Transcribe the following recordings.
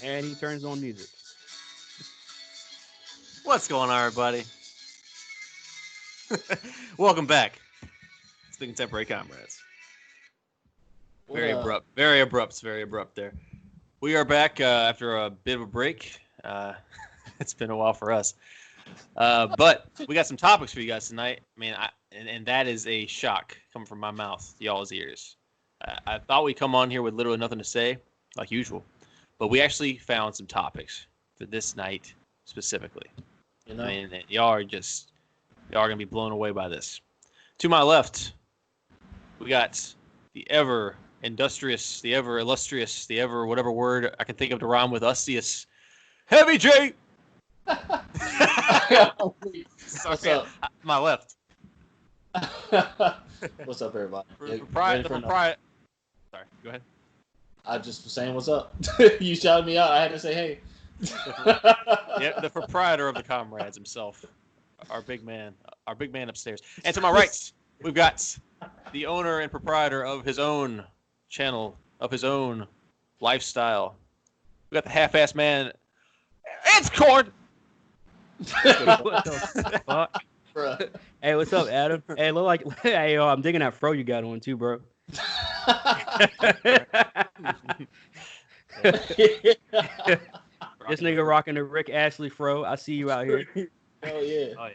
And he turns on music. What's going on, everybody? Welcome back to the Contemporary Comrades. Very abrupt, very abrupt, very abrupt there. We are back after a bit of a break. It's been a while for us. But we got some topics for you guys tonight. I mean, and that is a shock coming from my mouth to y'all's ears. I thought we'd come on here with literally nothing to say, like usual. But we actually found some topics for this night specifically. You know? I mean, y'all are going to be blown away by this. To my left, we got the ever industrious, the ever illustrious, the ever whatever word I can think of to rhyme with ustious, Heavy J. Sorry, my left. What's up, everybody? Sorry, go ahead. I just was saying what's up. You shouted me out. I had to say hey. Yeah, the proprietor of the Comrades himself, our big man upstairs. And to my right, we've got the owner and proprietor of his own channel, of his own lifestyle. We got the half-ass man. It's Cord. What the fuck? Bruh. Hey, what's up, Adam? Hey, look like hey, yo, I'm digging that fro you got on too, bro. This nigga rocking the Rick Astley fro. I see you out here. Hell yeah. Oh, yeah.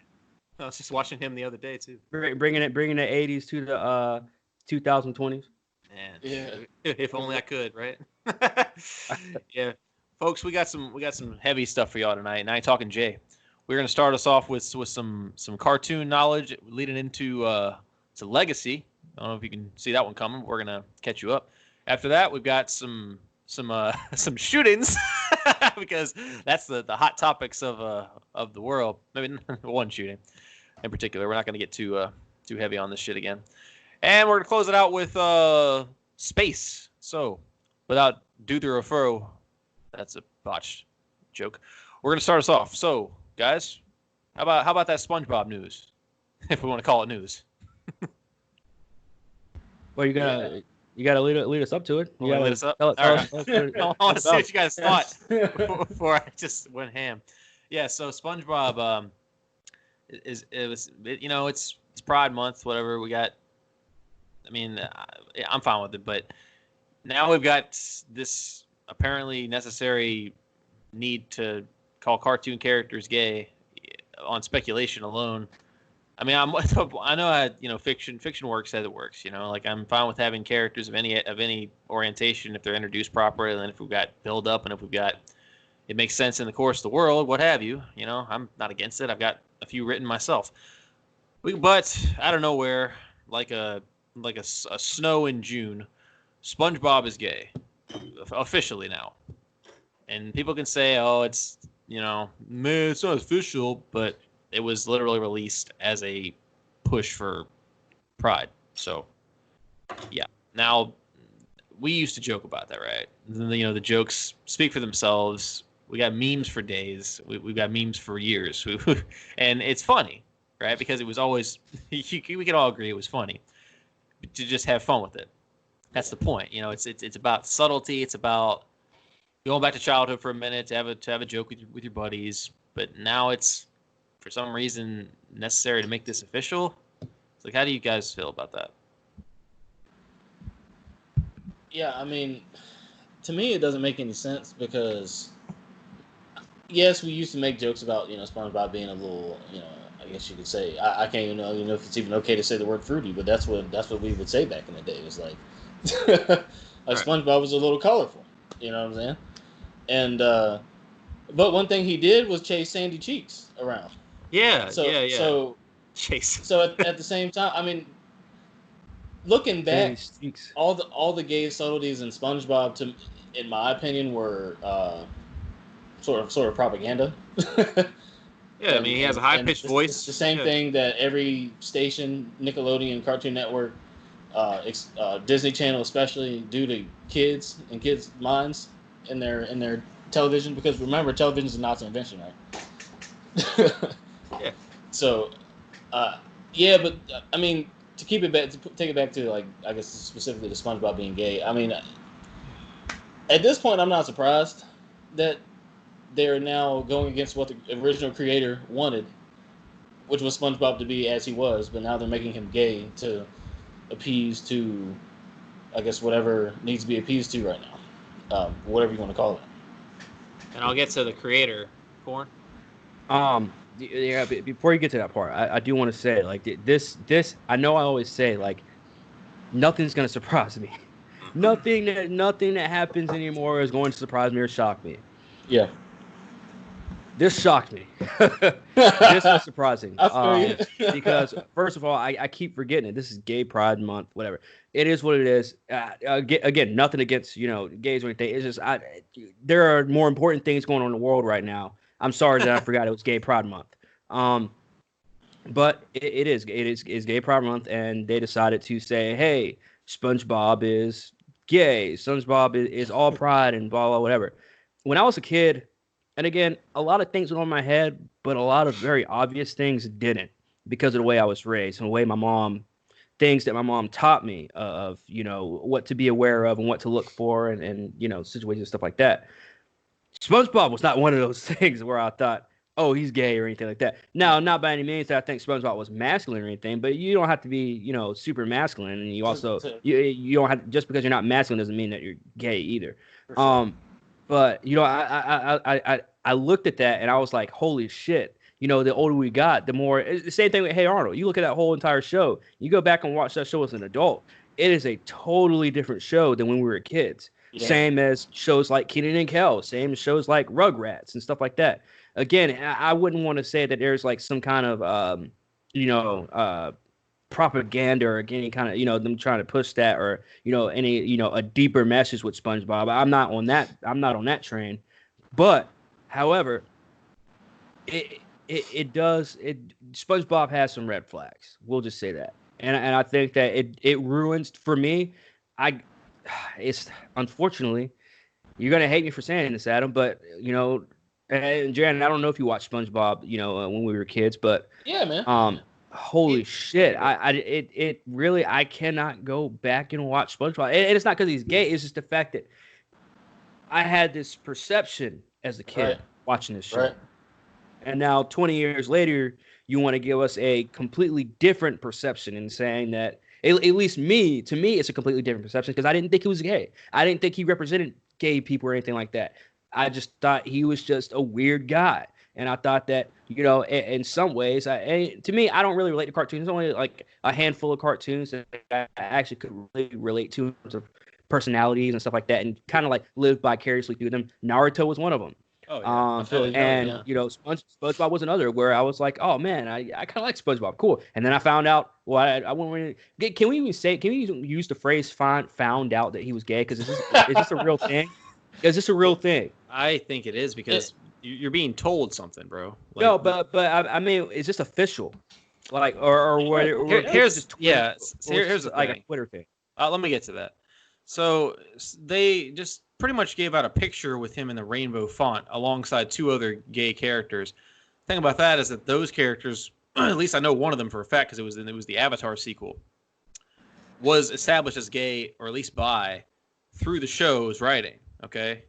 I was just watching him the other day too. Bringing the 80s to the 2020s. Man, Yeah. If only I could, right? Yeah, folks, we got some heavy stuff for y'all tonight. And I ain't talking Jay. We're gonna start us off with some cartoon knowledge leading into to Legacy. I don't know if you can see that one coming. We're gonna catch you up. After that, we've got some shootings because that's the hot topics of the world. Maybe one shooting in particular. We're not gonna get too heavy on this shit again. And we're gonna close it out with space. So, without Duther or Furrow, that's a botched joke. We're gonna start us off. So, guys, how about that SpongeBob news, if we want to call it news? Well, you gotta lead us up to it. You gotta lead us up. All right. I want to see what you guys thought before I just went ham. Yeah. So SpongeBob it's Pride Month, whatever we got. I mean, I'm fine with it, but now we've got this apparently necessary need to call cartoon characters gay on speculation alone. I mean, I know fiction works as it works. Like I'm fine with having characters of any orientation if they're introduced properly, and then if we've got build up, and if it makes sense in the course of the world, what have you. I'm not against it. I've got a few written myself. But out of nowhere, like a snow in June, SpongeBob is gay officially now, and people can say, "Oh, it's man, it's not official," but it was literally released as a push for Pride. So, yeah. Now, we used to joke about that, right? The jokes speak for themselves. We got memes for days. We've got memes for years, and it's funny, right? Because it was always we could all agree it was funny to just have fun with it. That's the point. It's about subtlety. It's about going back to childhood for a minute to have a joke with your buddies. But now it's for some reason necessary to make this official. It's like, how do you guys feel about that? Yeah, I mean, to me, it doesn't make any sense because, yes, we used to make jokes about SpongeBob being a little, I guess you could say, I can't even know if it's even okay to say the word fruity, but that's what we would say back in the day. It was like, Right. SpongeBob was a little colorful. You know what I'm saying? And but one thing he did was chase Sandy Cheeks around. Yeah, So Chase. So at the same time, I mean, looking back, all the gay subtleties in SpongeBob, in my opinion, were sort of propaganda. Yeah, I mean, he has a high-pitched voice. It's the same thing that every station, Nickelodeon, Cartoon Network, Disney Channel especially, do to kids and kids' minds in their television. Because remember, television is a Nazi invention, right? Yeah. So, yeah, but I mean, to keep it back, to take it back to like, I guess specifically the SpongeBob being gay. I mean, at this point, I'm not surprised. that they're now going against what the original creator wanted, which was SpongeBob to be as he was, but now they're making him gay to appease to, I guess, whatever needs to be appeased to right now, whatever you want to call it. And I'll get to the creator, Corn. Yeah, before you get to that part, I do want to say, like, this, I know I always say, like, nothing's going to surprise me. Nothing that happens anymore is going to surprise me or shock me. Yeah. This shocked me. This was surprising. Because, first of all, I keep forgetting it. This is Gay Pride Month, whatever. It is what it is. Again, nothing against, gays or anything. It's just, there are more important things going on in the world right now. I'm sorry that I forgot it was Gay Pride Month. But it is Gay Pride Month, and they decided to say, hey, SpongeBob is gay. SpongeBob is all pride and blah, blah, whatever. When I was a kid, and again, a lot of things went on in my head, but a lot of very obvious things didn't because of the way I was raised and the way things that my mom taught me of, what to be aware of and what to look for and situations and stuff like that. SpongeBob was not one of those things where I thought, oh, he's gay or anything like that. Now, not by any means that I think SpongeBob was masculine or anything, but you don't have to be, super masculine. And you also, you don't have, just because you're not masculine doesn't mean that you're gay either. Sure. But, I looked at that and I was like, holy shit. The older we got, the more, it's the same thing with Hey Arnold. You look at that whole entire show, you go back and watch that show as an adult, it is a totally different show than when we were kids. Yeah. Same as shows like Kenan and Kel, same as shows like Rugrats and stuff like that. Again, I wouldn't want to say that there's like some kind of, propaganda or any kind of, them trying to push that or, any, a deeper message with SpongeBob. I'm not on that train. But, however, SpongeBob has some red flags. We'll just say that. And I think that it ruins, for me, it's unfortunately, you're going to hate me for saying this, Adam, but, and Jaron, I don't know if you watched SpongeBob, when we were kids, but yeah, man. Holy shit. It really, I cannot go back and watch SpongeBob. And it's not because he's gay. It's just the fact that I had this perception as a kid watching this show. Right. And now 20 years later, you want to give us a completely different perception and saying that, at least to me, it's a completely different perception because I didn't think he was gay. I didn't think he represented gay people or anything like that. I just thought he was just a weird guy. And I thought that, in some ways, to me, I don't really relate to cartoons. There's only like a handful of cartoons that I actually could really relate to in terms of personalities and stuff like that and kind of like live vicariously through them. Naruto was one of them. Oh, yeah. SpongeBob was another where I was like, oh man, I kind of like SpongeBob, cool. And then I found out, well, I wouldn't really. Can we even use the phrase "found out" that he was gay? Because is this a real thing? Is this a real thing? I think it is because you're being told something, bro. Like, no, but I mean, is this official? Like, or here's the like a Twitter thing. Let me get to that. So they just pretty much gave out a picture with him in the rainbow font alongside two other gay characters. The thing about that is that those characters, at least I know one of them for a fact because it was the Avatar sequel, was established as gay or at least bi through the show's writing. Okay,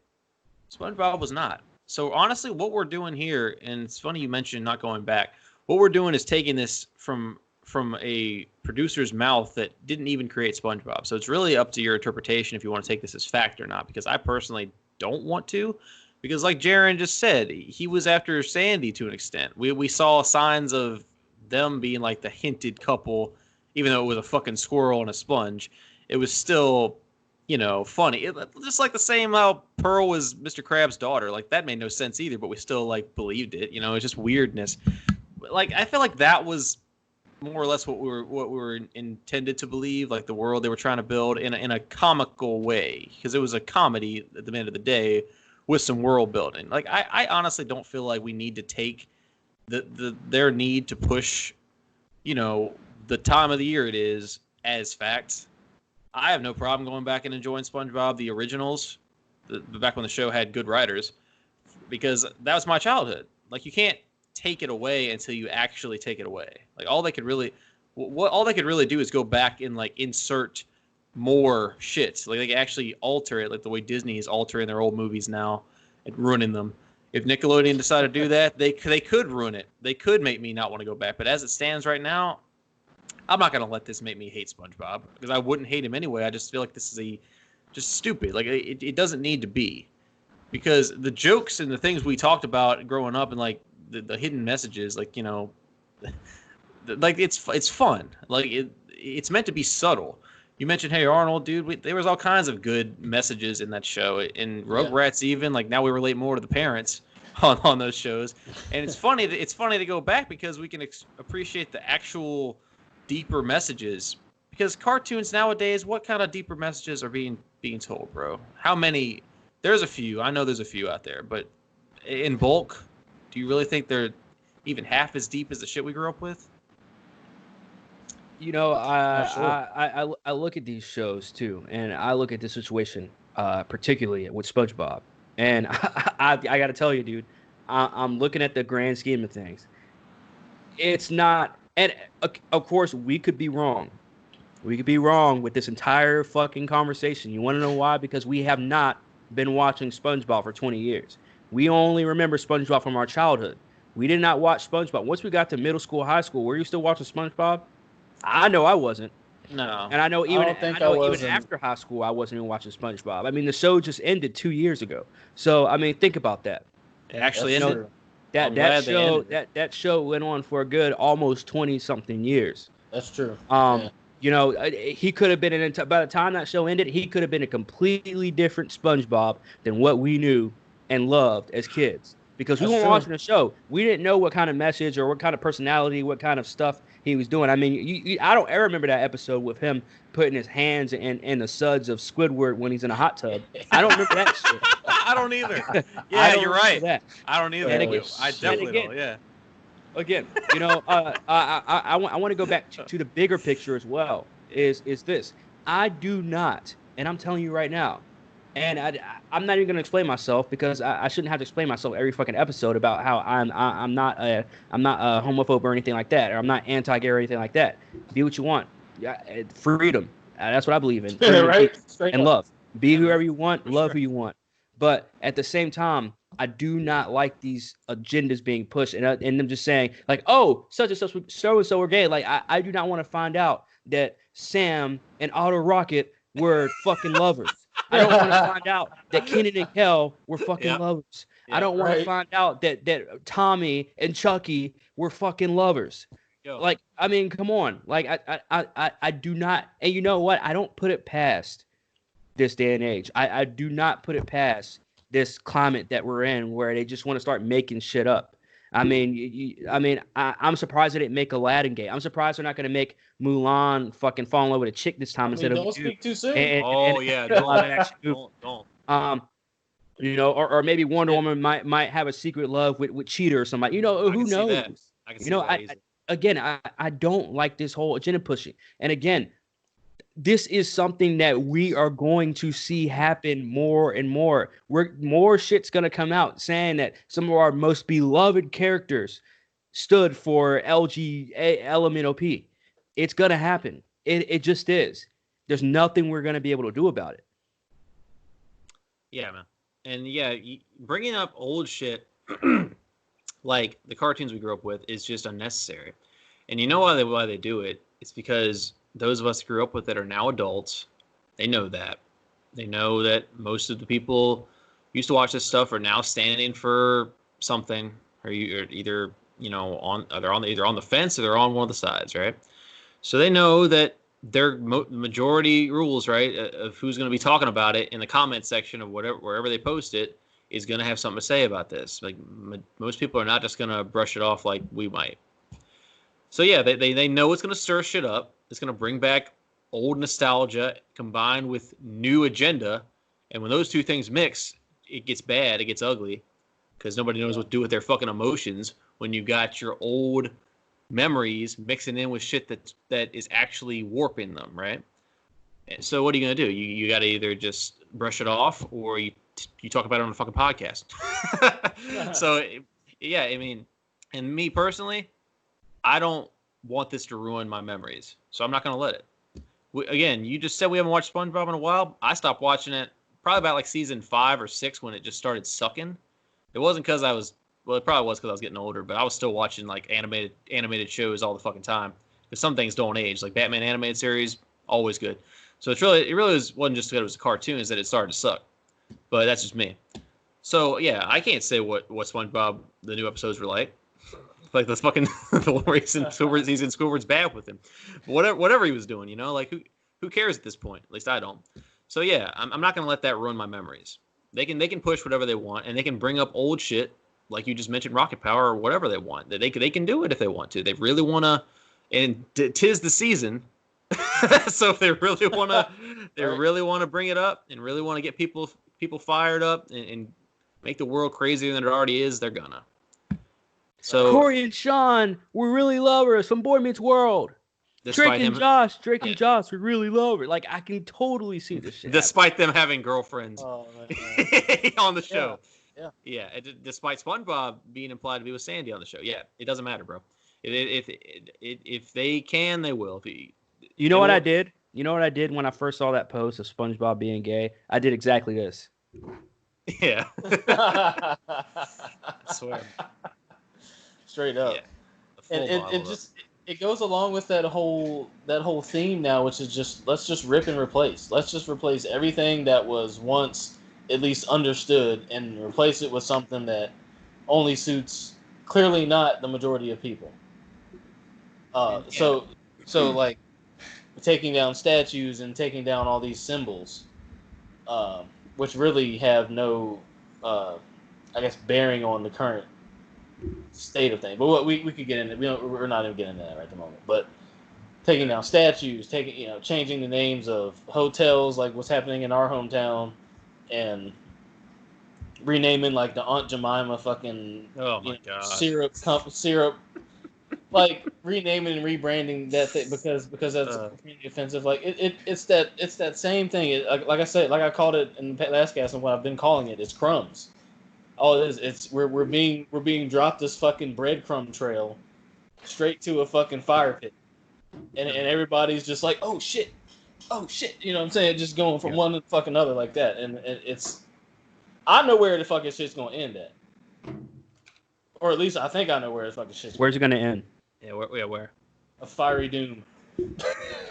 SpongeBob was not. So honestly, what we're doing here, and it's funny you mentioned not going back. What we're doing is taking this from a producer's mouth that didn't even create SpongeBob. So it's really up to your interpretation if you want to take this as fact or not, because I personally don't want to. Because like Jaron just said, he was after Sandy to an extent. We saw signs of them being like the hinted couple, even though it was a fucking squirrel and a sponge. It was still, funny. Just like the same how Pearl was Mr. Krabs' daughter. Like that made no sense either, but we still like believed it. It's just weirdness. Like I feel like that was more or less what we were intended to believe, like the world they were trying to build in a comical way, because it was a comedy at the end of the day with some world building. Like I honestly don't feel like we need to take their need to push, the time of the year it is as fact. I have no problem going back and enjoying SpongeBob the originals, back when the show had good writers, because that was my childhood. Like you can't take it away until you actually take it away. Like all they could really do is go back and like insert more shit. Like they can actually alter it, like the way Disney is altering their old movies now, and ruining them. If Nickelodeon decided to do that, they could ruin it. They could make me not want to go back. But as it stands right now, I'm not going to let this make me hate SpongeBob because I wouldn't hate him anyway. I just feel like this is just stupid. Like it doesn't need to be, because the jokes and the things we talked about growing up and like the hidden messages, like, you know, like it's fun. Like it's meant to be subtle. You mentioned Hey Arnold, dude. There was all kinds of good messages in that show. In Rugrats, even like now we relate more to the parents on those shows, and it's funny to go back because we can appreciate the actual deeper messages. Because cartoons nowadays, what kind of deeper messages are being told, bro? How many? There's a few. I know there's a few out there, but in bulk, do you really think they're even half as deep as the shit we grew up with? You know, Sure. I look at these shows too, and I look at this situation, particularly with SpongeBob, and I got to tell you, dude, I'm looking at the grand scheme of things. It's not, and of course we could be wrong. We could be wrong with this entire fucking conversation. You want to know why? Because we have not been watching SpongeBob for 20 years. We only remember SpongeBob from our childhood. We did not watch SpongeBob. Once we got to middle school, high school, were you still watching SpongeBob? I know I wasn't. No. And I know even wasn't. after high school, I wasn't even watching SpongeBob. I mean, the show just ended 2 years ago. So, I mean, think about that. It actually That's ended. true. I'm That glad they show ended that show went on for a good almost 20-something years. That's true. You know, he could have been by the time that show ended, he could have been a completely different SpongeBob than what we knew and loved as kids. Because we That's weren't true. watching the show, we didn't know what kind of message or what kind of personality, what kind of stuff he was doing. I mean, I don't ever remember that episode with him putting his hands in the suds of Squidward when he's in a hot tub. I don't remember that shit. I don't either. I Yeah, don't you're remember right. that. I don't either. And again- I definitely again- don't. Yeah. Again, you know, I want to go back to the bigger picture as well. Is this? I do not, and I'm telling you right now, and I'm not even gonna explain myself because I shouldn't have to explain myself every fucking episode about how I'm not a homophobe or anything like that, or I'm not anti-gay or anything like that. Be what you want. Yeah, freedom. That's what I believe in. Freedom Right? Straight and up. love. Be whoever you want. For Love sure. who you want. But at the same time, I do not like these agendas being pushed and them just saying like, oh, such and such, so and so are gay. Like I do not want to find out that Sam and Otto Rocket were fucking lovers. I don't want to find out that Kenan and Kel were fucking Yep. lovers. I Yep. don't want to Right. find out that Tommy and Chucky were fucking lovers. Yo. Like, I mean, come on. Like, I do not. And you know what? I don't put it past this day and age. I do not put it past this climate that we're in, where they just want to start making shit up. I mean, I'm surprised they didn't make Aladdin gay. I'm surprised they're not going to make Mulan fucking fall in love with a chick this time I mean, instead don't of speak too soon. Oh yeah. and live action movie. Don't. You know, or maybe Wonder Woman might have a secret love with Cheetah or somebody. You know, I who can see knows? that. I can see You know, that easily. I don't like this whole agenda pushing. And again, this is something that we are going to see happen more and more. More shit's gonna come out saying that some of our most beloved characters stood for LMNOP. It's gonna happen. It just is. There's nothing we're gonna be able to do about it. Yeah, man. And yeah, bringing up old shit like the cartoons we grew up with is just unnecessary. And you know why they do it? It's because those of us who grew up with it are now adults. They know that. They know that most of the people who used to watch this stuff are now standing for something, or either they're either on the fence or they're on one of the sides, right? So they know that their majority rules, right, of who's going to be talking about it in the comment section of wherever they post it is going to have something to say about this. Like most people are not just going to brush it off like we might. So yeah, they know it's going to stir shit up. It's going to bring back old nostalgia combined with new agenda. And when those two things mix, it gets bad. It gets ugly because nobody knows what to do with their fucking emotions when you got your old memories mixing in with shit that is actually warping them, right? And so what are you going to do? You got to either just brush it off or you talk about it on a fucking podcast. So, yeah, I mean, and me personally, I don't want this to ruin my memories. So I'm not going to let it. Again, you just said we haven't watched SpongeBob in a while. I stopped watching it probably about like season 5 or 6 when it just started sucking. It wasn't because it probably was because I was getting older, but I was still watching like animated shows all the fucking time. Because some things don't age, like Batman animated series, always good. So it really wasn't just because it was a cartoon, is that it started to suck. But that's just me. So yeah, I can't say what SpongeBob the new episodes were like. Like the fucking the where he's in Squidward's bad with him. Whatever he was doing, you know, like who cares at this point? At least I don't. So yeah, I'm not gonna let that ruin my memories. They can push whatever they want, and they can bring up old shit like you just mentioned, Rocket Power or whatever they want. They can do it if they want to. They really want to, and 'tis the season. So if they really want to, bring it up and really want to get people fired up and make the world crazier than it already is, they're gonna. So Corey and Sean, we really lovers from Boy Meets World. Drake and Josh, we really love it. Like I can totally see this shit. Despite them having girlfriends on the show. Yeah. Despite SpongeBob being implied to be with Sandy on the show. Yeah, it doesn't matter, bro. If they can, they will. You know what I did? You know what I did when I first saw that post of SpongeBob being gay? I did exactly this. Yeah. I swear. Straight up. Yeah, and it goes along with that whole theme now, which is just let's just rip and replace. Let's just replace everything that was once at least understood and replace it with something that only suits clearly not the majority of people. So like taking down statues and taking down all these symbols, which really have no, I guess, bearing on the current state of things. But what we could get into, we're not even getting into that right at the moment. But taking down statues, changing the names of hotels, like what's happening in our hometown, and renaming like the Aunt Jemima fucking syrup, like renaming and rebranding that thing because that's really offensive. Like it's that same thing. Like I said, like I called it in the last cast, and what I've been calling it, it's crumbs. All it is, it's we're being dropped this fucking breadcrumb trail straight to a fucking fire pit, and everybody's just like, oh shit, you know what I'm saying? Just going from one to the fucking other like that, and it's, I know where the fucking shit's gonna end at, or at least I think I know where the fucking shit's. Where's it gonna end? Yeah, where? A fiery doom.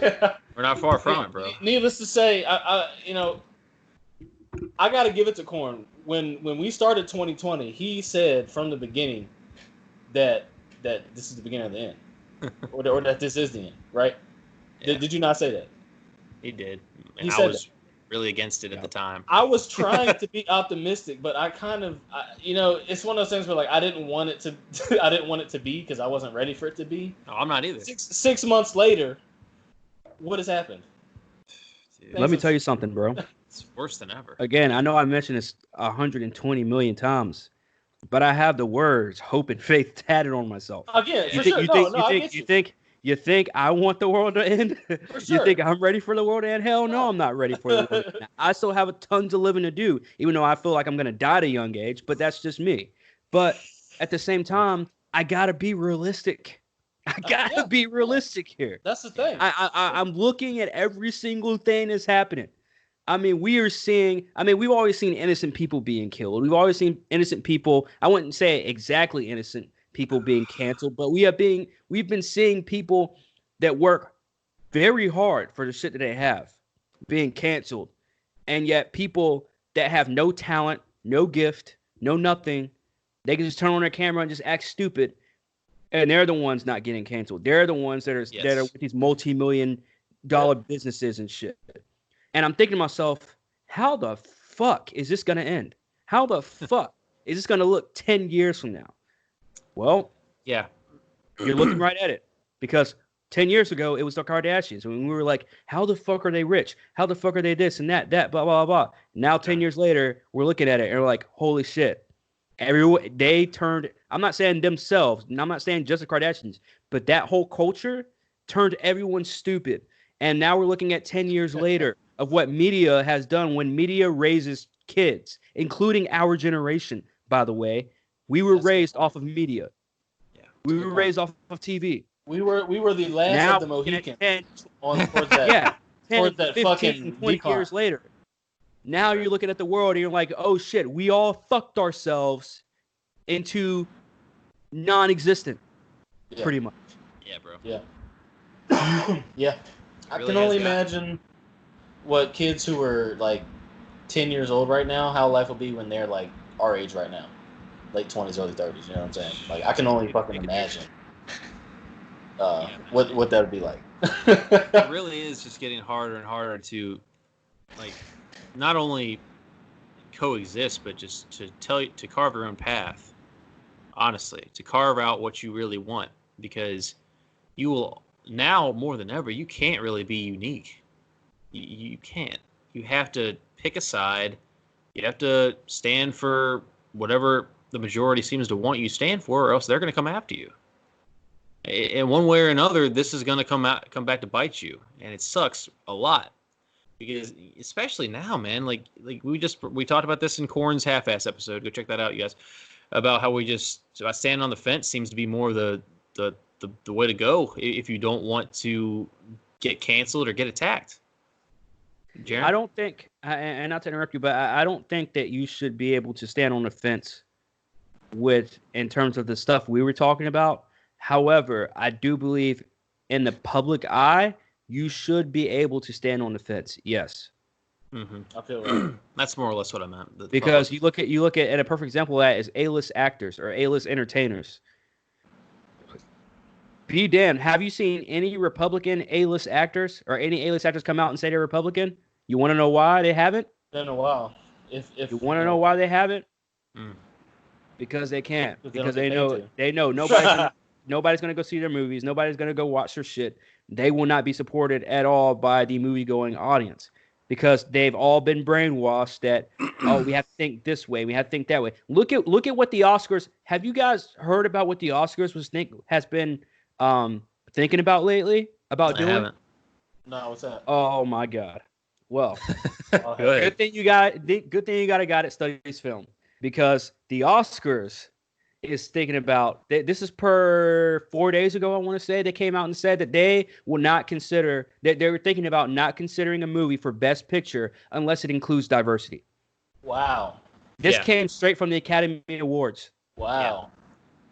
We're not far from it, bro. Needless to say, I gotta give it to Korn. When we started 2020, he said from the beginning that this is the beginning of the end, or that this is the end, right? Yeah. Did you not say that? He did. And I was really against it at the time. I was trying to be optimistic, but I kind of, it's one of those things where like I didn't want it to be because I wasn't ready for it to be. No, I'm not either. 6 months later, what has happened? Dude, let me tell you something, bro. It's worse than ever. Again, I know I mentioned this 120 million times, but I have the words hope and faith tatted on myself. Again, You think I want the world to end? For sure. You think I'm ready for the world to end? Hell no, I'm not ready for the world to end. I still have tons of living to do, even though I feel like I'm going to die at a young age, but that's just me. But at the same time, I got to be realistic. I got to be realistic here. That's the thing. I'm looking at every single thing that's happening. I mean, we've always seen innocent people being killed. We've always seen innocent people. I wouldn't say exactly innocent people being canceled, but we've been seeing people that work very hard for the shit that they have being canceled. And yet people that have no talent, no gift, no nothing, they can just turn on their camera and just act stupid. And they're the ones not getting canceled. They're the ones that are with these multi-million-dollar businesses and shit. And I'm thinking to myself, how the fuck is this going to end? How the fuck is this going to look 10 years from now? Well, yeah, you're looking right at it. Because 10 years ago, it was the Kardashians. When we were like, how the fuck are they rich? How the fuck are they this and that, blah, blah, blah. Now, 10 years later, we're looking at it and we're like, holy shit. They turned, I'm not saying themselves, and I'm not saying just the Kardashians, but that whole culture turned everyone stupid. And now we're looking at 10 years later of what media has done when media raises kids, including our generation, by the way. We were raised off of media. Yeah. We were raised off of TV. We were the last of the Mohicans. Towards that 15, fucking 20 years later. Now you're looking at the world and you're like, oh shit, we all fucked ourselves into non-existent, pretty much. Yeah, bro. Yeah. Yeah. I Really can only has got- imagine what kids who are like 10 years old right now, how life will be when they're like our age right now. Late 20s, early 30s, you know what I'm saying? Like, I can only fucking imagine what that would be like. It really is just getting harder and harder to, like, not only coexist, but just to carve your own path. Honestly, to carve out what you really want, because you will now more than ever. You can't really be unique. You can't. You have to pick a side. You have to stand for whatever the majority seems to want you to stand for, or else they're going to come after you. In one way or another, this is going to come back to bite you, and it sucks a lot. Because especially now, man, like we talked about this in Corn's half-ass episode. Go check that out, you guys. About how standing on the fence seems to be more the way to go if you don't want to get canceled or get attacked. Jaron? I don't think, and not to interrupt you, but I don't think that you should be able to stand on the fence in terms of the stuff we were talking about. However, I do believe in the public eye, you should be able to stand on the fence. Yes. Mm-hmm. I feel right. That's more or less what I meant. Because you look at and a perfect example of that is A-list actors or A-list entertainers. Be damned. Have you seen any Republican A-list actors or any A-list actors come out and say they're Republican? You want to know why they haven't? Been a while. If you want to know why they haven't? Mm. Because they can't. Because they know nobody's gonna go see their movies. Nobody's gonna go watch their shit. They will not be supported at all by the movie-going audience because they've all been brainwashed that we have to think this way, we have to think that way. Look at what the Oscars. Have you guys heard about what the Oscars has been thinking about lately about doing? I haven't. No, what's that? Oh my God. Well, Good thing you got a guy that studies film, because the Oscars is thinking about this is per 4 days ago. I want to say they came out and said that they will not consider that they were thinking about not considering a movie for Best Picture unless it includes diversity. Wow. This came straight from the Academy Awards. Wow.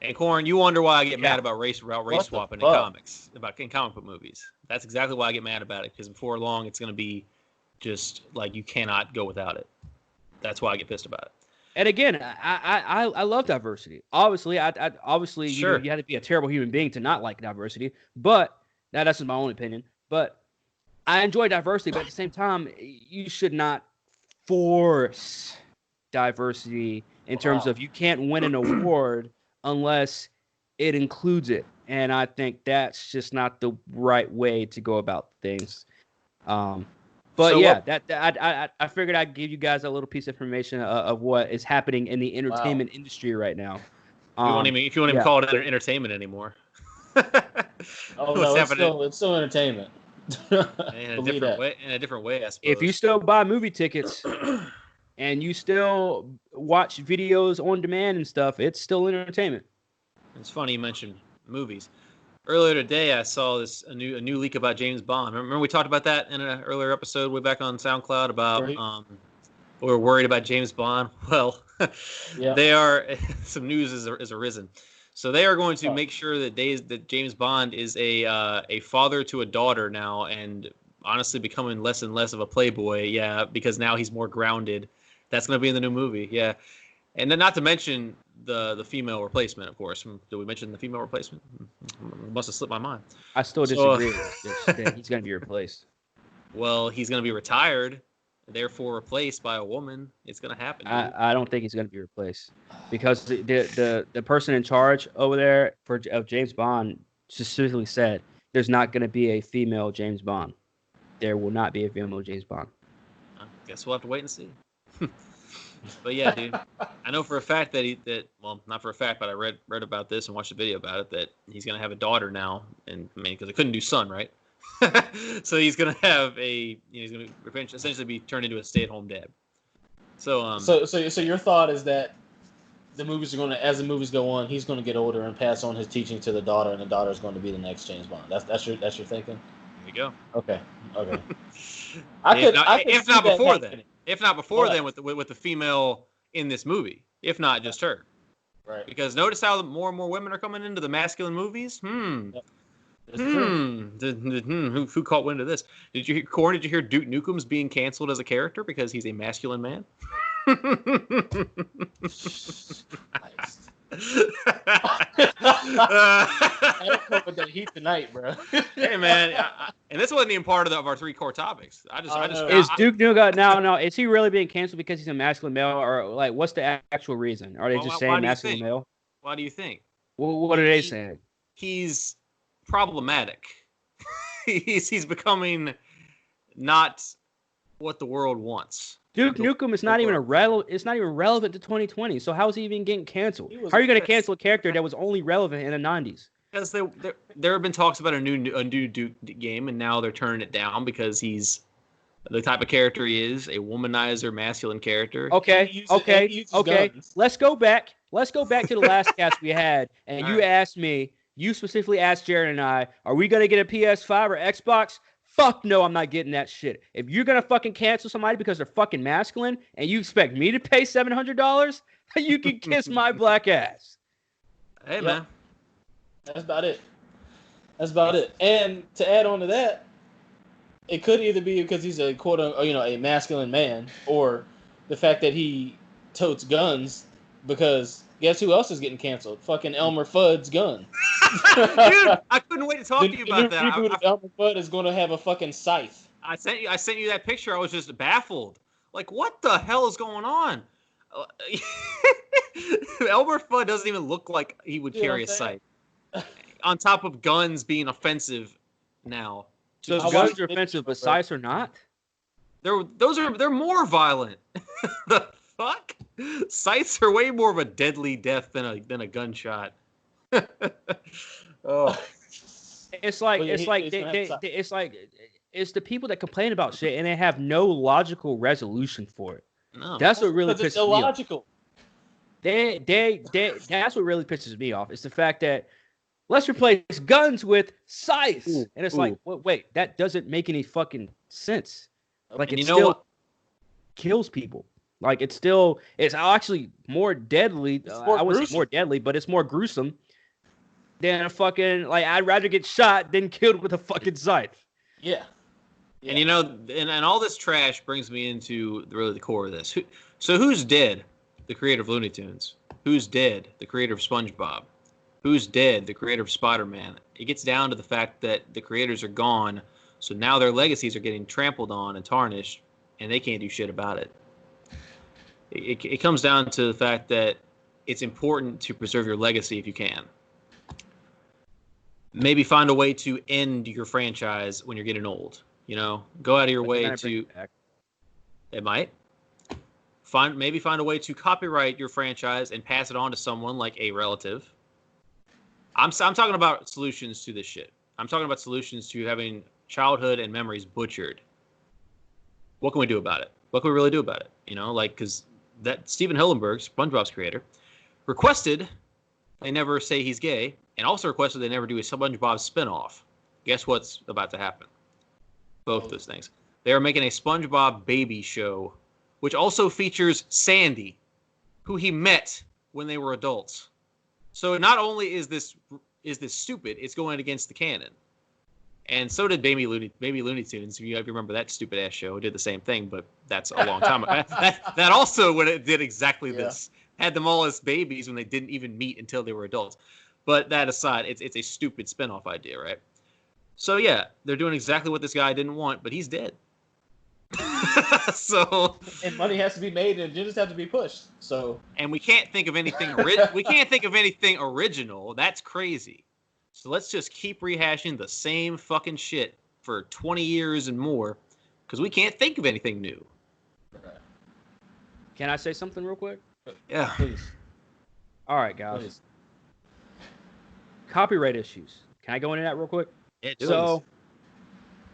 Yeah. And Corn, you wonder why I get mad about race swapping in comics, in comic book movies. That's exactly why I get mad about it, because before long it's going to be just like you cannot go without it. That's why I get pissed about it. And again, I love diversity. Obviously, Sure. You have to be a terrible human being to not like diversity. But that's just my own opinion. But I enjoy diversity. But at the same time, you should not force diversity in terms of you can't win an award unless it includes it. And I think that's just not the right way to go about things. But so I figured I'd give you guys a little piece of information of what is happening in the entertainment industry right now. If you won't even call it entertainment anymore. It's still entertainment. In a different way, I suppose. If you still buy movie tickets and you still watch videos on demand and stuff, it's still entertainment. It's funny you mentioned movies. Earlier today, I saw a new leak about James Bond. Remember we talked about that in an earlier episode way back on SoundCloud about we were worried about James Bond. Well, they are some news is arisen. So they are going to make sure that James Bond is a father to a daughter now, and honestly becoming less and less of a playboy. Yeah, because now he's more grounded. That's going to be in the new movie. Yeah, and then not to mention the female replacement, of course. Did we mention the female replacement? It must have slipped my mind. I still disagree that he's going to be replaced. Well, he's going to be retired, therefore replaced by a woman. It's going to happen. I don't think he's going to be replaced because the person in charge over there of James Bond specifically said there's not going to be a female James Bond. There will not be a female James Bond. I guess we'll have to wait and see. But yeah, dude, I know for a fact not for a fact, but I read about this and watched a video about it that he's gonna have a daughter now, and because I couldn't do son, right? So he's gonna have he's gonna essentially be turned into a stay-at-home dad. So so your thought is that as the movies go on, he's gonna get older and pass on his teaching to the daughter, and the daughter is going to be the next James Bond. That's your thinking. There you go. Okay. If not before then. If not before But- then, with the female in this movie, if not just her. Right. Because notice how more and more women are coming into the masculine movies. Yep. It's true. Who caught wind of this? Did you hear Duke Nukem's being canceled as a character because he's a masculine man? I don't know with that heat tonight, bro. Hey man, and this wasn't even part of our 3 core topics. Is Duke Nukem no? Is he really being canceled because he's a masculine male, or like what's the actual reason? Are they just saying masculine male? Why do you think? Well, what are they saying? He's problematic. he's becoming not what the world wants. Duke Nukem is not even It's not even relevant to 2020. So how is he even getting canceled? How are you going to cancel a character that was only relevant in the 90s? Because there have been talks about a new Duke game, and now they're turning it down because he's the type of character he is, a womanizer, masculine character. Okay. Let's go back to the last cast we had, and you specifically asked Jared and I, are we going to get a PS5 or Xbox? Fuck no, I'm not getting that shit. If you're going to fucking cancel somebody because they're fucking masculine and you expect me to pay $700, you can kiss my black ass. Hey, man. That's about it. And to add on to that, it could either be because he's a a masculine man, or the fact that he totes guns, because guess who else is getting canceled? Fucking Elmer Fudd's gun. Dude, I couldn't wait to talk to you about that. Elmer Fudd is going to have a fucking scythe. I sent you that picture. I was just baffled. Like, what the hell is going on? Elmer Fudd doesn't even look like he would carry a scythe. On top of guns being offensive now. So guns are offensive, but scythes are not? They're more violent. The fuck? Scythes are way more of a deadly death than a gunshot. Oh. It's the people that complain about shit and they have no logical resolution for it. No. That's what really pisses it's me illogical. off. That's what really pisses me off. It's the fact that let's replace guns with scythes. And it's like, wait, that doesn't make any fucking sense. Like, it still kills people. Like, it's actually more deadly. I wouldn't say more deadly, but it's more gruesome than a fucking, like, I'd rather get shot than killed with a fucking scythe. Yeah. And and all this trash brings me into really the core of this. So who's dead? The creator of Looney Tunes. Who's dead? The creator of SpongeBob. Who's dead? The creator of Spider-Man. It gets down to the fact that the creators are gone, so now their legacies are getting trampled on and tarnished, and they can't do shit about it. It comes down to the fact that it's important to preserve your legacy if you can. Maybe find a way to end your franchise when you're getting old. Go out of your way to. It might. Maybe find a way to copyright your franchise and pass it on to someone like a relative. I'm talking about solutions to this shit. I'm talking about solutions to having childhood and memories butchered. What can we do about it? What can we really do about it? Because that Steven Hillenburg, SpongeBob's creator, requested they never say he's gay, and also requested they never do a SpongeBob spinoff. Guess what's about to happen? Both those things. They are making a SpongeBob baby show, which also features Sandy, who he met when they were adults. So not only is this stupid, it's going against the canon. And so did Baby Looney Tunes. If you remember that stupid ass show, it did the same thing, but that's a long time ago. That also when it did exactly this. Had them all as babies when they didn't even meet until they were adults. But that aside, it's a stupid spinoff idea, right? So yeah, they're doing exactly what this guy didn't want, but he's dead. And money has to be made, and agendas have to be pushed. And we can't think of anything. We can't think of anything original. That's crazy. So let's just keep rehashing the same fucking shit for 20 years and more, because we can't think of anything new. Can I say something real quick? Yeah. Please. All right, guys. Please. Copyright issues. Can I go into that real quick? Yeah, so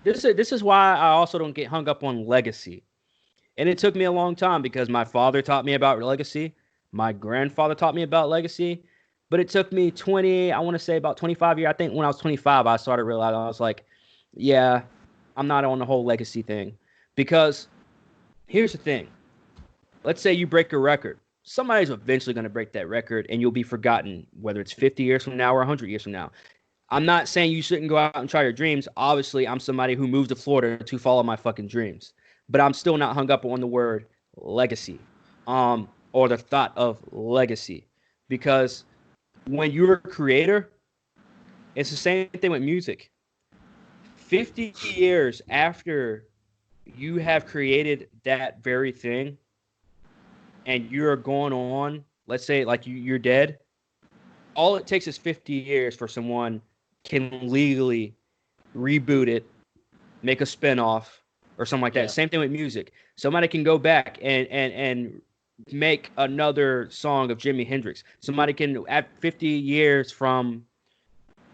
this is why I also don't get hung up on legacy. And it took me a long time because my father taught me about legacy. My grandfather taught me about legacy. But it took me about 25 years. I think when I was 25, I started realizing, I was like, yeah, I'm not on the whole legacy thing. Because Here's the thing. Let's say you break a record. Somebody's eventually going to break that record, and you'll be forgotten, whether it's 50 years from now or 100 years from now. I'm not saying you shouldn't go out and try your dreams. Obviously, I'm somebody who moved to Florida to follow my fucking dreams. But I'm still not hung up on the word legacy, or the thought of legacy. Because when you're a creator, it's the same thing with music. 50 years after you have created that very thing and you're going on, let's say like you're dead, all it takes is 50 years for someone can legally reboot it, make a spinoff or something like that. Yeah. Same thing with music. Somebody can go back and make another song of Jimi Hendrix. Somebody can, at 50 years from,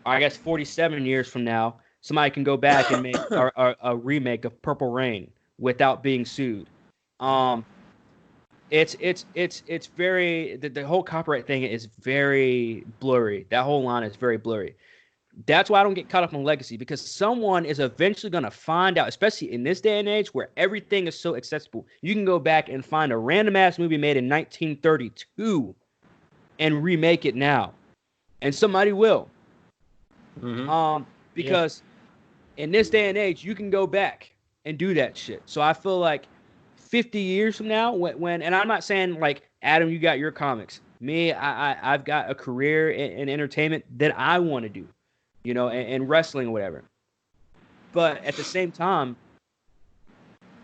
I guess 47 years from now, somebody can go back and make a remake of Purple Rain without being sued. It's very, the whole copyright thing is very blurry. That whole line is very blurry. That's why I don't get caught up on legacy, because someone is eventually going to find out, especially in this day and age where everything is so accessible. You can go back and find a random ass movie made in 1932 and remake it now. And somebody will. Mm-hmm. Because in this day and age, you can go back and do that shit. So I feel like 50 years from now, when and I'm not saying like, Adam, you got your comics. Me, I've got a career in entertainment that I want to do, you know, and wrestling or whatever. But at the same time,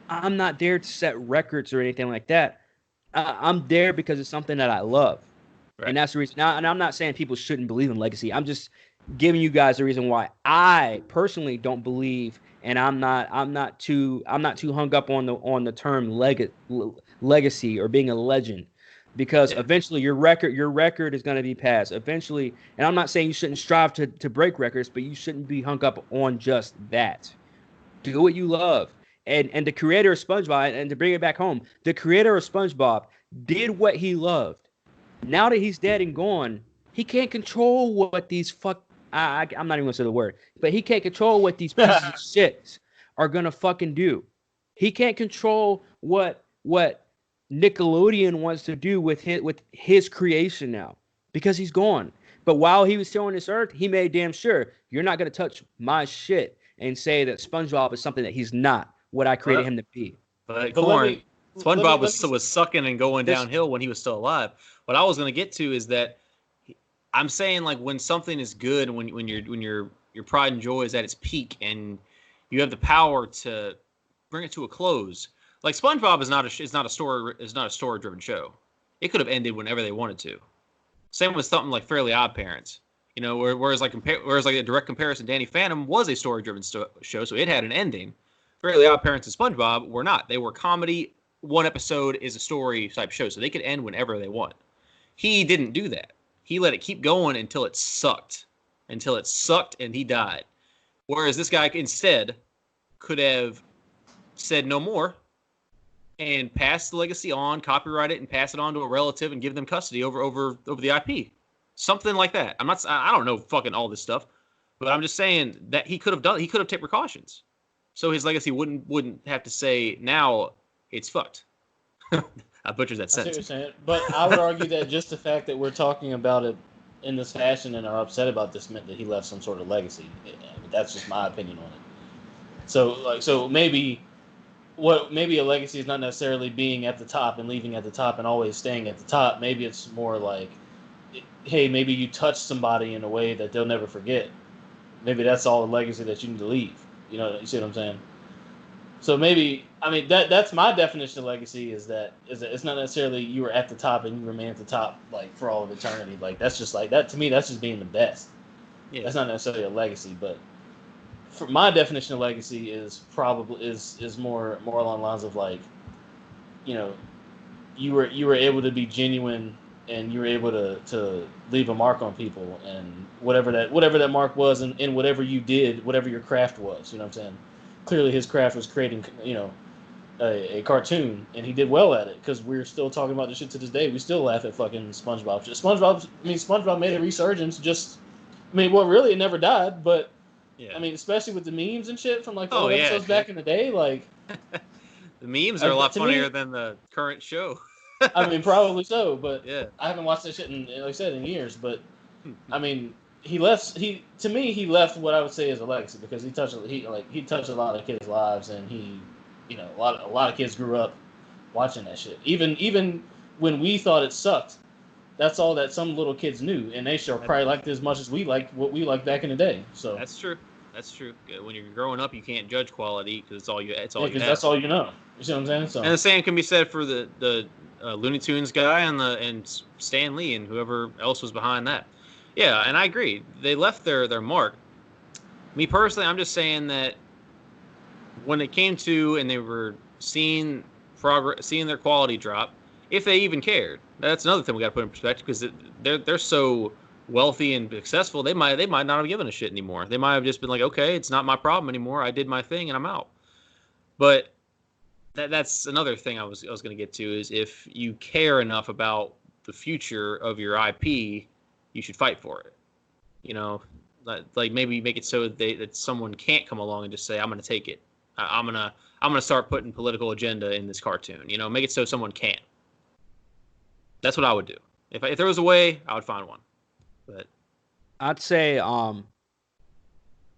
I'm not there to set records or anything like that. I'm there because it's something that I love. Right. And that's the reason. Now, and I'm not saying people shouldn't believe in legacy. I'm just giving you guys the reason why I personally don't believe, and I'm not too hung up on the term legacy or being a legend, because eventually your record is going to be passed eventually. And I'm not saying you shouldn't strive to break records, but you shouldn't be hung up on just that. Do what you love. And the creator of SpongeBob, and to bring it back home, the creator of SpongeBob did what he loved. Now that he's dead and gone, he can't control what these I'm not even gonna say the word, but he can't control what these pieces of shit are gonna fucking do. He can't control what Nickelodeon wants to do with his creation now, because he's gone. But while he was still on this earth, he made damn sure you're not gonna touch my shit and say that SpongeBob is something that he's not what I created him to be. But Corn, SpongeBob was sucking and going downhill when he was still alive. What I was gonna get to is that I'm saying, like, when something is good, when your pride and joy is at its peak, and you have the power to bring it to a close. Like, SpongeBob is not a story driven show. It could have ended whenever they wanted to. Same with something like Fairly Odd Parents. You know, whereas a direct comparison, Danny Phantom was a story driven show, so it had an ending. Fairly Odd Parents and SpongeBob were not. They were comedy. One episode is a story type show, so they could end whenever they want. He didn't do that. He let it keep going until it sucked. And he died. Whereas this guy instead could have said no more and pass the legacy on, copyright it, and pass it on to a relative and give them custody over the IP. Something like that. I don't know fucking all this stuff, but I'm just saying that he could have taken precautions. So his legacy wouldn't have to say, now it's fucked. I butchered that sentence. I see what you're saying. But I would argue that just the fact that we're talking about it in this fashion and are upset about this meant that he left some sort of legacy. That's just my opinion on it. So maybe a legacy is not necessarily being at the top and leaving at the top and always staying at the top. Maybe it's more like, hey, maybe you touched somebody in a way that they'll never forget. Maybe that's all the legacy that you need to leave. You see what I'm saying? So maybe, I mean, that's my definition of legacy is that it's not necessarily you were at the top and you remain at the top like for all of eternity. Like that's just like that to me. That's just being the best. Yeah. That's not necessarily a legacy, but for my definition of legacy is probably is more along the lines of like, you were able to be genuine and you were able to leave a mark on people, and whatever that mark was in whatever you did, whatever your craft was. You know what I'm saying? Clearly his craft was creating, a cartoon, and he did well at it, because we're still talking about this shit to this day. We still laugh at fucking SpongeBob. SpongeBob made a resurgence. Really, it never died, but yeah. I mean, especially with the memes and shit from like the episodes back in the day, like The memes are a lot To funnier me- than the current show. I mean, probably so, but Yeah. I haven't watched that shit in, like I said, in years. But I mean, he left. To me, he left what I would say is a legacy because he touched a lot of kids' lives, and a lot of kids grew up watching that shit. Even when we thought it sucked, that's all that some little kids knew, and they sure probably liked it as much as we liked what we liked back in the day. So That's true. That's true. When you're growing up, you can't judge quality because it's all you. It's all you because have. that's all you know. You see what I'm saying? So And the same can be said for the Looney Tunes guy and Stan Lee and whoever else was behind that. Yeah, and I agree. They left their mark. Me personally, I'm just saying that when it came to and they were seeing progress, seeing their quality drop, if they even cared. That's another thing we got to put in perspective because they're so wealthy and successful. They might not have given a shit anymore. They might have just been like, okay, it's not my problem anymore. I did my thing and I'm out. But that's another thing I was going to get to is if you care enough about the future of your IP, you should fight for it. You know, like maybe make it so that someone can't come along and just say, I'm going to take it. I'm gonna start putting political agenda in this cartoon. You know, make it so someone can't. That's what I would do. If there was a way, I would find one. But I'd say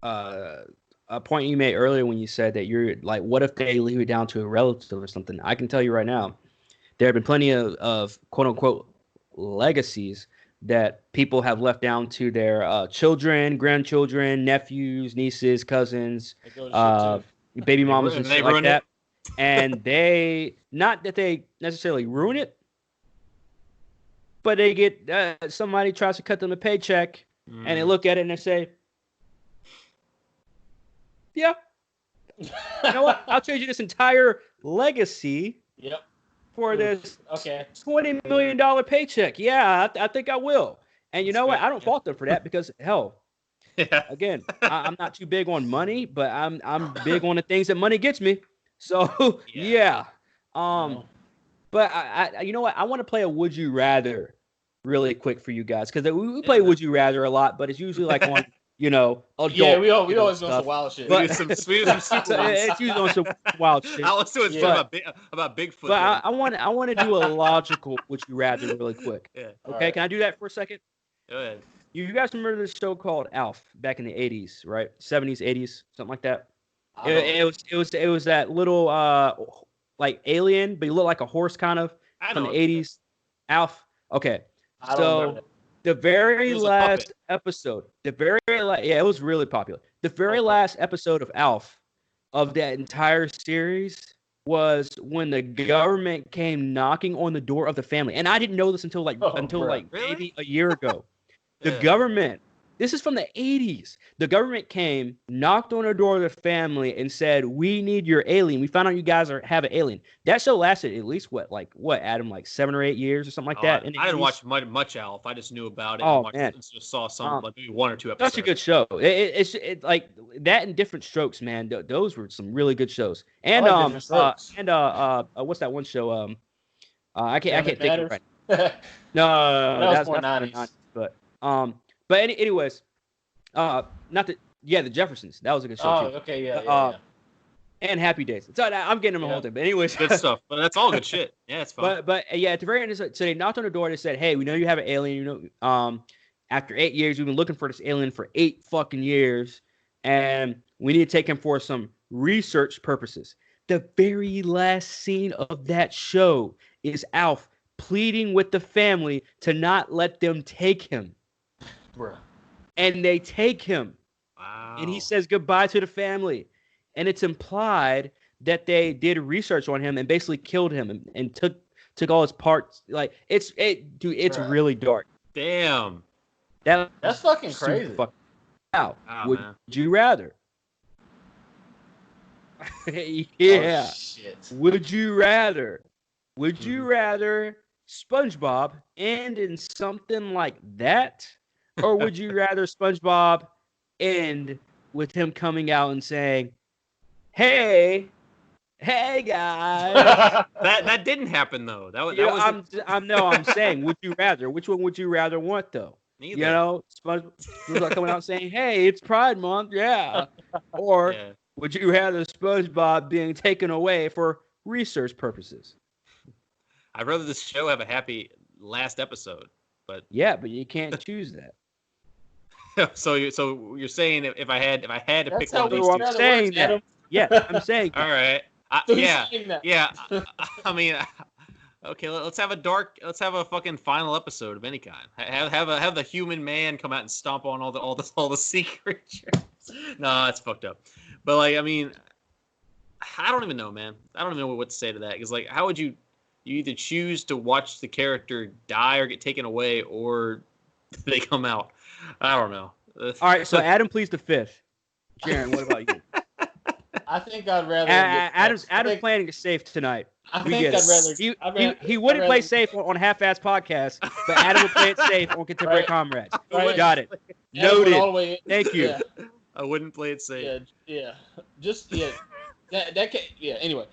a point you made earlier when you said that you're like, what if they leave it down to a relative or something? I can tell you right now, there have been plenty of quote unquote legacies that people have left down to their children, grandchildren, nephews, nieces, cousins, it goes to shit, baby mamas and they shit like ruined that. And they, not that they necessarily ruin it, but they get somebody tries to cut them a paycheck, and they look at it and they say, "Yeah, you know what? I'll trade you this entire legacy Yep. for this Okay. $20 million paycheck." Yeah, I think I will. And you know what? I don't fault them for that because hell, yeah, again, I'm not too big on money, but I'm big on the things that money gets me. So yeah. But I you know what? I want to play a Would You Rather really quick for you guys because we play Would You Rather a lot, but it's usually like on adult. Yeah, we always do stuff. some wild shit. we do some super ones. It's usually on some wild shit. I was doing But- about Bigfoot. But I want to do a logical Would You Rather really quick. Yeah. Okay, right. Can I do that for a second? Go ahead. You guys remember this show called Alf back in the 80s, right? 70s, 80s, something like that. I don't- It was that little like alien, but he looked like a horse kind of I from know. the 80s. Alf. Okay. I don't remember So the very It was a last puppet. episode, it was really popular. The very last episode of Alf of that entire series was when the government came knocking on the door of the family. And I didn't know this until Really? maybe a year ago. The Yeah. government, this is from the 80s. The government came, knocked on the door of the family and said, "We need your alien. We found out you guys have an alien." That show lasted at least Adam, like 7 or 8 years or something like that. I didn't watch much Alf. I just knew about it. Oh, and man. just saw some like maybe 1 or 2 episodes. Such a good show. It's like that in Different Strokes, man. Those were some really good shows. And I like Different Strokes. what's that one show? I can't think of it right. Matters. No, was that's more not 90s. But anyways, the Jeffersons. That was a good show Oh, too. okay, yeah. And Happy Days. So I'm getting them a whole thing. But anyways, Good stuff. But that's all good shit. Yeah, it's fun. But yeah, at the very end, so they knocked on the door. They said, "Hey, we know you have an alien. After 8 years, we've been looking for this alien for 8 fucking years, and we need to take him for some research purposes." The very last scene of that show is Alf pleading with the family to not let them take him, Bruh. and they take him. Wow. And he says goodbye to the family. And it's implied that they did research on him and basically killed him and took all his parts. Like it's Bruh. really dark. Damn. That's fucking super crazy. fucking- Now, Oh, would man. you rather? Yeah. Oh, shit. Would you rather? Would you rather SpongeBob end in something like that? Or would you rather SpongeBob end with him coming out and saying, "Hey guys." That didn't happen though. That You know, was I'm saying, would you rather? Which one would you rather want though? neither. You know, SpongeBob coming out and saying, "Hey, it's Pride Month, yeah." Or Yeah. would you rather SpongeBob being taken away for research purposes. I'd rather this show have a happy last episode, but Yeah, but you can't choose that. so you're saying if I had to pick one of these So two, I'm saying that. Adam. Yeah, I'm saying all that. right, So he's saying that. yeah. I mean, okay, let's have a fucking final episode of any kind. Have the human man come out and stomp on all the sea creatures. No, that's fucked up. But like, I mean, I don't even know, man. I don't even know what to say to that because like, how would you either choose to watch the character die or get taken away, or they come out? I don't know. All right, so Adam pleads the fifth. Jaron, what about you? I think I'd rather. Adam's playing it safe tonight. I We think get I'd it. rather. He wouldn't play safe on Half-Ass Podcast, but Adam would play it safe on Contemporary Right. Comrades. Right. Got it. Adam went all Noted. the way in. Thank you. Yeah, I wouldn't play it safe. yeah. Just that can, yeah. Anyway,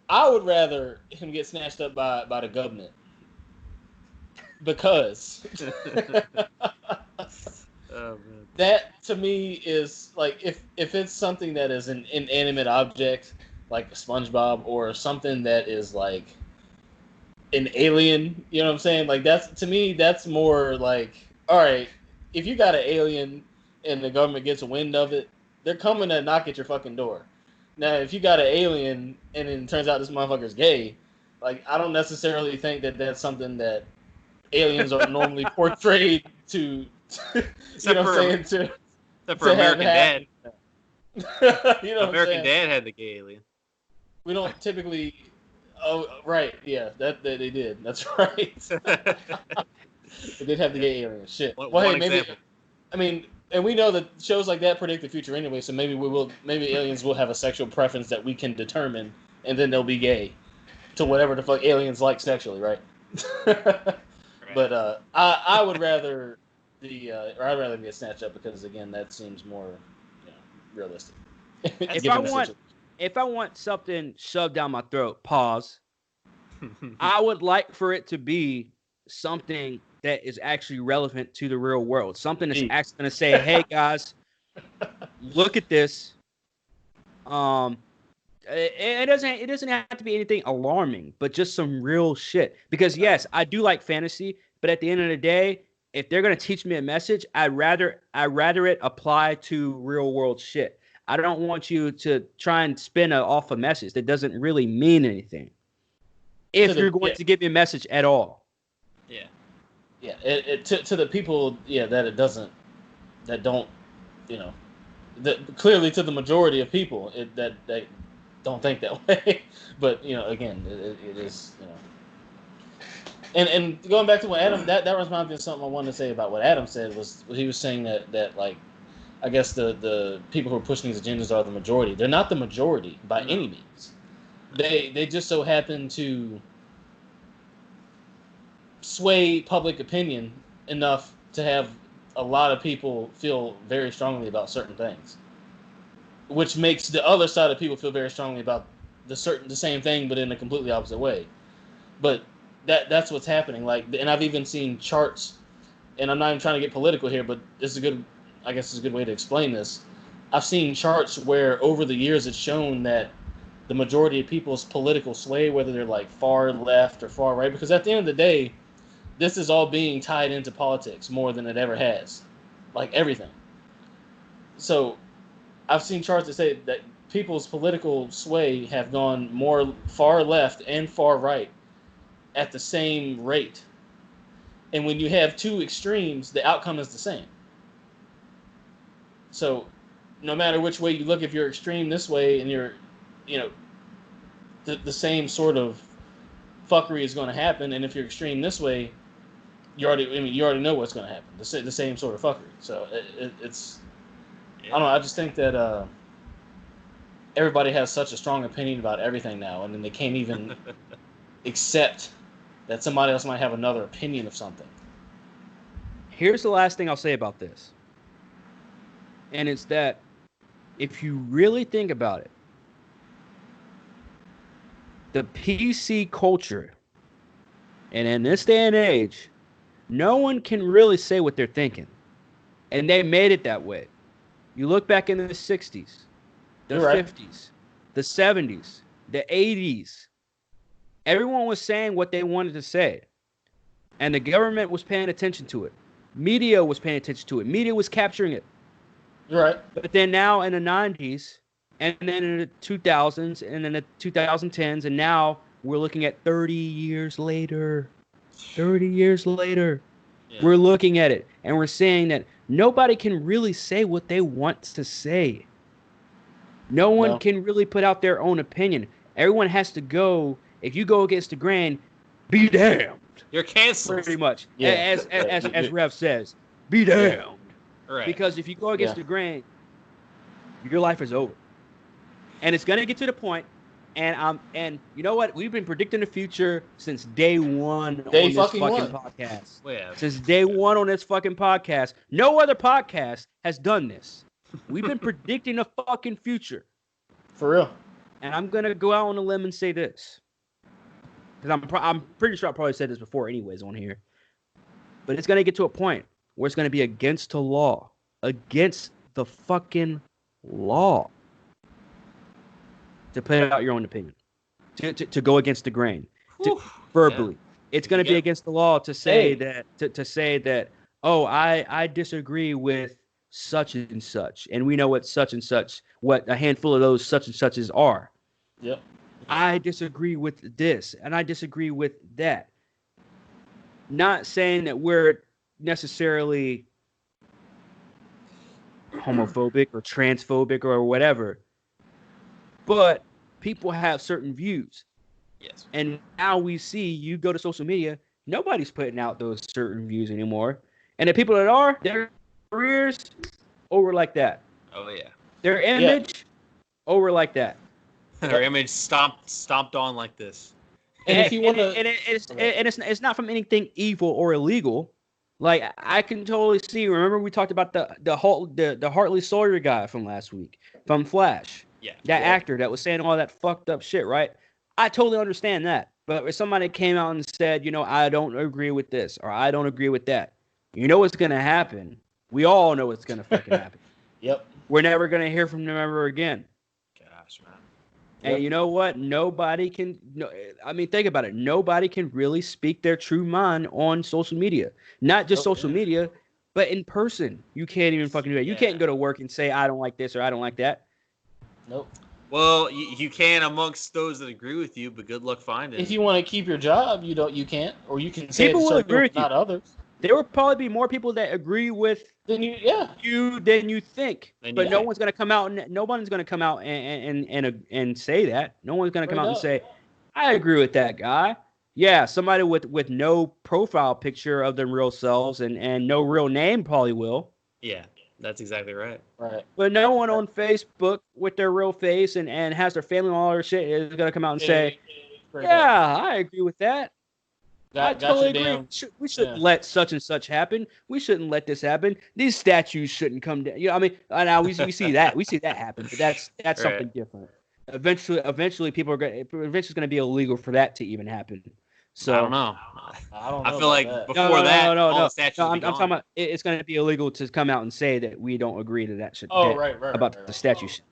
I would rather him get snatched up by the government because Oh, man. that to me is like if it's something that is an inanimate object like SpongeBob or something that is like an alien, you know what I'm saying? Like that's to me that's more like, all right, if you got an alien and the government gets a wind of it, they're coming to knock at your fucking door. Now, if you got an alien and then it turns out this motherfucker's gay, like I don't necessarily think that that's something that aliens are normally portrayed to you know what I'm saying? Except for American Dad. You know what I'm American saying? Dad had the gay alien. We don't typically. Oh, right. Yeah, that they did. That's right. They did have the gay alien. Shit. One Well, hey, maybe. example. I mean, and we know that shows like that predict the future anyway. So maybe maybe aliens will have a sexual preference that we can determine, and then they'll be gay to whatever the fuck aliens like sexually, right? But I would rather or I'd rather get snatched up because again that seems more realistic. If I want something shoved down my throat, pause. I would like for it to be something that is actually relevant to the real world. Something that's actually going to say, "Hey guys, look at this." It doesn't have to be anything alarming, but just some real shit. Because yes, I do like fantasy, but at the end of the day, if they're going to teach me a message, I'd rather it apply to real world shit. I don't want you to try and spin off a message that doesn't really mean anything. If you're going to give me a message at all. Yeah. Yeah. To the people, that don't, clearly to the majority of people that don't think that way. But again, it is, And going back to what Adam, that reminds me of something I wanted to say about what Adam said was he was saying that like, I guess the people who are pushing these agendas are the majority. They're not the majority by any means. They just so happen to sway public opinion enough to have a lot of people feel very strongly about certain things, which makes the other side of people feel very strongly about the same thing, but in a completely opposite way. But that's what's happening. Like, and I've even seen charts, and I'm not even trying to get political here, but this is a good way to explain this. I've seen charts where over the years it's shown that the majority of people's political sway, whether they're like far left or far right, because at the end of the day, this is all being tied into politics more than it ever has, like everything. So I've seen charts that say that people's political sway have gone more far left and far right at the same rate. And when you have two extremes, the outcome is the same. So no matter which way you look, if you're extreme this way and you're, the same sort of fuckery is going to happen. And if you're extreme this way, you already know what's going to happen. The same sort of fuckery. So it's, I don't know. I just think that everybody has such a strong opinion about everything now, and then they can't even accept that somebody else might have another opinion of something. Here's the last thing I'll say about this. And it's that if you really think about it, the PC culture, and in this day and age, no one can really say what they're thinking. And they made it that way. You look back in the 60s, the 50s, the 70s, the 80s, everyone was saying what they wanted to say. And the government was paying attention to it. Media was paying attention to it. Media was capturing it. You're right. But then now in the 90s, and then in the 2000s, and then the 2010s, and now we're looking at 30 years later. 30 years later, we're looking at it, and we're saying that nobody can really say what they want to say. No one can really put out their own opinion. Everyone has to go. If you go against the grain, be damned. You're canceled. Pretty much. Yeah. As Rev says, be damned. Right. Because if you go against the grain, your life is over. And it's gonna get to the point, and you know what? We've been predicting the future since day one on this fucking podcast. Since day one on this fucking podcast. No other podcast has done this. We've been predicting the fucking future. For real. And I'm gonna go out on a limb and say this, because I'm pretty sure I probably said this before, anyways, on here. But it's gonna get to a point where it's gonna be against the law, against the fucking law, to put out your own opinion, to go against the grain, verbally. Yeah. It's going to be against the law to say that oh, I disagree with such and such, and we know what such and such, what a handful of those such and suches are. Yep. I disagree with this, and I disagree with that. Not saying that we're necessarily homophobic or transphobic or whatever, but people have certain views. Yes. And now we see, you go to social media, nobody's putting out those certain views anymore. And the people that are, their careers over like that. Oh yeah. Their image over like that. Their image stomped on like this. And if you want to, it's not from anything evil or illegal. Like, I can totally see. Remember, we talked about the Hartley Sawyer guy from last week, from Flash. Yeah. That actor that was saying all that fucked up shit, right? I totally understand that. But if somebody came out and said, you know, I don't agree with this, or I don't agree with that, you know what's gonna happen. We all know what's gonna fucking happen. Yep. We're never gonna hear from them ever again. Gosh, man. And you know what? Nobody can. No, I mean, think about it. Nobody can really speak their true mind on social media. Not just social media, but in person. You can't even fucking do that. You can't go to work and say, I don't like this or I don't like that. Nope. Well, you can amongst those that agree with you, but good luck finding. If you want to keep your job, you can't, or you can say people will agree with you. Not others. There will probably be more people that agree with you than you think. But no one's gonna come out and nobody's gonna come out and say that. No one's gonna come out and say, I agree with that guy. Yeah, somebody with no profile picture of their real selves and no real name probably will. Yeah. That's exactly right. Right. But no one on Facebook with their real face and has their family and all their shit is going to come out and say, I agree with that. I totally agree. We shouldn't let such and such happen. We shouldn't let this happen. These statues shouldn't come down. You know, I mean, now we see that. We see that happen, but that's right. Something different. Eventually people are going to be illegal for that to even happen. So I don't know. I feel like before no. the statues I'm talking about it's going to be illegal to come out and say that we don't agree to that shit. About the statue shit.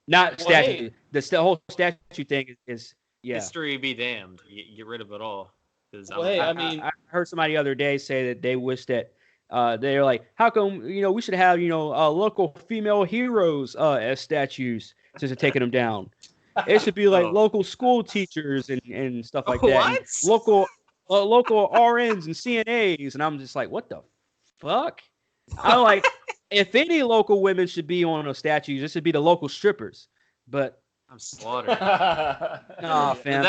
Not statue. Hey. The whole statue thing is history be damned. Get rid of it all. I heard somebody the other day say that they wish that they're like, how come we should have local female heroes as statues since they're taking them down. It should be like local school teachers and stuff like that. What? Local RNs and CNAs, and I'm just like, what the fuck? I'm like, if any local women should be on those statues, it should be the local strippers. But I'm slaughtered. Nah, fam.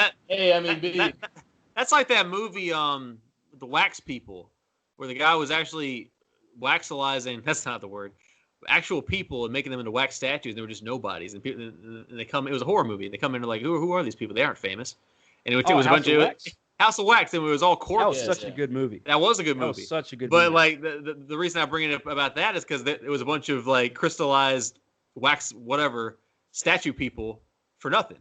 That's like that movie, The Wax People, where the guy was actually waxilizing. That's not the word. Actual people and making them into wax statues. They were just nobodies, and people. And they come. It was a horror movie. They come in like, who are these people? They aren't famous. And it was a bunch of House of Wax, and it was all corpses. That was such a good movie. That was a good movie. That was such a good movie. But like the reason I bring it up about that is because it was a bunch of like crystallized wax whatever statue people for nothing,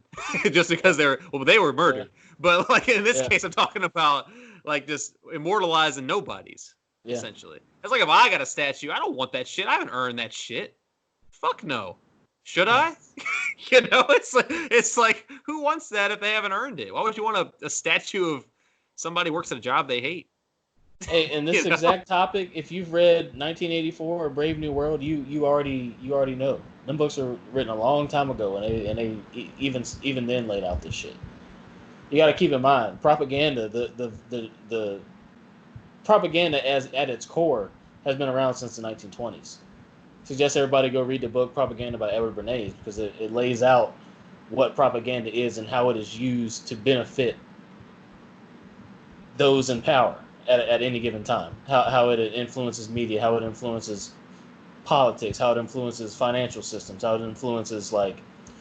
just because they were murdered. Yeah. But like in this case, I'm talking about like just immortalizing nobodies. Yeah. Essentially, it's like if I got a statue, I don't want that shit. I haven't earned that shit. Fuck no. Should I? It's like who wants that if they haven't earned it? Why would you want a statue of somebody who works at a job they hate? Hey, and this exact topic, if you've read 1984 or Brave New World, you already know. Them books were written a long time ago, and they even then laid out this shit. You got to keep in mind propaganda. The propaganda at its core has been around since the 1920s. Suggest everybody go read the book Propaganda by Edward Bernays because it lays out what propaganda is and how it is used to benefit those in power at any given time. How it influences media, how it influences politics, how it influences financial systems, how it influences like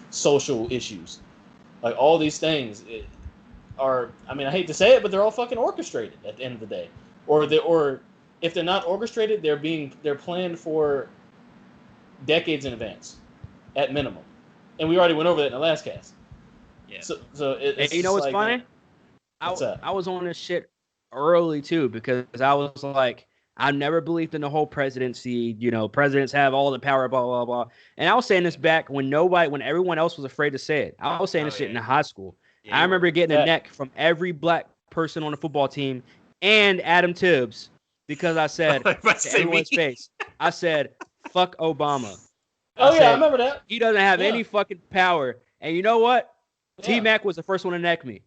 social issues. Like all these things are, I mean, I hate to say it, but they're all fucking orchestrated at the end of the day. Or if they're not orchestrated, they're planned for decades in advance, at minimum. And we already went over that in the last cast. Yeah. So it's you know what's like, funny? What's that? I was on this shit early too because I was like, I never believed in the whole presidency. You know, presidents have all the power, blah blah blah. And I was saying this back when everyone else was afraid to say it. I was saying this shit in high school. Yeah, I remember getting a neck from every black person on the football team and Adam Tibbs because I said to everyone's face, I said, "Fuck Obama." Oh yeah, I remember that. He doesn't have any fucking power. And you know what? Yeah. T-Mac was the first one to neck me.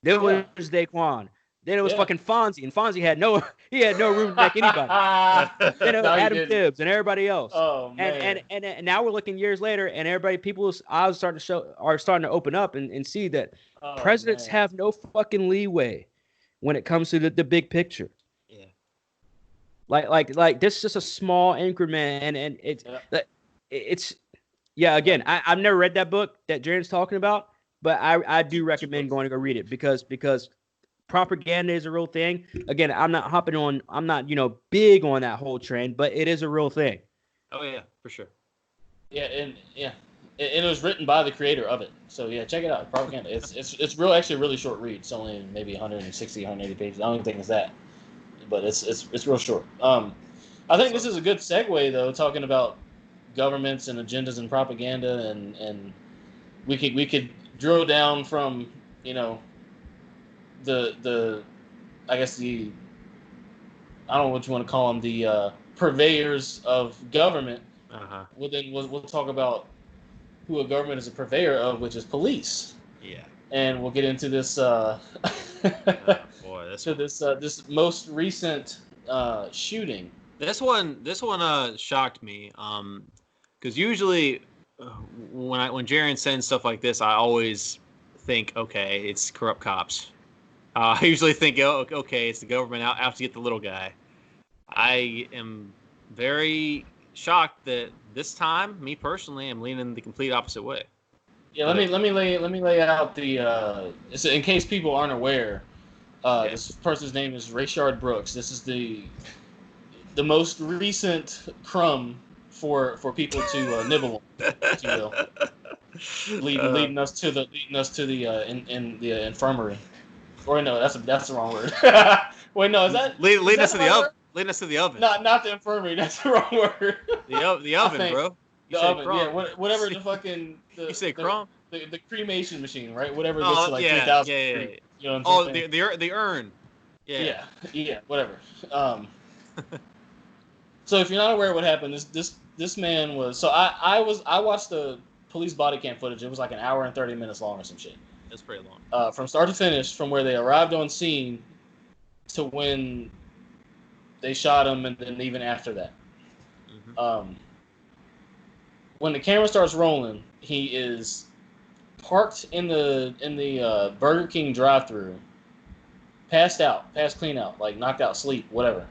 Then was Daquan. Then it was fucking Fonzie, and Fonzie had no room to neck anybody. Then it was Adam Tibbs and everybody else. Oh man. And now we're looking years later, and people's eyes are starting to open up and see that presidents have no fucking leeway when it comes to the big picture. Yeah. Like this is just a small increment, and it's again, I've never read that book that Jaren's talking about, but I do recommend going to go read it because propaganda is a real thing. Again, I'm not big on that whole trend, but it is a real thing. Oh yeah, for sure. Yeah, and it was written by the creator of it. So yeah, check it out. Propaganda. It's actually a really short read. It's only maybe 160, 180 pages. I don't even think it's that, but it's real short. I think this is a good segue though, talking about governments and agendas and propaganda, and we could drill down from the I guess I don't know what you want to call them, the purveyors of government. We'll talk about who a government is a purveyor of, which is police. Yeah. And we'll get into this this most recent shooting. This one shocked me because usually when Jaren sends stuff like this, I always think, okay, it's corrupt cops. I usually think, okay, it's the government out to get the little guy. I am very shocked that this time, me personally, I'm leaning the complete opposite way. Yeah, let me lay out the in case people aren't aware. This person's name is Rayshard Brooks. This is the most recent crumb for people to nibble on, if you will. Leading us to the in the infirmary. Or no, that's the wrong word. Wait, no, is that leading us to the oven? Leading us to the oven. Not the infirmary. That's the wrong word. The oven, bro. The oven, yeah. Whatever the fucking. You say crumb? The cremation machine, right? Whatever gets to like 3,000. Yeah. You know what I'm saying? the urn. Yeah. Yeah. Whatever. So if you're not aware of what happened, this man was. So I watched the police body cam footage. It was like an hour and 30 minutes long or some shit. It's pretty long. From start to finish, from where they arrived on scene to when they shot him, and then even after that. Mm-hmm. When the camera starts rolling, he is parked in the Burger King drive-thru, passed clean out, like knocked out, sleep, whatever.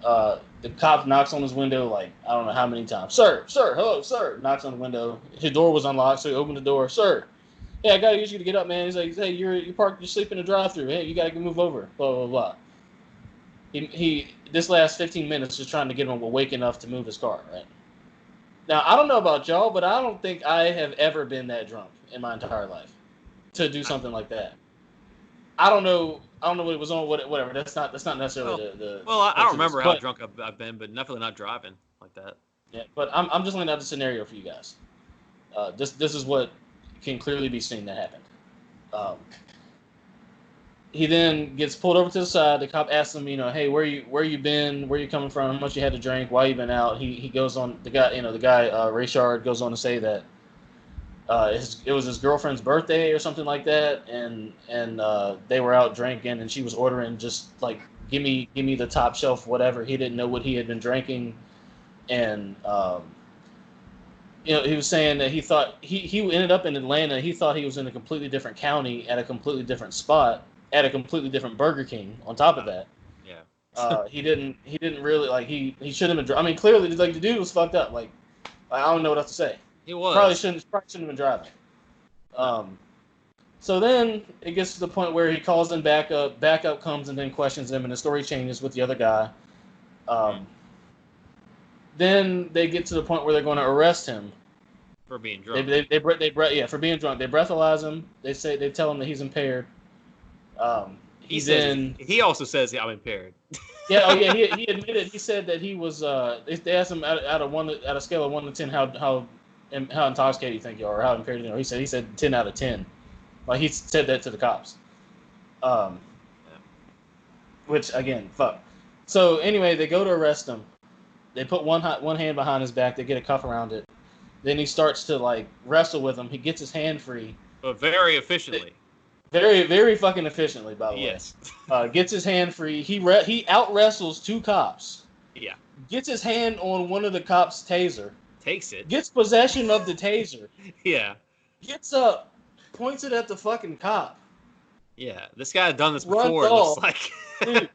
The cop knocks on his window like I don't know how many times. Sir, hello, sir. Knocks on the window. His door was unlocked, so he opened the door. Sir. Hey, I gotta get you to get up, man. He's like, hey, you parked, you sleep in the drive-thru. Hey, you gotta move over. Blah blah blah. He this last 15 minutes just trying to get him awake enough to move his car. Right now, I don't know about y'all, but I don't think I have ever been that drunk in my entire life to do something like that. I don't know what it was on. Whatever. That's not necessarily the. Well, I don't remember how drunk I've been, but definitely not driving like that. Yeah, but I'm just laying out the scenario for you guys. This is what can clearly be seen that happened. He then gets pulled over to the side. The cop asks him, hey, where you been? Where you coming from? How much you had to drink? Why you been out? He goes on. The guy Rayshard goes on to say that it was his girlfriend's birthday or something like that, and they were out drinking, and she was ordering just like give me the top shelf whatever. He didn't know what he had been drinking, and he was saying that he thought he ended up in Atlanta. He thought he was in a completely different county at a completely different spot at a completely different Burger King. On top of that, he didn't really like he shouldn't have been. I mean, clearly, like the dude was fucked up. Like I don't know what else to say. He was probably shouldn't have been driving. So then it gets to the point where he calls them back up. Backup comes and then questions them, and the story changes with the other guy. Then they get to the point where they're going to arrest him for being drunk. For being drunk. They breathalyze him. They tell him that he's impaired. He also says I'm impaired. He admitted. He said that he was. They asked him out of scale of 1 to 10 how intoxicated you think you are, or how impaired you are. He said 10 out of 10. Like he said that to the cops. Which again, fuck. So anyway, they go to arrest him. They put one hand behind his back. They get a cuff around it. Then he starts to like wrestle with him. He gets his hand free. But very efficiently. Very, very fucking efficiently, by the way. Yes. Gets his hand free. He out wrestles 2 cops. Yeah. Gets his hand on one of the cops' taser. Takes it. Gets possession of the taser. Yeah. Gets up. Points it at the fucking cop. Yeah. This guy had done this before. It looks like. Dude,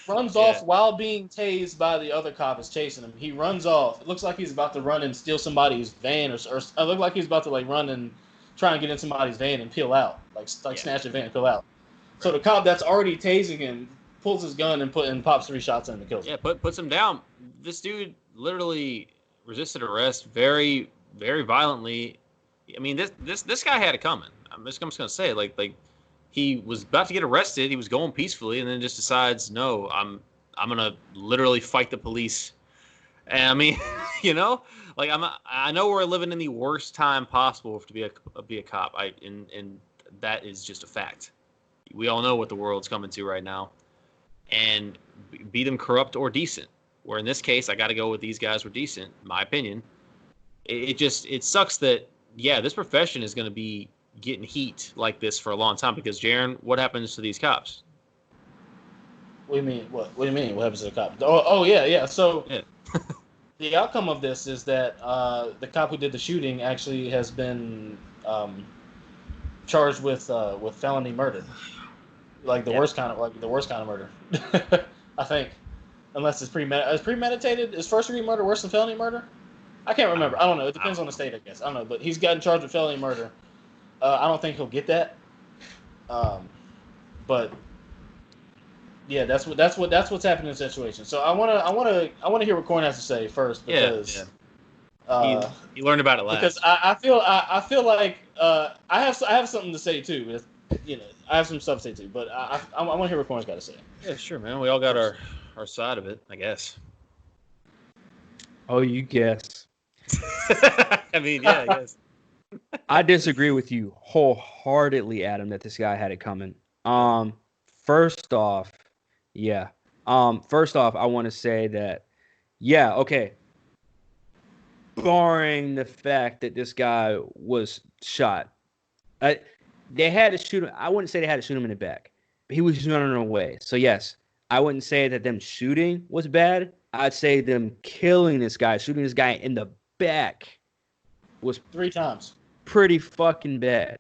runs off while being tased by the other cop is chasing him. He runs off. It looks like he's about to run and steal somebody's van, or it looked like he's about to like run and try and get in somebody's van and peel out, snatch a van and peel out. Right. So the cop that's already tasing him pulls his gun and pops 3 shots in and kills him. Yeah, puts him down. This dude literally resisted arrest very, very violently. I mean, this guy had it coming. I'm just gonna say, like he was about to get arrested. He was going peacefully, and then just decides, no, I'm gonna literally fight the police. And I mean, I know we're living in the worst time possible to be a cop. And that is just a fact. We all know what the world's coming to right now, and be them corrupt or decent. Where in this case, I got to go with these guys were decent, in my opinion. It sucks that this profession is going to be getting heat like this for a long time because Jaron, what happens to these cops? What do you mean? What do you mean? What happens to the cops? Oh yeah. So the outcome of this is that the cop who did the shooting actually has been charged with felony murder, like the worst kind of murder. I think, unless it's premeditated. Is first degree murder worse than felony murder? I can't remember. I don't know. It depends on the state, I guess. I don't know, but he's gotten charged with felony murder. I don't think he'll get that. But yeah, that's what's happening in the situation. So I wanna hear what Corn has to say first because he learned about it last. Because I feel like I have something to say too. I have some stuff to say too. But I want to hear what Corn's got to say. Yeah, sure, man. We all got our side of it, I guess. Oh, you guess. I mean, yeah, I guess. I disagree with you wholeheartedly, Adam, that this guy had it coming. First off, I want to say that, okay. Barring the fact that this guy was shot, they had to shoot him. I wouldn't say they had to shoot him in the back. He was running away. So yes, I wouldn't say that them shooting was bad. I'd say them killing this guy, shooting this guy in the back, was 3 times. Pretty fucking bad.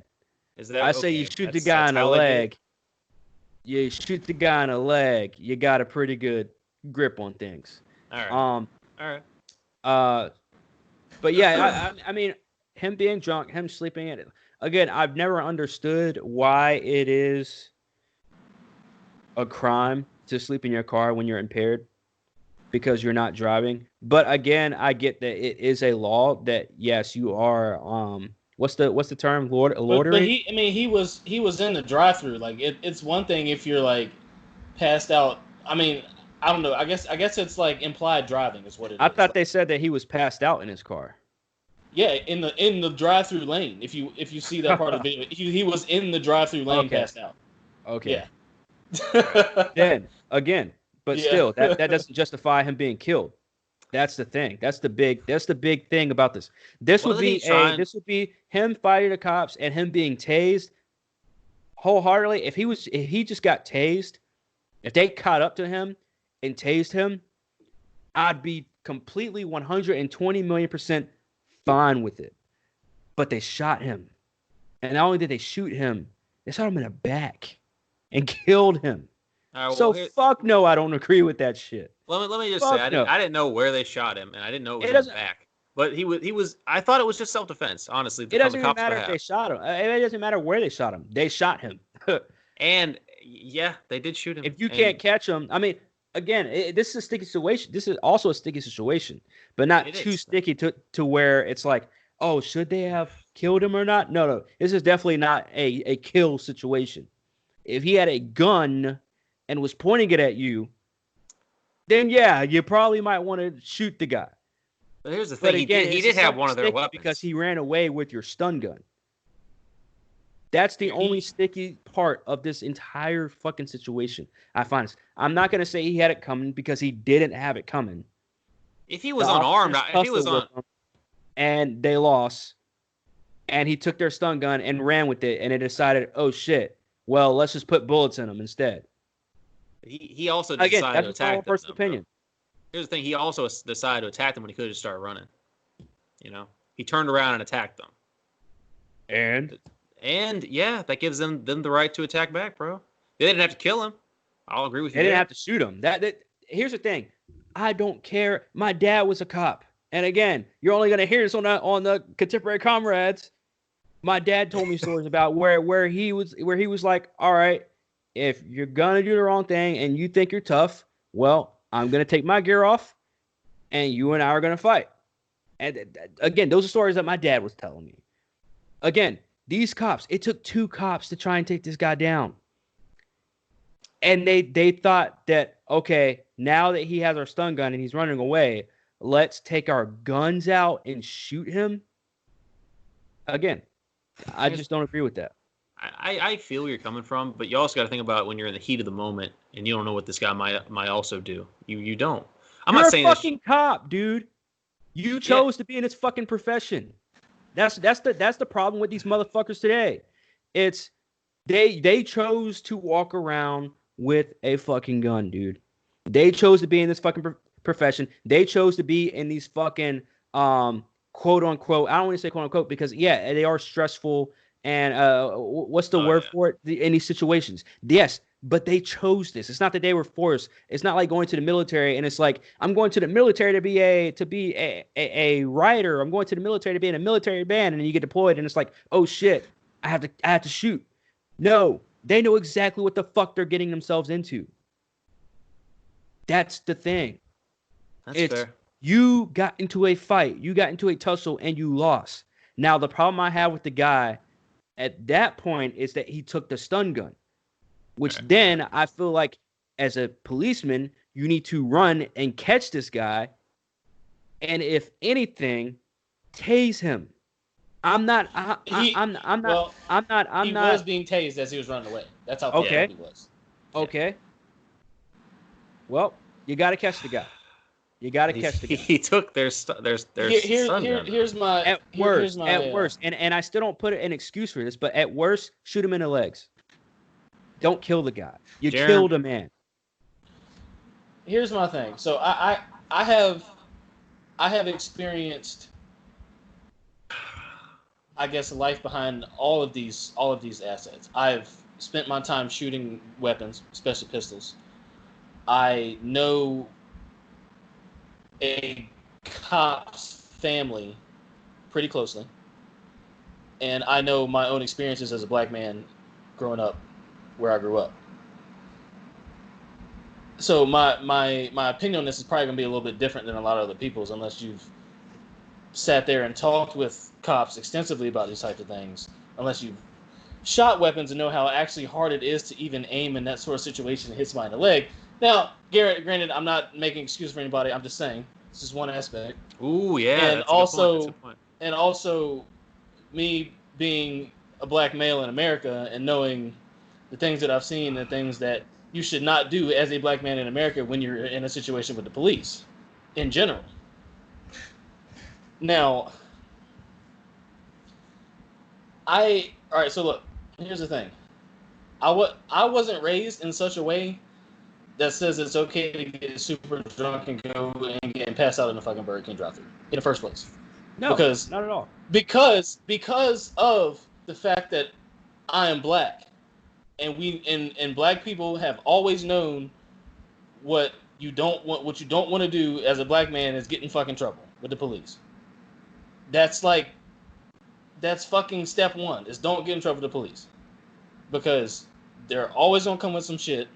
Is that? I say you shoot the guy in the leg. You shoot the guy in the leg. You got a pretty good grip on things. All right. All right. But yeah, I mean, him being drunk, him sleeping in it. Again, I've never understood why it is a crime to sleep in your car when you're impaired because you're not driving. But again, I get that it is a law that yes, you are. What's the term? Loitering. But he was in the drive-through. Like it's one thing if you're like passed out. I mean, I don't know. I guess it's like implied driving is what it is. I thought they said that he was passed out in his car. Yeah, in the drive-through lane. If you see that part of the video, he was in the drive-through lane, Okay. passed out. Okay. Yeah. Then again, but Yeah. still, that doesn't justify him being killed. That's the thing. That's the big thing about this. This would be him fighting the cops and him being tased wholeheartedly. If he just got tased, if they caught up to him and tased him, I'd be completely 120 million% fine with it. But they shot him. And not only did they shoot him, they shot him in the back and killed him. So fuck no, I don't agree with that shit. Let me just say, I didn't know where they shot him, and I didn't know it was in the back. But he was. I thought it was just self-defense. Honestly, it doesn't even matter if they shot him. It doesn't matter where they shot him. They shot him. And yeah, they did shoot him. If you can't catch him, I mean, again, this is a sticky situation. This is also a sticky situation, but not too sticky to where it's like, oh, should they have killed him or not? No. This is definitely not a kill situation. If he had a gun and was pointing it at you, then yeah, you probably might want to shoot the guy. But here's the thing: he did have one of their weapons because he ran away with your stun gun. That's the only sticky part of this entire fucking situation. I find. I'm not gonna say he had it coming because he didn't have it coming. If he was unarmed, if he was on, and they lost, and he took their stun gun and ran with it, and they decided, oh shit, well, let's just put bullets in him instead. He also decided to attack them. First opinion. Here's the thing: he also decided to attack them when he could have just started running. You know, he turned around and attacked them. And yeah, that gives them the right to attack back, bro. They didn't have to kill him. I'll agree with you. They didn't have to shoot him. Here's the thing: I don't care. My dad was a cop, and again, you're only gonna hear this on the Contemporary Comrades. My dad told me stories about where he was like, all right, if you're gonna do the wrong thing and you think you're tough, well, I'm gonna take my gear off, and you and I are gonna fight. And again, those are stories that my dad was telling me. Again, these cops, it took 2 cops to try and take this guy down. And they thought that, okay, now that he has our stun gun and he's running away, let's take our guns out and shoot him. Again, I just don't agree with that. I feel where you're coming from, but you also got to think about when you're in the heat of the moment and you don't know what this guy might also do. You don't. You're not saying a fucking cop, dude. You chose to be in this fucking profession. That's the problem with these motherfuckers today. It's they chose to walk around with a fucking gun, dude. They chose to be in this fucking profession. They chose to be in these fucking quote unquote. I don't want to say quote unquote because they are stressful and what's the word for it? In these situations, yes. But they chose this. It's not that they were forced. It's not like going to the military and it's like, I'm going to the military to be a writer. I'm going to the military to be in a military band, and then you get deployed and it's like, oh shit, I have to shoot. No, they know exactly what the fuck they're getting themselves into. That's the thing. That's fair. You got into a fight, you got into a tussle, and you lost. Now the problem I have with the guy at that point is that he took the stun gun. Which then I feel like as a policeman, you need to run and catch this guy. And if anything, tase him. He was being tased as he was running away. That's how fast he was. Okay. Well, you got to catch the guy. He took their here's my at worst. And I still don't put an excuse for this, but at worst, shoot him in the legs. Don't kill the guy. You killed a man. Here's my thing. So I have experienced, I guess, life behind all of these assets. I've spent my time shooting weapons, especially pistols. I know a cop's family pretty closely, and I know my own experiences as a black man growing up where I grew up. So my opinion on this is probably going to be a little bit different than a lot of other people's unless you've sat there and talked with cops extensively about these types of things, unless you've shot weapons and know how actually hard it is to even aim in that sort of situation and hit somebody in the leg. Now, Garrett, granted, I'm not making excuse for anybody. I'm just saying this is one aspect. Ooh, yeah. And also, and also me being a black male in America and knowing the things that I've seen, the things that you should not do as a black man in America when you're in a situation with the police in general. Now, all right, so look, here's the thing. I wasn't raised in such a way that says it's okay to get super drunk and go and get passed out in the fucking Burger King drive-thru in the first place. No, because not at all. Because of the fact that I am black, and and black people have always known what you don't want to do as a black man is get in fucking trouble with the police. That's fucking step one, is don't get in trouble with the police. Because they're always gonna come with some shit.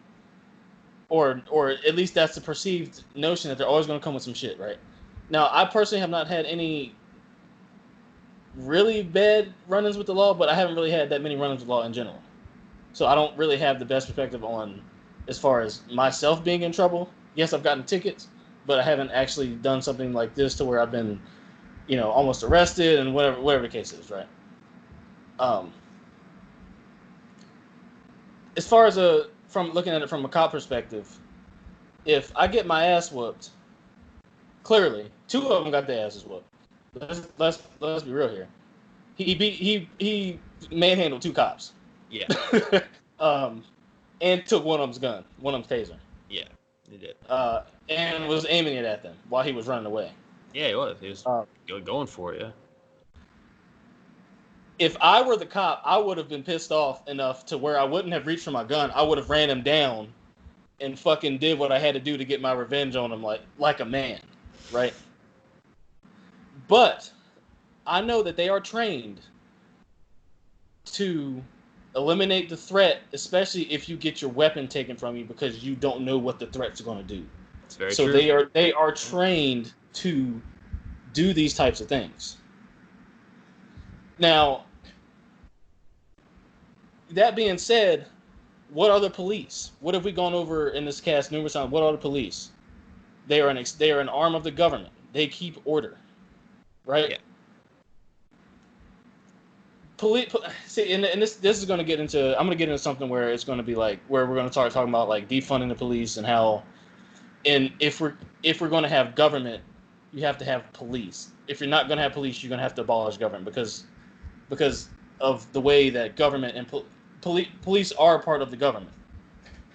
Or at least that's the perceived notion, that they're always gonna come with some shit, right? Now, I personally have not had any really bad run-ins with the law, but I haven't really had that many run-ins with the law in general. So I don't really have the best perspective on as far as myself being in trouble. Yes, I've gotten tickets, but I haven't actually done something like this to where I've been, almost arrested and whatever the case is, right? As far as from looking at it from a cop perspective, if I get my ass whooped, clearly 2 of them got their asses whooped. Let's be real here. He manhandled 2 cops. Yeah. And took one of them's gun, one of them's taser. Yeah, he did. And was aiming it at them while he was running away. Yeah, he was. He was going for it, yeah. If I were the cop, I would have been pissed off enough to where I wouldn't have reached for my gun. I would have ran him down and fucking did what I had to do to get my revenge on him like a man, right? But I know that they are trained to eliminate the threat, especially if you get your weapon taken from you, because you don't know what the threat's going to do. It's very true. So they are trained to do these types of things. Now, that being said, what are the police? What have we gone over in this cast numerous times? What are the police? They are an arm of the government. They keep order, right? Yeah. See, and this is going to get into. I'm going to get into something where it's going to be like where we're going to start talking about like defunding the police and how, and if we're going to have government, you have to have police. If you're not going to have police, you're going to have to abolish government because of the way that government and police are part of the government,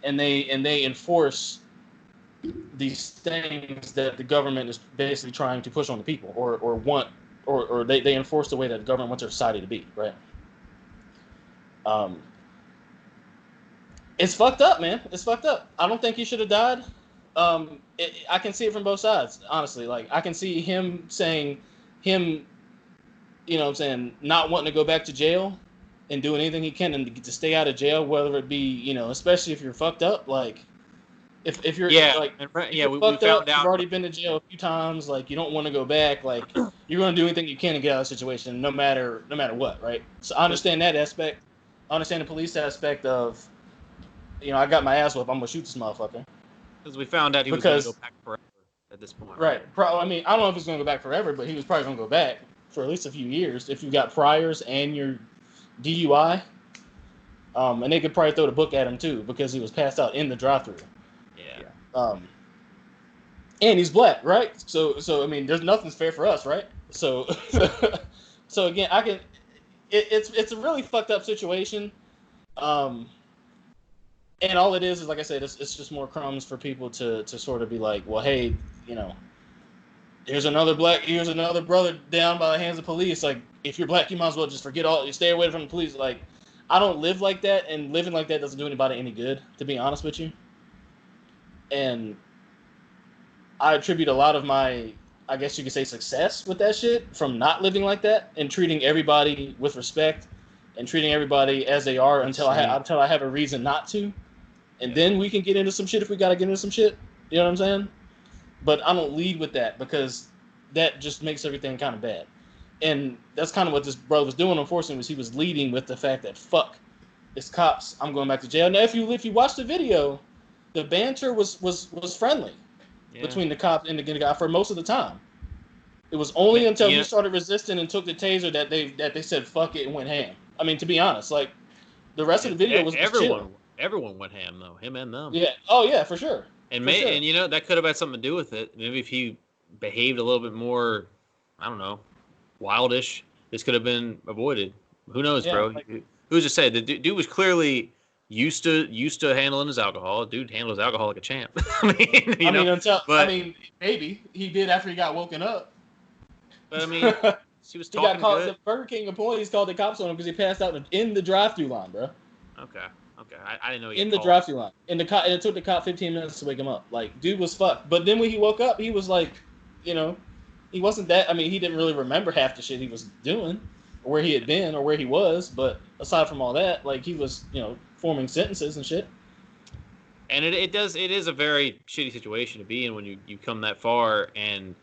and they enforce these things that the government is basically trying to push on the people or they enforce the way that the government wants their society to be, right? It's fucked up, man. It's fucked up. I don't think he should have died. I can see it from both sides, honestly. Like, I can see him not wanting to go back to jail and doing anything he can to stay out of jail, whether it be, especially if you're fucked up, like, if you're we found out you've already been to jail a few times, like you don't want to go back, like you're going to do anything you can to get out of the situation, no matter what, right? So I understand that aspect. I understand the police aspect of, I got my ass whooped, I'm gonna shoot this motherfucker. Because we found out he was going to go back forever at this point. Right. I mean, I don't know if he's going to go back forever, but he was probably going to go back for at least a few years if you got priors and your DUI. And they could probably throw the book at him too because he was passed out in the drive-thru. Yeah. And he's black, right? So I mean, there's nothing's fair for us, right? So again, it's a really fucked up situation. And all it is like I said, it's just more crumbs for people to sort of be like, well, hey, here's another brother down by the hands of police. Like, if you're black, you might as well just you stay away from the police. Like, I don't live like that, and living like that doesn't do anybody any good, to be honest with you. And I attribute a lot of my, I guess you could say, success with that shit from not living like that and treating everybody with respect and treating everybody as they are until I have a reason not to. And then we can get into some shit if we got to get into some shit. You know what I'm saying? But I don't lead with that because that just makes everything kind of bad. And that's kind of what this brother was doing, unfortunately, was he was leading with the fact that, fuck, it's cops, I'm going back to jail. Now, if you watch the video, the banter was friendly between the cop and the guy for most of the time. It was only until Yeah. he started resisting and took the taser that they said fuck it and went ham. I mean, to be honest, like the rest of the video was chill. Everyone went ham though, him and them. Yeah. Oh yeah, for sure. And For sure. and you know that could have had something to do with it. Maybe if he behaved a little bit more, I don't know, wildish, this could have been avoided. Who knows, Yeah, bro? like- Who's to say? The dude was clearly used to handling his alcohol. Dude handles alcohol like a champ. I mean, maybe he did after he got woken up. But I mean, she was He talking got called. good. The Burger King employees called the cops on him because he passed out in the drive-through line, bro. Okay. I didn't know he In got the called. drive-through line. It took the cop 15 minutes to wake him up. Like, dude was fucked. But then when he woke up, he was like, you know, he wasn't that. I mean, he didn't really remember half the shit he was doing, or where he had been, or where he was. But aside from all that, like, he was, you know, forming sentences and shit. And it is a very shitty situation to be in when you come that far, and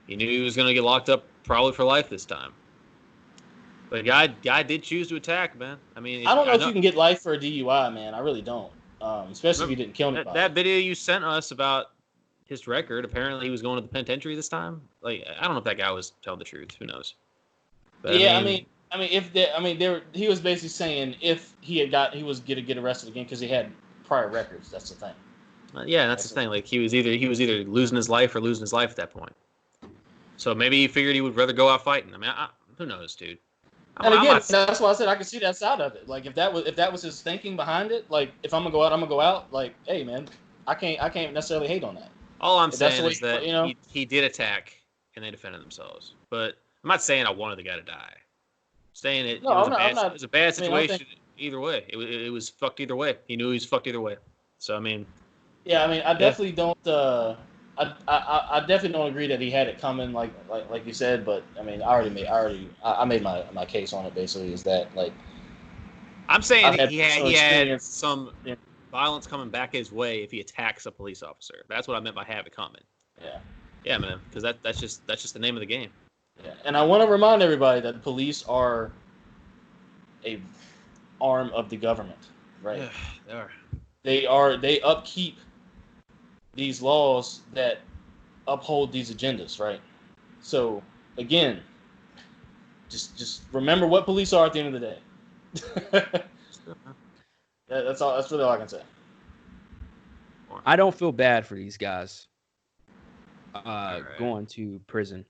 you knew he was going to get locked up probably for life this time. But guy did choose to attack, man. I mean, I don't know if you can get life for a DUI, man. I really don't. Especially if you didn't kill anybody. That video you sent us about his record, apparently he was going to the penitentiary this time. Like, I don't know if that guy was telling the truth. Who knows? But, yeah, he was basically saying if he was gonna get arrested again because he had prior records. That's the thing. Yeah, that's the thing. Like, he was either losing his life or losing his life at that point. So maybe he figured he would rather go out fighting. I mean, who knows, dude? And again, that's why I said I could see that side of it. Like, if that was his thinking behind it, like, if I'm gonna go out, I'm gonna go out. Like, hey, man, I can't necessarily hate on that. All I'm saying is that he did attack and they defended themselves. But I'm not saying I wanted the guy to die. I'm saying it was a bad situation either way. It was fucked either way. He knew he was fucked either way. So I mean, yeah, I mean, I definitely don't. I definitely don't agree that he had it coming, like you said. But I mean, I made my case on it. Basically, is that like I'm saying he had some violence coming back his way if he attacks a police officer. That's what I meant by have it coming. Yeah, man. Because that's just the name of the game. Yeah, and I want to remind everybody that the police are a arm of the government, right? Yeah, they are. They upkeep these laws that uphold these agendas, right? So again, just remember what police are at the end of the day. That's all. That's really all I can say. I don't feel bad for these guys right. going to prison.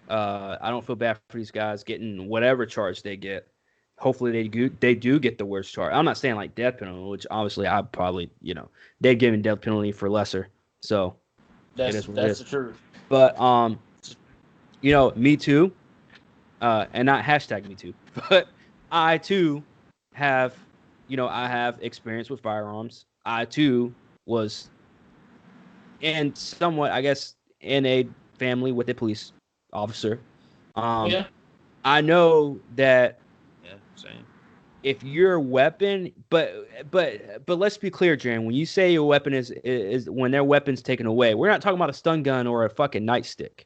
I don't feel bad for these guys getting whatever charge they get. Hopefully they do get the worst charge. I'm not saying like death penalty, which obviously I probably, they've given death penalty for lesser. So that's the truth. But me too, and not hashtag me too, but I too have, I have experience with firearms. I too was in somewhat, I guess, in a family with a police officer. I know that. Yeah, same. If your weapon, but let's be clear, Jaren. When you say your weapon is when their weapon's taken away, we're not talking about a stun gun or a fucking nightstick.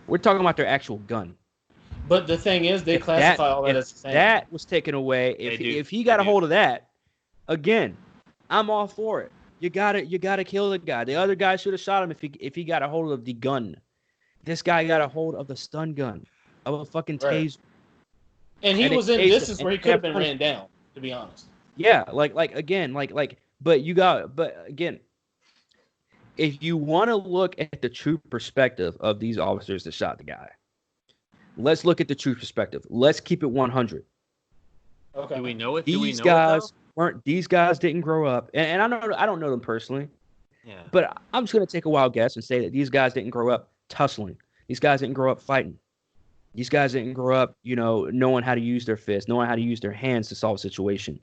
We're talking about their actual gun. But the thing is, they classify all that as the same. That was taken away. If he got a hold of that, again, I'm all for it. You gotta kill the guy. The other guy should have shot him if he got a hold of the gun. This guy got a hold of the stun gun, of a fucking taser. And he was in distance where he could have been ran down, to be honest. Yeah, but again, if you want to look at the true perspective of these officers that shot the guy, let's look at the true perspective. Let's keep it 100. Okay. Do we know it? These guys didn't grow up, and I don't know them personally. Yeah. But I'm just gonna take a wild guess and say that these guys didn't grow up tussling. These guys didn't grow up fighting. These guys didn't grow up, knowing how to use their fists, knowing how to use their hands to solve a situation.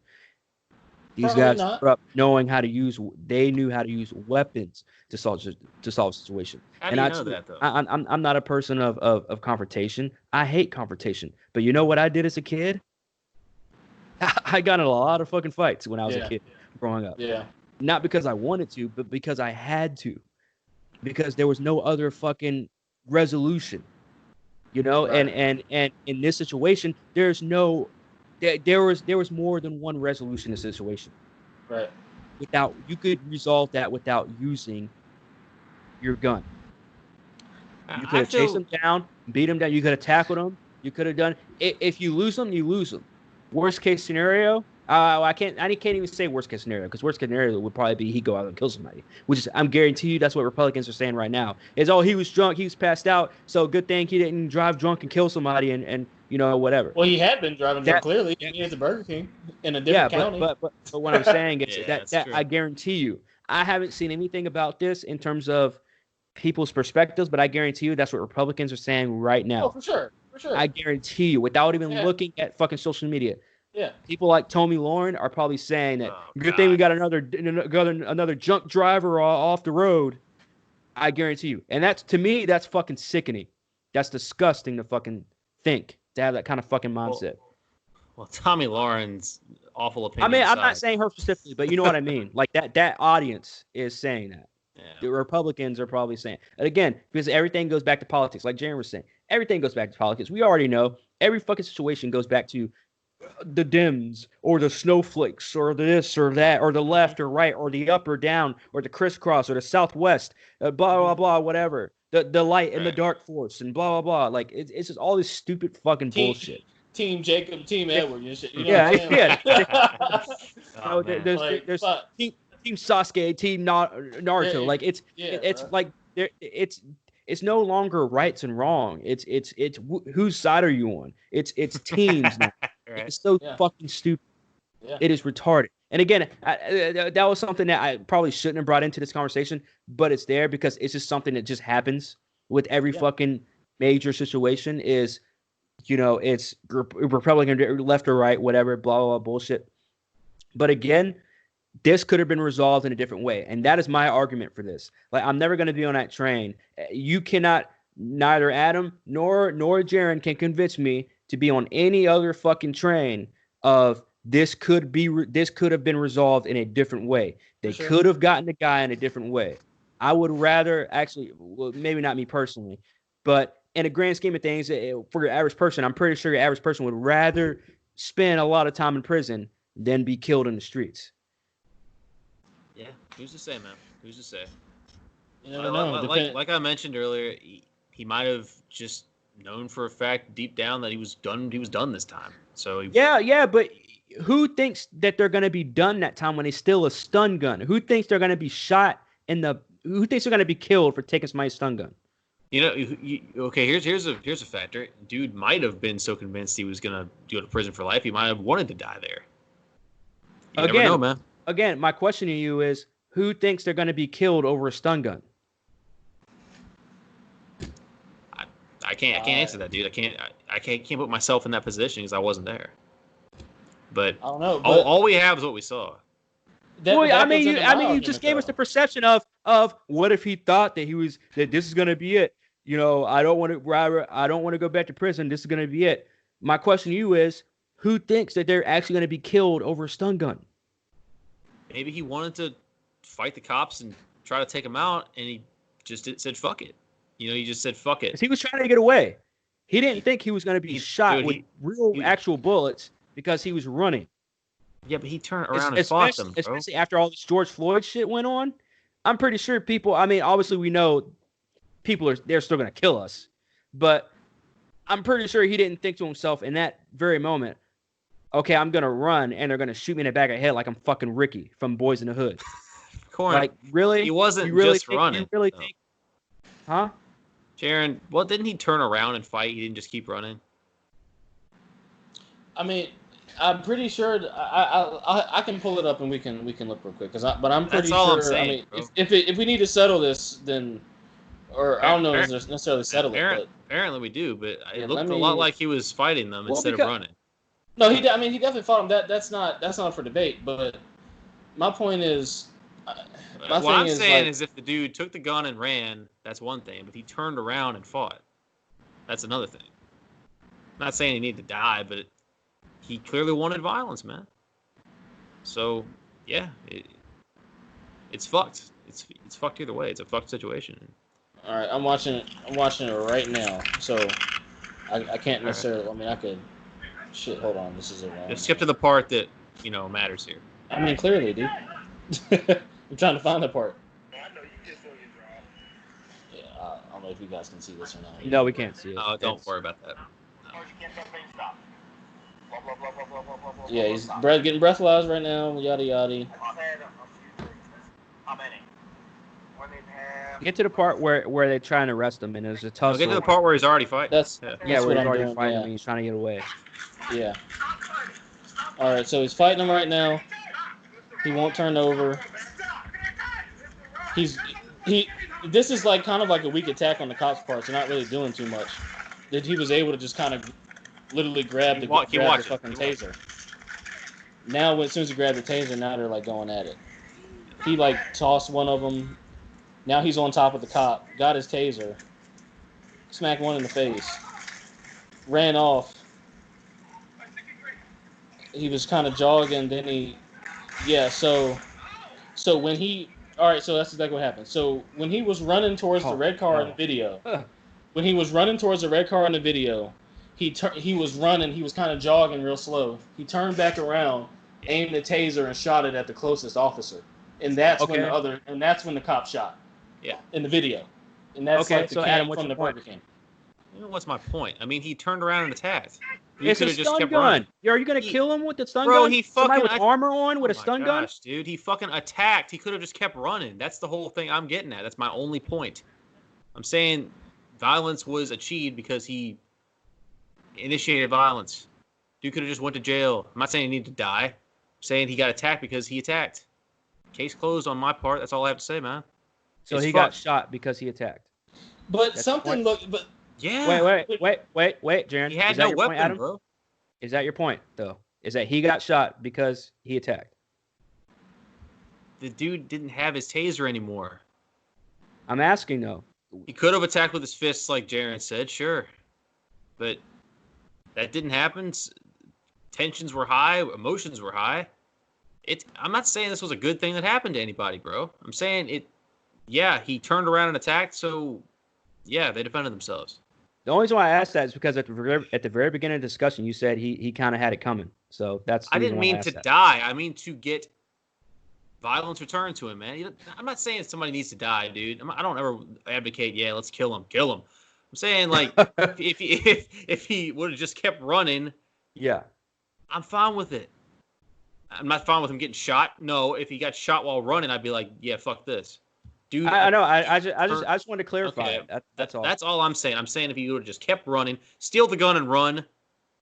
These guys grew up knowing how to use. They knew how to use weapons to solve a situation. How do you know that, though? I'm not a person of confrontation. I hate confrontation. But you know what I did as a kid? I got in a lot of fucking fights when I was a kid growing up. Yeah. Not because I wanted to, but because I had to. Because there was no other fucking resolution. Right. And in this situation, there was more than one resolution in the situation. Right. You could resolve that without using your gun. You could have chased them down, beat them down. You could have tackled them. You could have done. If you lose them, you lose them. Worst case scenario, I can't even say worst case scenario because worst case scenario would probably be he go out and kill somebody. Which is, I'm guarantee you, that's what Republicans are saying right now. Is he was drunk, he was passed out, so good thing he didn't drive drunk and kill somebody and whatever. Well, he had been driving drunk clearly. He was at Burger King in a different county. But what I'm saying is that I guarantee you, I haven't seen anything about this in terms of people's perspectives, but I guarantee you that's what Republicans are saying right now. Oh, for sure. I guarantee you, without even looking at fucking social media. Yeah. People like Tommy Lauren are probably saying that good thing we got another junk driver off the road. I guarantee you. And that's, to me, that's fucking sickening. That's disgusting to fucking think, to have that kind of fucking mindset. Well, Tommy Lauren's awful opinion. I mean, I'm not saying her specifically, but you know what I mean. Like that audience is saying that. Yeah. The Republicans are probably saying. And again, because everything goes back to politics. Like Jaren was saying, everything goes back to politics. We already know every fucking situation goes back to the Dems or the snowflakes or this or that or the left or right or the up or down or the crisscross or the southwest, blah, blah, blah, whatever. The light and the dark force and blah, blah, blah. Like, it's just all this stupid fucking bullshit. Team Jacob, Team Edward, and shit. Yeah. There's Team Sasuke, Team Naruto. Like it's like it's no longer rights and wrong. It's whose side are you on? It's teams now. Right. It's so fucking stupid. Yeah. It is retarded. And again, that was something that I probably shouldn't have brought into this conversation, but it's there because it's just something that just happens with every fucking major situation. Is it's Republican left or right, whatever, blah, blah, blah, bullshit. But again, this could have been resolved in a different way. And that is my argument for this. Like, I'm never going to be on that train. You cannot, neither Adam nor Jaren can convince me to be on any other fucking train of this could have been resolved in a different way. They could have gotten the guy in a different way. I would rather actually, well, maybe not me personally, but in a grand scheme of things, for your average person, I'm pretty sure your average person would rather spend a lot of time in prison than be killed in the streets. Yeah, who's to say, man? Who's to say? You never know. Like I mentioned earlier, he might have just known for a fact deep down that he was done. He was done this time. So but who thinks that they're going to be done that time when they steal a stun gun? Who thinks they're going to be shot who thinks they're going to be killed for taking somebody's stun gun? Okay. Here's a factor. Dude might have been so convinced he was gonna go to prison for life. He might have wanted to die there. You never know, man. Again, my question to you is: who thinks they're gonna be killed over a stun gun? I can't answer that, dude. I can't put myself in that position because I wasn't there. But I don't know. All we have is what we saw. You just gave us the perception of what if he thought that this is gonna be it. I don't want to go back to prison. This is going to be it. My question to you is, who thinks that they're actually going to be killed over a stun gun? Maybe he wanted to fight the cops and try to take them out, and he just said, fuck it. He just said, fuck it. He was trying to get away. He didn't think he was going to be shot with actual bullets because he was running. Yeah, but he turned around and fought them, bro. Especially after all this George Floyd shit went on. I'm pretty sure people, obviously we know they're still going to kill us. But I'm pretty sure he didn't think to himself in that very moment, okay, I'm going to run and they're going to shoot me in the back of the head like I'm fucking Ricky from Boys in the Hood. Corn. Like, really? He wasn't just running. You really think? Huh? Jaron, didn't he turn around and fight? He didn't just keep running? I'm pretty sure I can pull it up and we can look real quick. But I'm pretty That's all sure. I'm saying, if we need to settle this, then, or I don't know if there's necessarily settle it. But apparently we do, but it looked a lot like he was fighting them instead of running. No, he definitely fought him. That's not for debate. But my point is, what I'm saying is, if the dude took the gun and ran, that's one thing. But he turned around and fought. That's another thing. I'm not saying he needed to die, but he clearly wanted violence, man. So, yeah, it's fucked. It's fucked either way. It's a fucked situation. All right, I'm watching it right now. So, I can't necessarily. I could. Shit, hold on. This is it. Just skip to the part that matters here. Clearly, dude. I'm trying to find the part. I know you just on your drive. Yeah, I don't know if you guys can see this or not. No, we can't see it. Oh, don't worry about that. Yeah, he's getting breathalyzed right now. Yada yada. Get to the part where they're trying to arrest him, and there's a tussle. Get to the part where he's already fighting. That's where what he's I'm already doing, fighting yeah. him. And he's trying to get away. Yeah. All right, so he's fighting him right now. He won't turn over. This is like kind of like a weak attack on the cops' part. So not really doing too much. That he was able to just kind of literally grab the fucking taser. Now, as soon as he grabbed the taser, now they're like going at it. He like tossed one of them. Now he's on top of the cop. Got his taser. Smacked one in the face. Ran off. He was kind of jogging. Then so when he. All right, so that's exactly what happened. So when he was running towards the red car in the video, he was running. He was kind of jogging real slow. He turned back around, aimed the taser, and shot it at the closest officer. And that's when the cop shot. Yeah. In the video. And that's okay. like the so cam Adam, what's from your the point? Burger King. You know what's my point? I mean, he turned around and attacked. It's a stun gun. Are you gonna kill him with the stun gun? Bro, he fucking somebody with armor on with a stun gun. Dude, he fucking attacked. He could have just kept running. That's the whole thing I'm getting at. That's my only point. I'm saying violence was achieved because he initiated violence. Dude could have just went to jail. I'm not saying he needed to die. I'm saying he got attacked because he attacked. Case closed on my part. That's all I have to say, man. So he got shot because he attacked. But something looked. But yeah. Wait, Jaron. He had no weapon, point, Adam? bro. Is that your point, though? Is that he got shot because he attacked? The dude didn't have his taser anymore. I'm asking, though. He could have attacked with his fists, like Jaron said, sure. But that didn't happen. Tensions were high. Emotions were high. I'm not saying this was a good thing that happened to anybody, bro. I'm saying it. Yeah, he turned around and attacked, so yeah, they defended themselves. The only reason why I asked that is because at the very beginning of the discussion, you said he kind of had it coming. So that's. I didn't mean to die. I mean to get violence returned to him, man. I'm not saying somebody needs to die, dude. I don't ever advocate. Yeah, let's kill him. I'm saying like if he would have just kept running, yeah, I'm fine with it. I'm not fine with him getting shot. No, if he got shot while running, I'd be like, yeah, fuck this. Dude, I know. I just wanted to clarify. Okay. That's all. That's all I'm saying. I'm saying if he would have just kept running, steal the gun and run,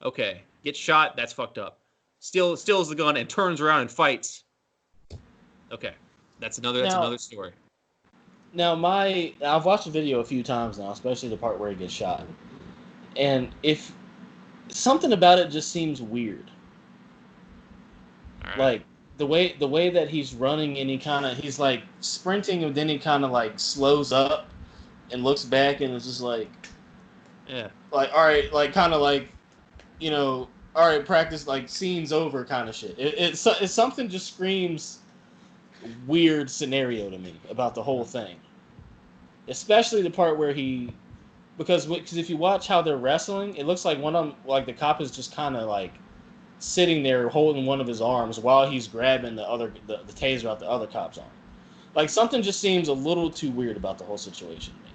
okay. Get shot, that's fucked up. Steals the gun and turns around and fights. Okay. That's another story. Now I've watched the video a few times now, especially the part where he gets shot. And if something about it just seems weird. Right. Like the way that he's running and he's like sprinting and then he kind of like slows up and looks back and it's just like, yeah, like all right, like kind of like, all right, practice, like scene's over kind of shit. It's something just screams weird scenario to me about the whole thing, especially the part where because if you watch how they're wrestling, it looks like one of them, like the cop is just kind of like sitting there holding one of his arms while he's grabbing the taser out the other cop's arm. Like something just seems a little too weird about the whole situation to me.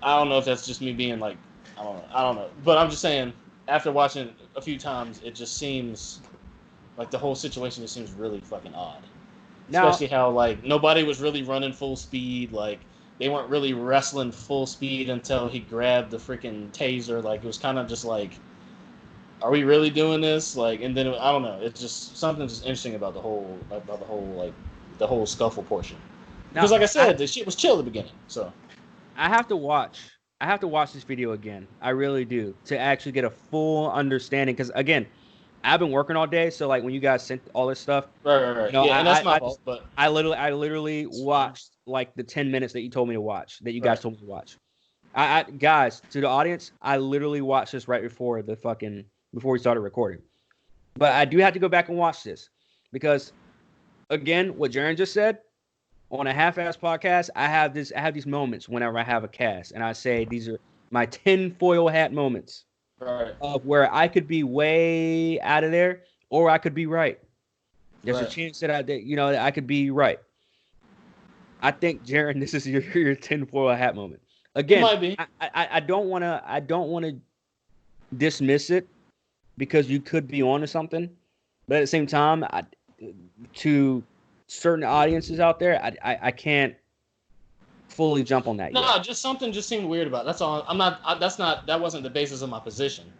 I don't know if that's just me being like, I don't know. But I'm just saying, after watching it a few times, it just seems like the whole situation just seems really fucking odd. Now, especially how like nobody was really running full speed, like they weren't really wrestling full speed until he grabbed the freaking taser. Like it was kind of just like, are we really doing this? Like, and then I don't know. It's just something just interesting about the whole scuffle portion. Because like I said, the shit was chill at the beginning. So I have to watch this video again. I really do, to actually get a full understanding. Because again, I've been working all day, so like when you guys sent all this stuff, right. Yeah, and that's my fault. But I literally watched like the 10 minutes that you told me to watch, that you guys told me to watch. I guys, to the audience, I literally watched this right before we started recording. But I do have to go back and watch this because, again, what Jaron just said, on a half-ass podcast, I have these moments whenever I have a cast, and I say these are my tinfoil hat moments of where I could be way out of there or I could be right. There's a chance that I could be right. I think, Jaron, this is your tinfoil hat moment. It Again, might be. I don't wanna dismiss it because you could be onto something, but at the same time, to certain audiences out there, I can't fully jump on that No, yet. just something just seemed weird about it. That's all. That wasn't the basis of my position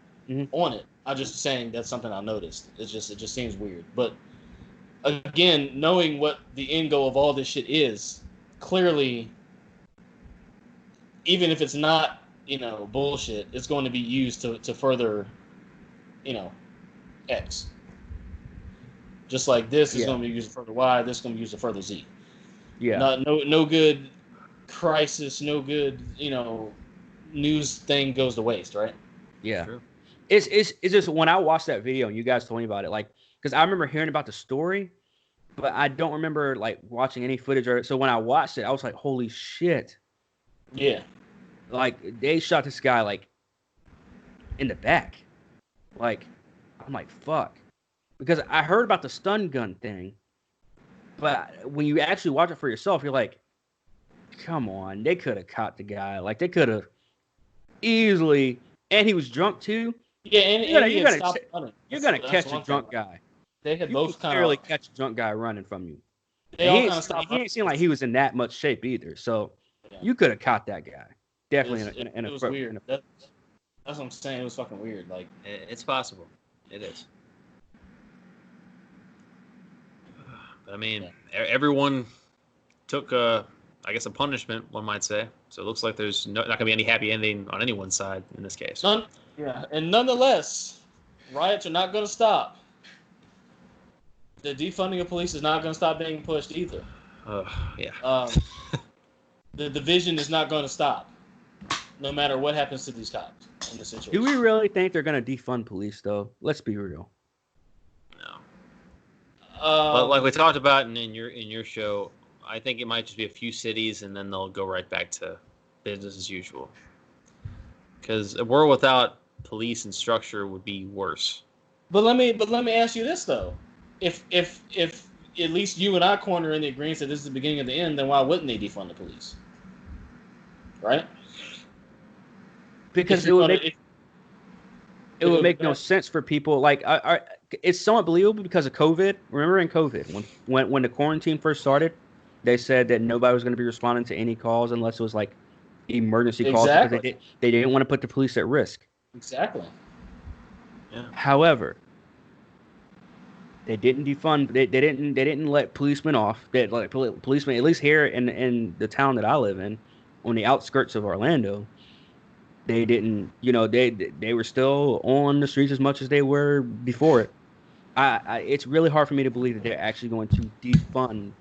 on it. I'm just saying that's something I noticed. It just seems weird. But again, knowing what the end goal of all this shit is, clearly, even if it's not, bullshit, it's going to be used to further, X. Just like this is going to be used to further Y, this is going to be used to further Z. Yeah. No good crisis, no good, news thing goes to waste, right? Yeah. True. It's just when I watched that video and you guys told me about it, like, because I remember hearing about the story, but I don't remember like watching any footage or it. So when I watched it, I was like, holy shit. Yeah. Like, they shot this guy like in the back. Like, I'm like, fuck. Because I heard about the stun gun thing, but when you actually watch it for yourself, you're like, come on, they could have caught the guy. Like, they could have easily, and he was drunk too. Yeah, and he had stopped running. You're gonna catch a drunk guy. They had You both can kind clearly of catch a drunk guy running from you. They all kind of stopped. He ain't seem like he was in that much shape either. So you could have caught that guy. Definitely it was weird. That's what I'm saying. It was fucking weird. Like, it's possible. It is. But I mean, everyone took I guess a punishment, one might say. So it looks like there's not going to be any happy ending on anyone's side in this case. And nonetheless, riots are not going to stop. The defunding of police is not going to stop being pushed either. Yeah. The division is not going to stop, no matter what happens to these cops in this situation. Do we really think they're going to defund police, though? Let's be real. No. But like we talked about in your show, I think it might just be a few cities, and then they'll go right back to business as usual. Because a world without police and structure would be worse. But let me ask you this though: if at least you and I corner in the agreement that this is the beginning of the end, then why wouldn't they defund the police? Right? Because it would make no sense for people. Like, it's somewhat believable because of COVID. Remember in COVID, when the quarantine first started, they said that nobody was going to be responding to any calls unless it was like emergency calls because they didn't want to put the police at risk. Exactly. Yeah. However, they didn't defund. They didn't let policemen off. They like policemen, at least here in the town that I live in, on the outskirts of Orlando. They didn't, they were still on the streets as much as they were before it. It's really hard for me to believe that they're actually going to defund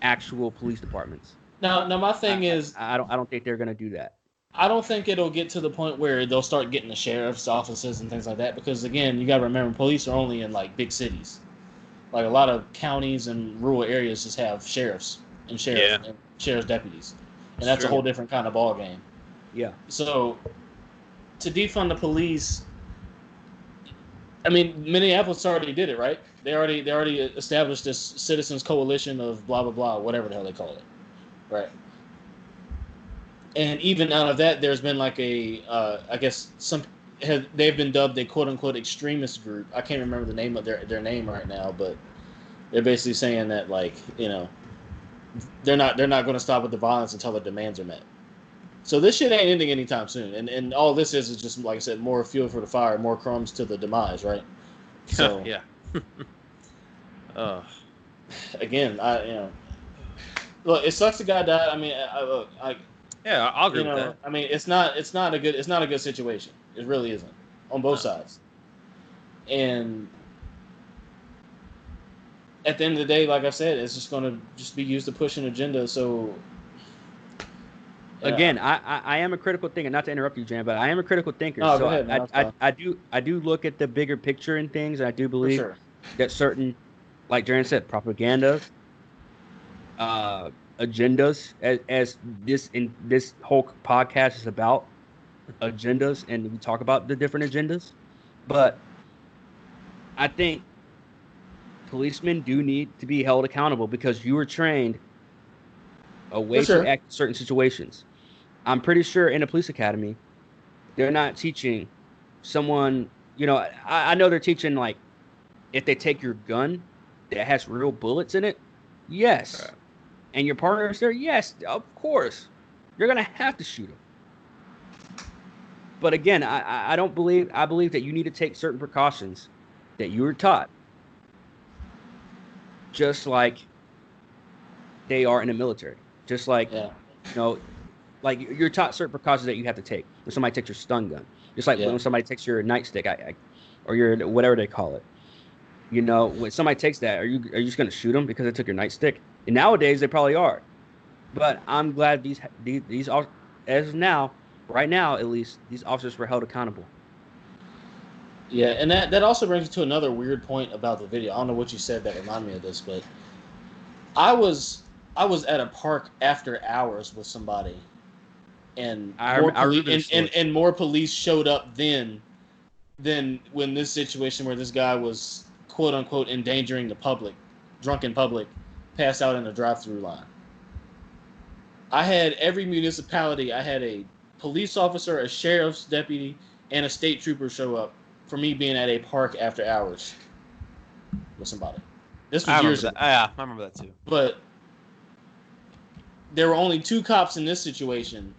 actual police departments. Now my thing is, I don't think they're going to do that. I don't think it'll get to the point where they'll start getting the sheriff's offices and things like that because again, you got to remember, police are only in like big cities. Like a lot of counties and rural areas just have sheriffs and sheriff's deputies, and that's a whole different kind of ball game. Yeah. So to defund the police, I mean, Minneapolis already did it, right? They already established this citizens coalition of blah blah blah, whatever the hell they call it, right? And even out of that, there's been like I guess they've been dubbed a quote unquote extremist group. I can't remember the name of their name right now, but they're basically saying that like they're not going to stop with the violence until their demands are met. So this shit ain't ending anytime soon, and all this is just, like I said, more fuel for the fire, more crumbs to the demise, right? So yeah. Again, look, it sucks the guy died. I mean, I'll agree with that. I mean, it's not a good situation. It really isn't on both sides. And at the end of the day, like I said, it's just going to just be used to push an agenda. So. Again, I am a critical thinker. Not to interrupt you, Jan, but I am a critical thinker. No, so go ahead, I do look at the bigger picture in things, and I do believe that certain, like Jan said, propaganda, agendas, as this whole podcast is about agendas, and we talk about the different agendas. But I think policemen do need to be held accountable because you were trained a For way to sure. act in certain situations. I'm pretty sure in a police academy, they're not teaching someone, I know they're teaching like if they take your gun that has real bullets in it, yes. And your partner is there, yes, of course. You're gonna have to shoot him. But again, I don't believe I believe that you need to take certain precautions that you were taught, just like they are in the military. Just like, Yeah. you know, like you're taught certain precautions that you have to take when somebody takes your stun gun. Just like Yeah. when somebody takes your nightstick, or your whatever they call it. When somebody takes that, are you just gonna shoot them because they took your nightstick? And nowadays they probably are. But I'm glad as of now, right now at least, these officers were held accountable. Yeah, and that also brings me to another weird point about the video. I don't know what you said that reminded me of this, but I was I was at a park after hours with somebody, and I remember this story. and more police showed up then than when this situation where this guy was quote unquote endangering the public, drunk in public, passed out in a drive-through line. I had every municipality. I had a police officer, a sheriff's deputy, and a state trooper show up for me being at a park after hours with somebody. This was years ago. Yeah, I remember that too. But there were only two cops in this situation,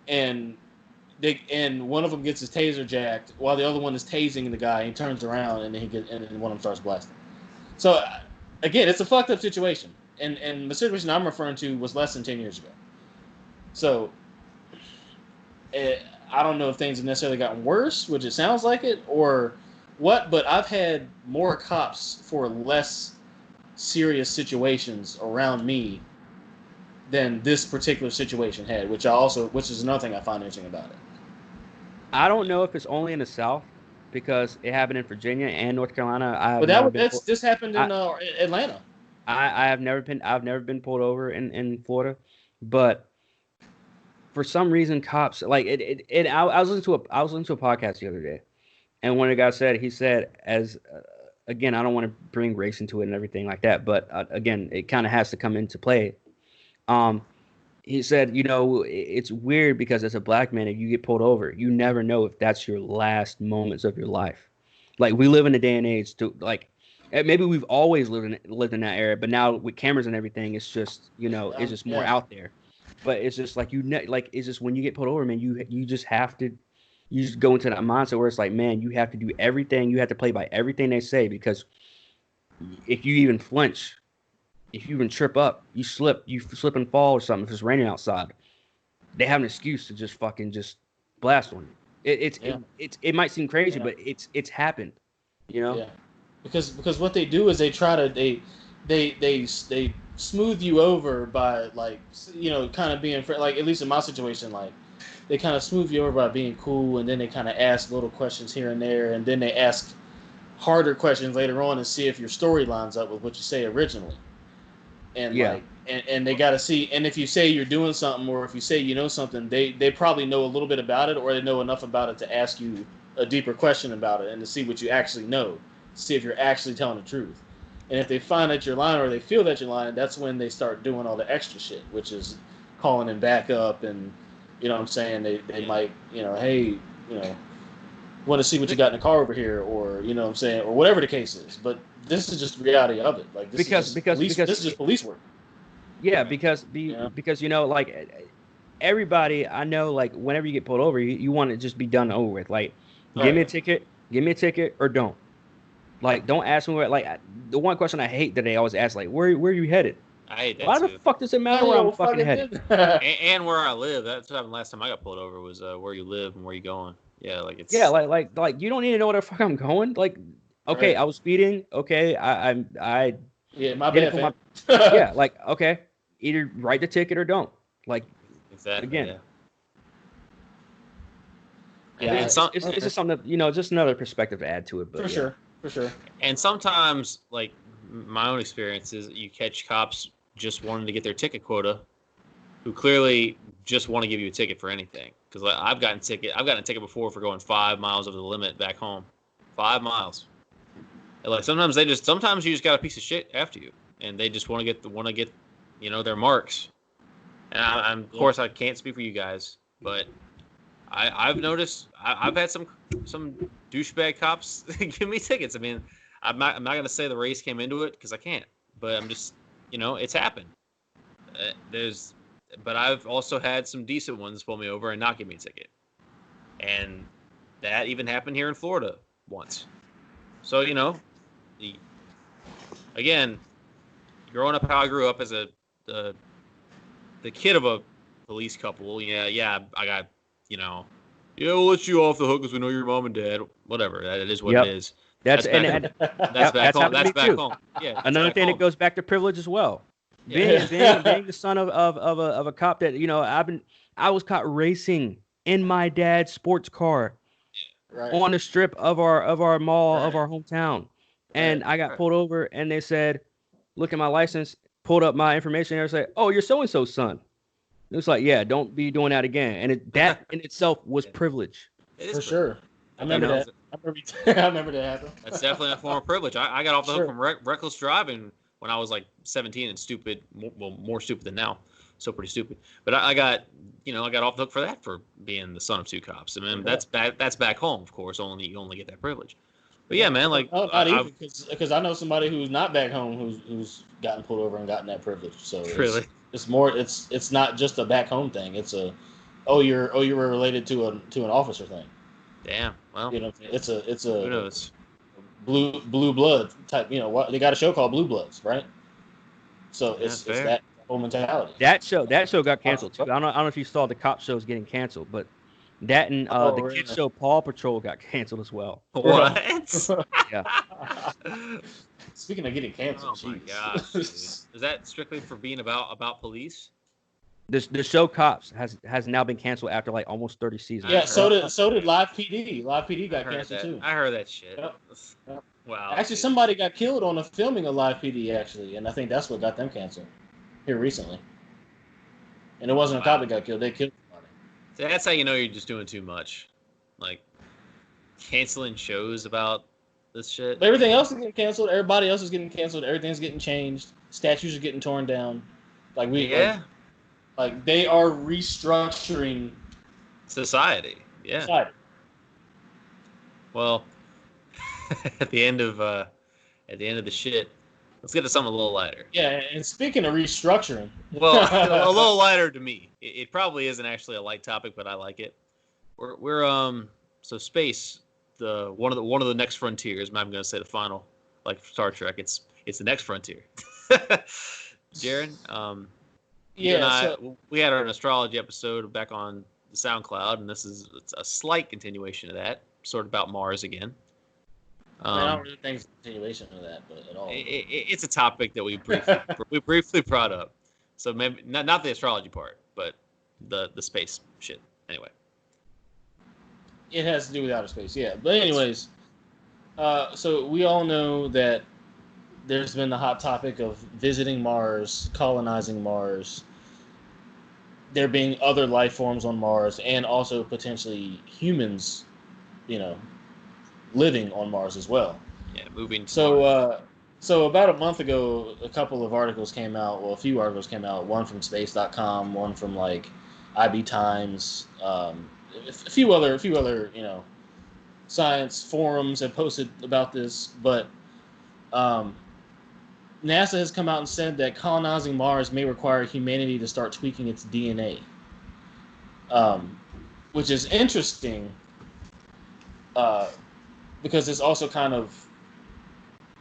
and one of them gets his taser jacked while the other one is tasing the guy. And he turns around and then one of them starts blasting. So again, it's a fucked up situation, and the situation I'm referring to was less than 10 years ago. So I don't know if things have necessarily gotten worse, which it sounds like it, or what. But I've had more cops for less serious situations around me than this particular situation had, which is another thing I find interesting about it. I don't know if it's only in the South because it happened in Virginia and North Carolina. But this happened in Atlanta. I've never been pulled over in Florida, but for some reason cops like it I was listening to a podcast the other day, and one of the guys said as again, I don't want to bring race into it and everything like that, but again, it kind of has to come into play. He said, it's weird because as a black man, if you get pulled over, you never know if that's your last moments of your life. Like we live in a day and age to like, maybe we've always lived in that era, but now with cameras and everything, it's just, it's just more out there. But it's just like it's just when you get pulled over, man, you just have to, you just go into that mindset where it's like, man, you have to do everything, you have to play by everything they say, because if you even flinch, if you even trip up, you slip and fall or something, if it's raining outside, they have an excuse to just blast on you. It might seem crazy, but it's happened, Yeah, because what they do is they try to they smooth you over by kind of being like, at least in my situation, like they kind of smooth you over by being cool, and then they kind of ask little questions here and there, and then they ask harder questions later on and see if your story lines up with what you say originally. And and they got to see, and if you say you're doing something, or if you say you know something, they probably know a little bit about it, or they know enough about it to ask you a deeper question about it and to see what you actually know, see if you're actually telling the truth. And if they find that you're lying, or they feel that you're lying, that's when they start doing all the extra shit, which is calling in backup, and what I'm saying, they might, hey, want to see what you got in the car over here, or what I'm saying, or whatever the case is. But this is just the reality of it. Like this is just police work. Yeah, because like everybody I know, like whenever you get pulled over, you want to just be done over with. Like, give me a ticket, or don't. Like, don't ask me where. Like, the one question I hate that they always ask, like, where are you headed? I hate that. Why the fuck does it matter where I'm fucking headed? and where I live. That's what happened last time I got pulled over, was where you live and where you going. Yeah, like it's. Yeah, like you don't need to know where the fuck I'm going. Like, okay, right. I was speeding. Okay, I yeah, my bad. Yeah, like, okay, either write the ticket or don't. Like, exactly. Again. Yeah, it's just something that, just another perspective to add to it. But for sure. And sometimes, like my own experience is, you catch cops just wanting to get their ticket quota, who clearly just want to give you a ticket for anything. Because like, I've gotten a ticket before for going 5 miles over the limit back home. 5 miles. And like sometimes you just got a piece of shit after you, and they just want to get their marks. And of course, I can't speak for you guys, but I've noticed I've had some douchebag cops give me tickets. I mean, I'm not gonna say the race came into it because I can't, but I'm just it's happened. But I've also had some decent ones pull me over and not give me a ticket, and that even happened here in Florida once. So again, growing up how I grew up as the kid of a police couple, I got we'll let you off the hook because we know your mom and dad. Whatever, that is what it is. That's back home. That's back home. Yeah. Another thing that goes back to privilege as well. Yeah. Being the son of a cop that I was caught racing in my dad's sports car on the strip of our mall of our hometown, and I got pulled over and they said, look at my license, pulled up my information and said, oh, you're so and so's son. It was like, yeah, don't be doing that again. And that in itself was privilege. For sure. I remember that. I remember that happened. That's definitely a form of privilege. I got off the hook from reckless driving when I was like 17 and stupid. Well, more stupid than now. So pretty stupid. But I got off the hook for that for being the son of two cops. I mean, that's back home, of course. You only get that privilege. But yeah, man, like not even because I know somebody who's not back home who's gotten pulled over and gotten that privilege. So really, it's more. It's not just a back home thing. It's you were related to an officer thing. Damn. Well, it's a who knows? Blue blood type. They got a show called Blue Bloods, right? So it's that whole mentality. That show got canceled too. I don't know if you saw the cop shows getting canceled, but that and the kids show Paw Patrol got canceled as well. What? Yeah. Speaking of getting canceled, oh my gosh, is that strictly for being about police? The show Cops has now been canceled after like almost 30 seasons. Yeah, so did Live PD. Live PD got canceled too. I heard that shit. Yep. Wow. Actually, somebody got killed on the filming of Live PD actually, and I think that's what got them canceled here recently. And it wasn't a cop that got killed; they killed somebody. So that's how you know you're just doing too much, like canceling shows about this shit. But everything else is getting canceled. Everybody else is getting canceled. Everything's getting changed. Statues are getting torn down. Like they are restructuring society. Yeah. Society. Well, at the end of the shit, let's get to something a little lighter. Yeah, and speaking of restructuring, well, a little lighter to me. It probably isn't actually a light topic, but I like it. We're so space, one of the next frontiers. I'm going to say the final, like Star Trek. It's the next frontier. Jaron, we had an astrology episode back on the SoundCloud, and it's a slight continuation of that, sort of about Mars again. I don't really think it's a continuation of that, but at all. It's a topic that we briefly brought up. So maybe not the astrology part, but the space shit. Anyway, it has to do with outer space, yeah. But anyways, so we all know that there's been the hot topic of visiting Mars, colonizing Mars. There being other life forms on Mars, and also potentially humans, living on Mars as well. Yeah, moving. So about a month ago, a couple of articles came out. Well, a few articles came out. One from Space.com, one from like IB Times, a few other science forums have posted about this. But NASA has come out and said that colonizing Mars may require humanity to start tweaking its DNA, which is interesting. Because it's also kind of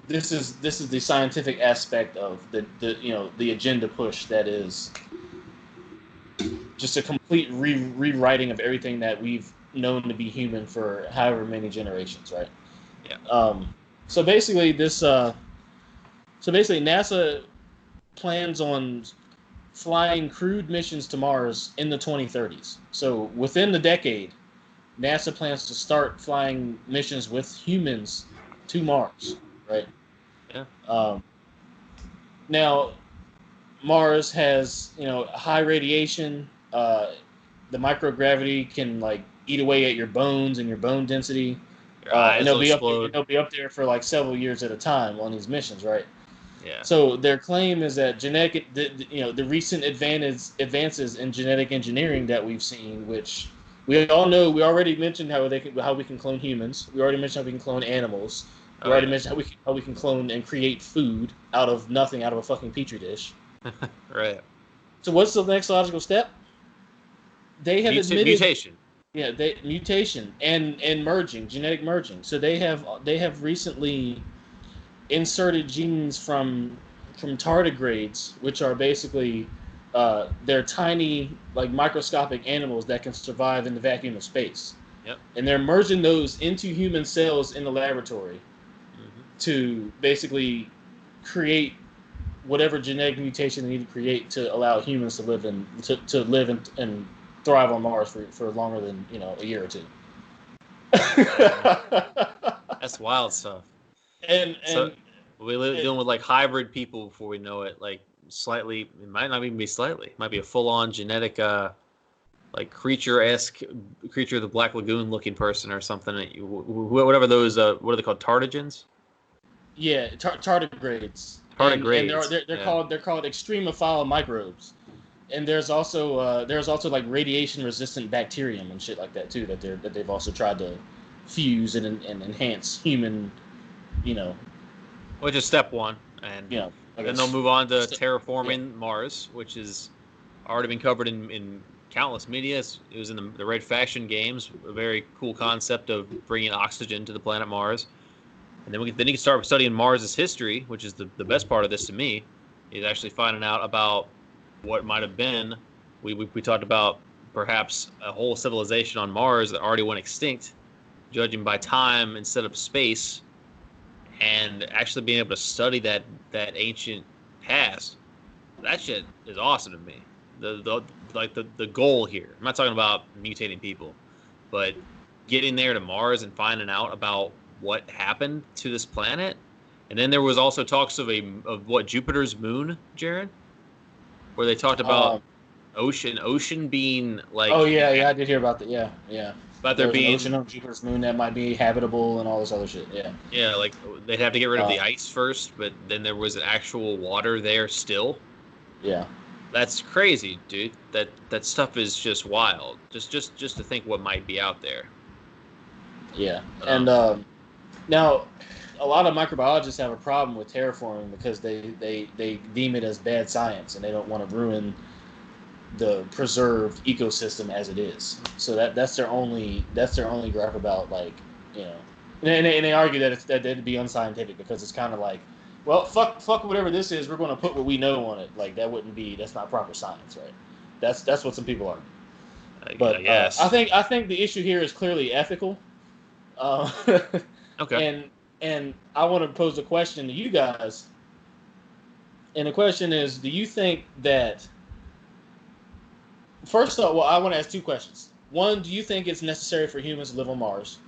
this is the scientific aspect of the agenda push that is just a complete rewriting of everything that we've known to be human for however many generations, right? Yeah. So basically NASA plans on flying crewed missions to Mars in the 2030s. So within the decade, NASA plans to start flying missions with humans to Mars, right? Yeah. Now, Mars has, high radiation. The microgravity can like eat away at your bones and your bone density. Your eyes and will explode. they'll be up there for like several years at a time on these missions, right? Yeah. So their claim is that the recent advances in genetic engineering that we've seen, which we all know, we already mentioned how we can clone humans. We already mentioned how we can clone animals. We already mentioned how we can clone and create food out of nothing, out of a fucking petri dish. Right. So what's the next logical step? They have admitted mutation. Yeah, mutation and merging, genetic merging. So they have recently inserted genes from tardigrades, which are basically they're tiny, like microscopic animals that can survive in the vacuum of space. Yep. And they're merging those into human cells in the laboratory to basically create whatever genetic mutation they need to create to allow humans to live and thrive on Mars for longer than a year or two. That's wild stuff. And we live dealing with like hybrid people before we know it. Like slightly, it might not even be slightly. It might be a full-on genetic, like creature of the Black Lagoon looking person or something. Whatever those, what are they called? Tardigens? Yeah, tardigrades. Tardigrades. And they're called extremophile microbes. And there's also like radiation resistant bacterium and shit like that too that they've also tried to fuse and enhance human, Which is step one, and then they'll move on to terraforming Mars, which has already been covered in countless media. It was in the Red Faction games, a very cool concept of bringing oxygen to the planet Mars. And then you can start studying Mars's history, which is the best part of this to me, is actually finding out about what might have been. We talked about perhaps a whole civilization on Mars that already went extinct, judging by time instead of space, and actually being able to study that ancient past. That shit is awesome to me. The goal here. I'm not talking about mutating people, but getting there to Mars and finding out about what happened to this planet. And then there was also talks of what Jupiter's moon, Jared, where they talked about ocean being like. Oh yeah, I did hear about that. Yeah. But there being an ocean on Jupiter's moon that might be habitable and all this other shit. Yeah. Yeah, like they'd have to get rid of the ice first, but then there was actual water there still. Yeah. That's crazy, dude. That stuff is just wild. Just to think what might be out there. Yeah, and now a lot of microbiologists have a problem with terraforming because they deem it as bad science and they don't want to ruin the preserved ecosystem as it is. So that's their only gripe about, like, and they argue that that'd be unscientific because it's kind of like, well, fuck whatever this is, we're going to put what we know on it. Like that's not proper science, right? That's what some people argue. But yes. I think the issue here is clearly ethical. Okay. And I want to pose a question to you guys. And the question is, do you think that, first off, well, I want to ask two questions. One, do you think it's necessary for humans to live on Mars?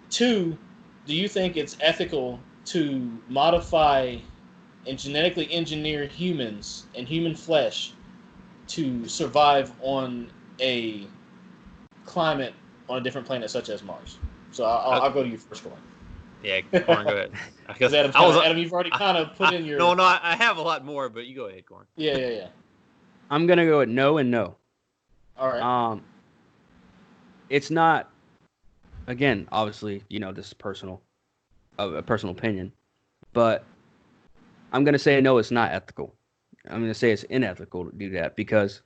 Two, do you think it's ethical to modify and genetically engineer humans and human flesh to survive on a climate on a different planet such as Mars? So I'll go to you first, Corn. Yeah, Corn, go ahead. Adam, you've already kind of put in your... No, I have a lot more, but you go ahead, Corn. Yeah. I'm going to go with no and no. All right. It's not, again, obviously, this is a personal opinion, but I'm going to say no, it's not ethical. I'm going to say it's unethical to do that because,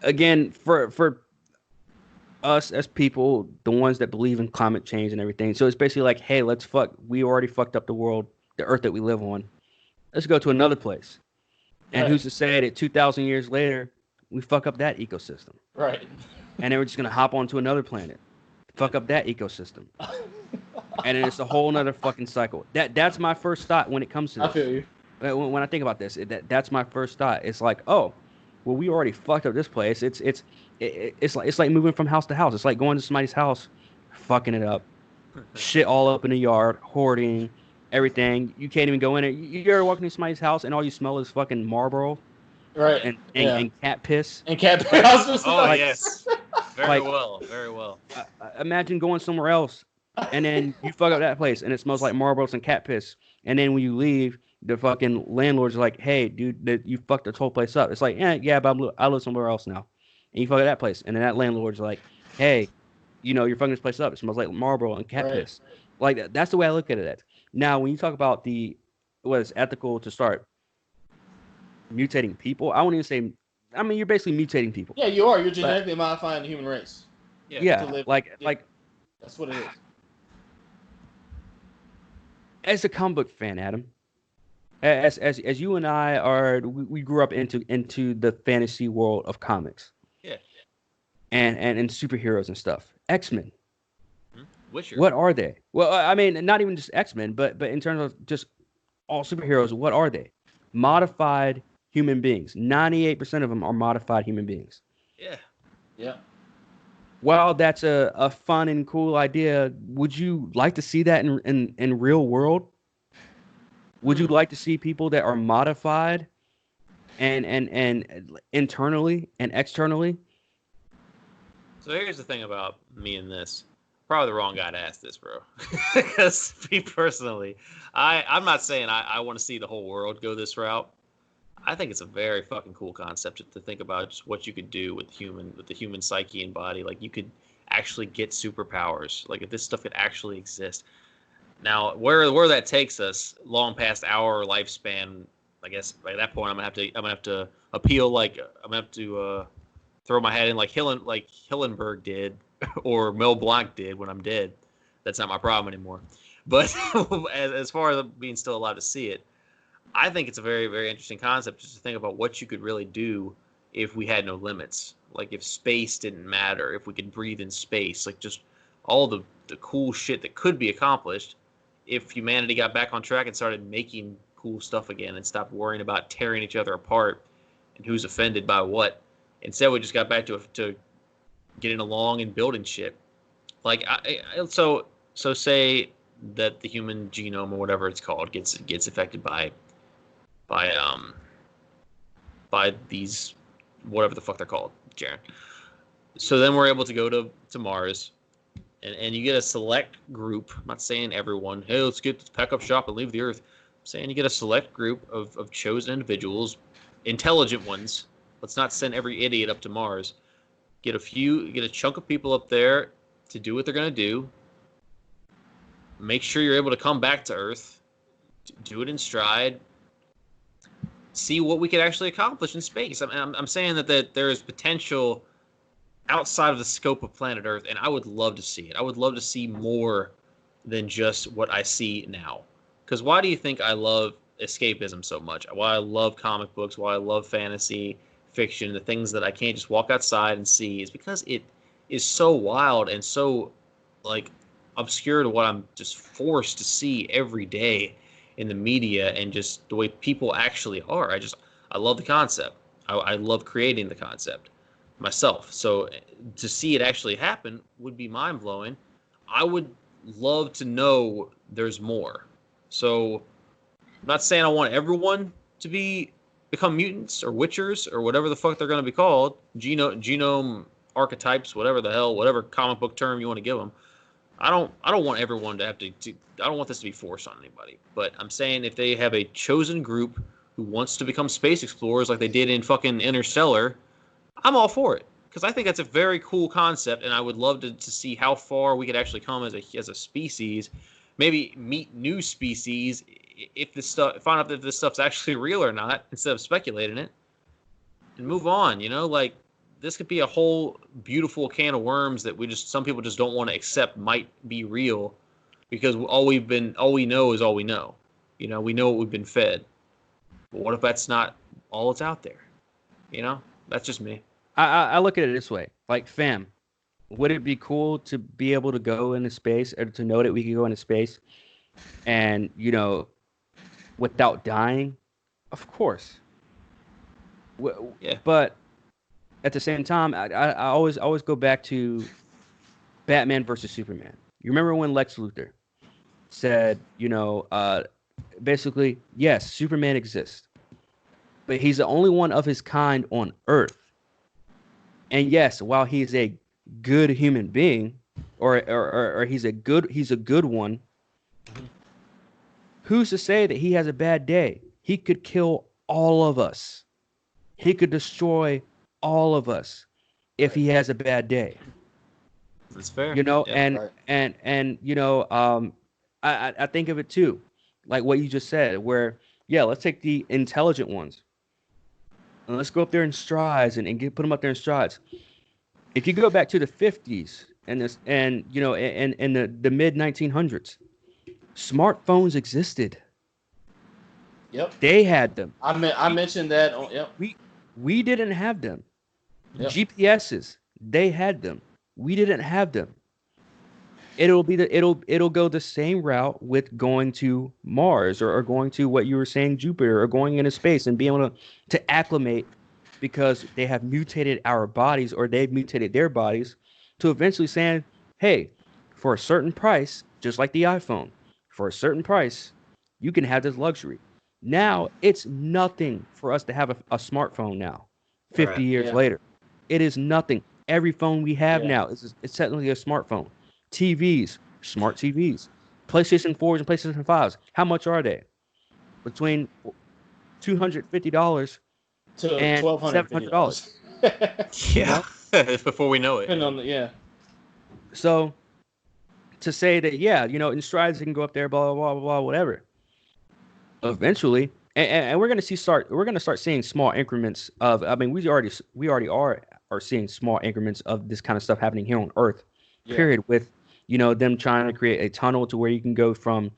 again, for us as people, the ones that believe in climate change and everything, so it's basically like, hey, we already fucked up the world, the earth that we live on. Let's go to another place. And Right. Who's to say that 2,000 years later, we fuck up that ecosystem? Right. And then we're just going to hop onto another planet, fuck up that ecosystem. And then it's a whole nother fucking cycle. That's my first thought when it comes to this. I feel you. When I think about this, that's my first thought. It's like, oh, well, we already fucked up this place. It's like moving from house to house. It's like going to somebody's house, fucking it up, shit all up in the yard, hoarding everything. You can't even go in it. You ever walk into somebody's house and all you smell is fucking Marlboro, right? And cat piss. And cat piss. Oh, yes. Very well. Imagine going somewhere else and then you fuck up that place, and it smells like marbles and cat piss. And then when you leave, the fucking landlord's like, "Hey, dude, you fucked this whole place up." It's like, yeah, but I live somewhere else now, and you fuck up that place, and then that landlord's like, "Hey, you're fucking this place up. It smells like marble and cat Right. piss." Like that's the way I look at it. Now, when you talk about what is ethical to start mutating people, I won't even say. I mean, you're basically mutating people. Yeah, you are. You're But genetically modifying the human race Yeah. to yeah, live. like Yeah, like that's what it is. as a comic book fan, Adam, as you and I we grew up into the fantasy world of comics Yeah. and superheroes and stuff. X-Men, Witcher. what are they? Well, I mean, not even just X-Men, but in terms of just all superheroes, what are they? Modified human beings. 98% of them are modified human beings. Yeah. Yeah. While that's a fun and cool idea, would you like to see that in real world? Would you like to see people that are modified and internally and externally? So here's the thing about me and this. Probably the wrong guy to ask this, bro. Because me personally, I'm not saying I want to see the whole world go this route. I think it's a very fucking cool concept to think about just what you could do with the human psyche and body. Like you could actually get superpowers. Like if this stuff could actually exist. Now, where that takes us, long past our lifespan, I guess by that point I'm gonna have to appeal. Like I'm gonna have to throw my hat in like Hillenberg did or Mel Blanc did when I'm dead. That's not my problem anymore. But as far as being still alive to see it, I think it's a very, very interesting concept just to think about what you could really do if we had no limits. Like if space didn't matter, if we could breathe in space, like just all the cool shit that could be accomplished if humanity got back on track and started making cool stuff again and stopped worrying about tearing each other apart and who's offended by what. Instead, we just got back to getting along and building shit. Like so say that the human genome or whatever it's called gets affected by by these whatever the fuck they're called, Jaron. So then we're able to go to Mars, and you get a select group. I'm not saying everyone. Hey, let's pack up shop and leave the Earth. I'm saying you get a select group of chosen individuals, intelligent ones. Let's not send every idiot up to Mars. Get a chunk of people up there to do what they're gonna do. Make sure you're able to come back to Earth. Do it in stride. See what we could actually accomplish in space. I'm saying that there is potential outside of the scope of planet Earth, and I would love to see it. I would love to see more than just what I see now. Because why do you think I love escapism so much? Why I love comic books, why I love fantasy fiction, the things that I can't just walk outside and see is because it is so wild and so like obscure to what I'm just forced to see every day in the media and just the way people actually are. I love the concept. I love creating the concept myself. So to see it actually happen would be mind blowing. I would love to know there's more. So I'm not saying I want everyone to become mutants or witchers or whatever the fuck they're going to be called, genome archetypes, whatever the hell, whatever comic book term you want to give them. I don't want everyone to have to I don't want this to be forced on anybody. But I'm saying if they have a chosen group who wants to become space explorers like they did in fucking Interstellar, I'm all for it. Because I think that's a very cool concept, and I would love to see how far we could actually come as a species. Maybe meet new species find out if this stuff's actually real or not, instead of speculating it, and move on. Like this could be a whole beautiful can of worms that some people just don't want to accept might be real, because all we know is all we know. We know what we've been fed. But what if that's not all that's out there? That's just me. I look at it this way, like fam, would it be cool to be able to go into space or to know that we could go into space and without dying? Of course. Yeah. But at the same time, I always go back to Batman versus Superman. You remember when Lex Luthor said, basically, yes, Superman exists, but he's the only one of his kind on Earth. And yes, while he's a good human being, or he's a good one. Who's to say that he has a bad day? He could kill all of us. He could destroy all of us if he has a bad day. That's fair. You know, Yeah. and Right. and you know, I think of it too, like what you just said, where yeah, let's take the intelligent ones and let's go up there in strides and put them up there in strides. If you go back to the 50s and this and you know and the mid 1900s, smartphones existed. Yep. They had them. I mentioned that. Yep. We didn't have them. Yep. GPSs, they had them. We didn't have them. It'll go the same route with going to Mars or going to what you were saying, Jupiter, or going into space and being able to acclimate because they have mutated our bodies or they've mutated their bodies to eventually saying, hey, for a certain price, just like the iPhone, for a certain price, you can have this luxury. Now it's nothing for us to have a smartphone now, 50 Right. years Yeah. later. It is nothing. Every phone we have Yeah. now is it's technically a smartphone. TVs, smart TVs, PlayStation 4s and PlayStation 5s. How much are they? Between $250 To and $1,250. $700. Yeah. Before we know it. Depending on the So to say that, yeah, in strides it can go up there, blah blah blah blah, whatever. Eventually, and we're gonna start seeing small increments of. I mean, we already are seeing small increments of this kind of stuff happening here on Earth. Yeah. Period. With them trying to create a tunnel to where you can go from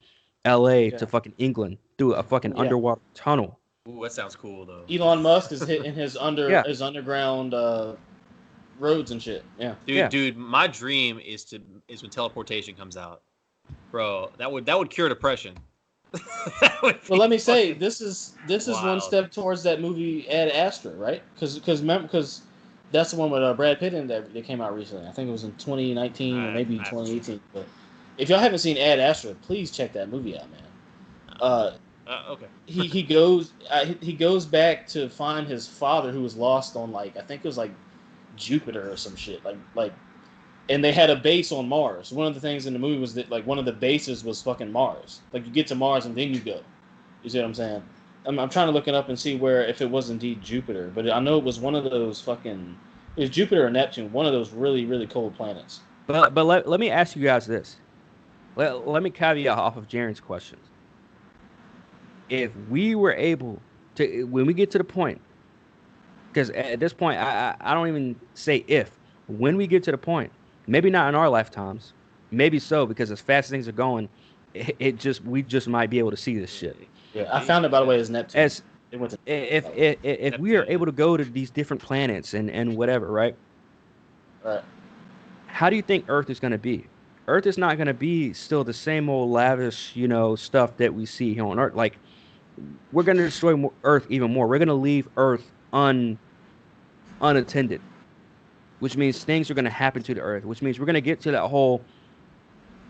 L.A. Yeah. to fucking England through a fucking Yeah. underwater tunnel. Ooh, that sounds cool though. Elon Musk is hitting his Yeah. his underground roads and shit. Yeah. Dude, my dream is when teleportation comes out, bro. That would cure depression. Well, let me say this is one Wild. step towards that movie Ad Astra, right? Because that's the one with Brad Pitt in that came out recently. I think it was in 2019 or maybe I- 2018. But if y'all haven't seen Ad Astra, please check that movie out, man. Okay. He goes back to find his father who was lost on I think it was Jupiter or some shit and they had a base on Mars. One of the things in the movie was that one of the bases was fucking Mars. You get to Mars and then you go. You see what I'm saying? I'm trying to look it up and see if it was indeed Jupiter, but I know it was one of those it was Jupiter or Neptune, one of those really really cold planets. But let me ask you guys this. Let me caveat off of Jaren's questions. If we were able to, when we get to the point, because at this point, I don't even say if, when we get to the point, maybe not in our lifetimes, maybe so, because as fast as things are going, we just might be able to see this shit. Yeah, I found it by the way as Neptune. As It went to if we are able to go to these different planets and whatever, right? right. How do you think Earth is going to be? Earth is not going to be still the same old lavish, stuff that we see here on Earth. Like, we're going to destroy Earth even more. We're going to leave Earth unattended, which means things are going to happen to the Earth, which means we're going to get to that whole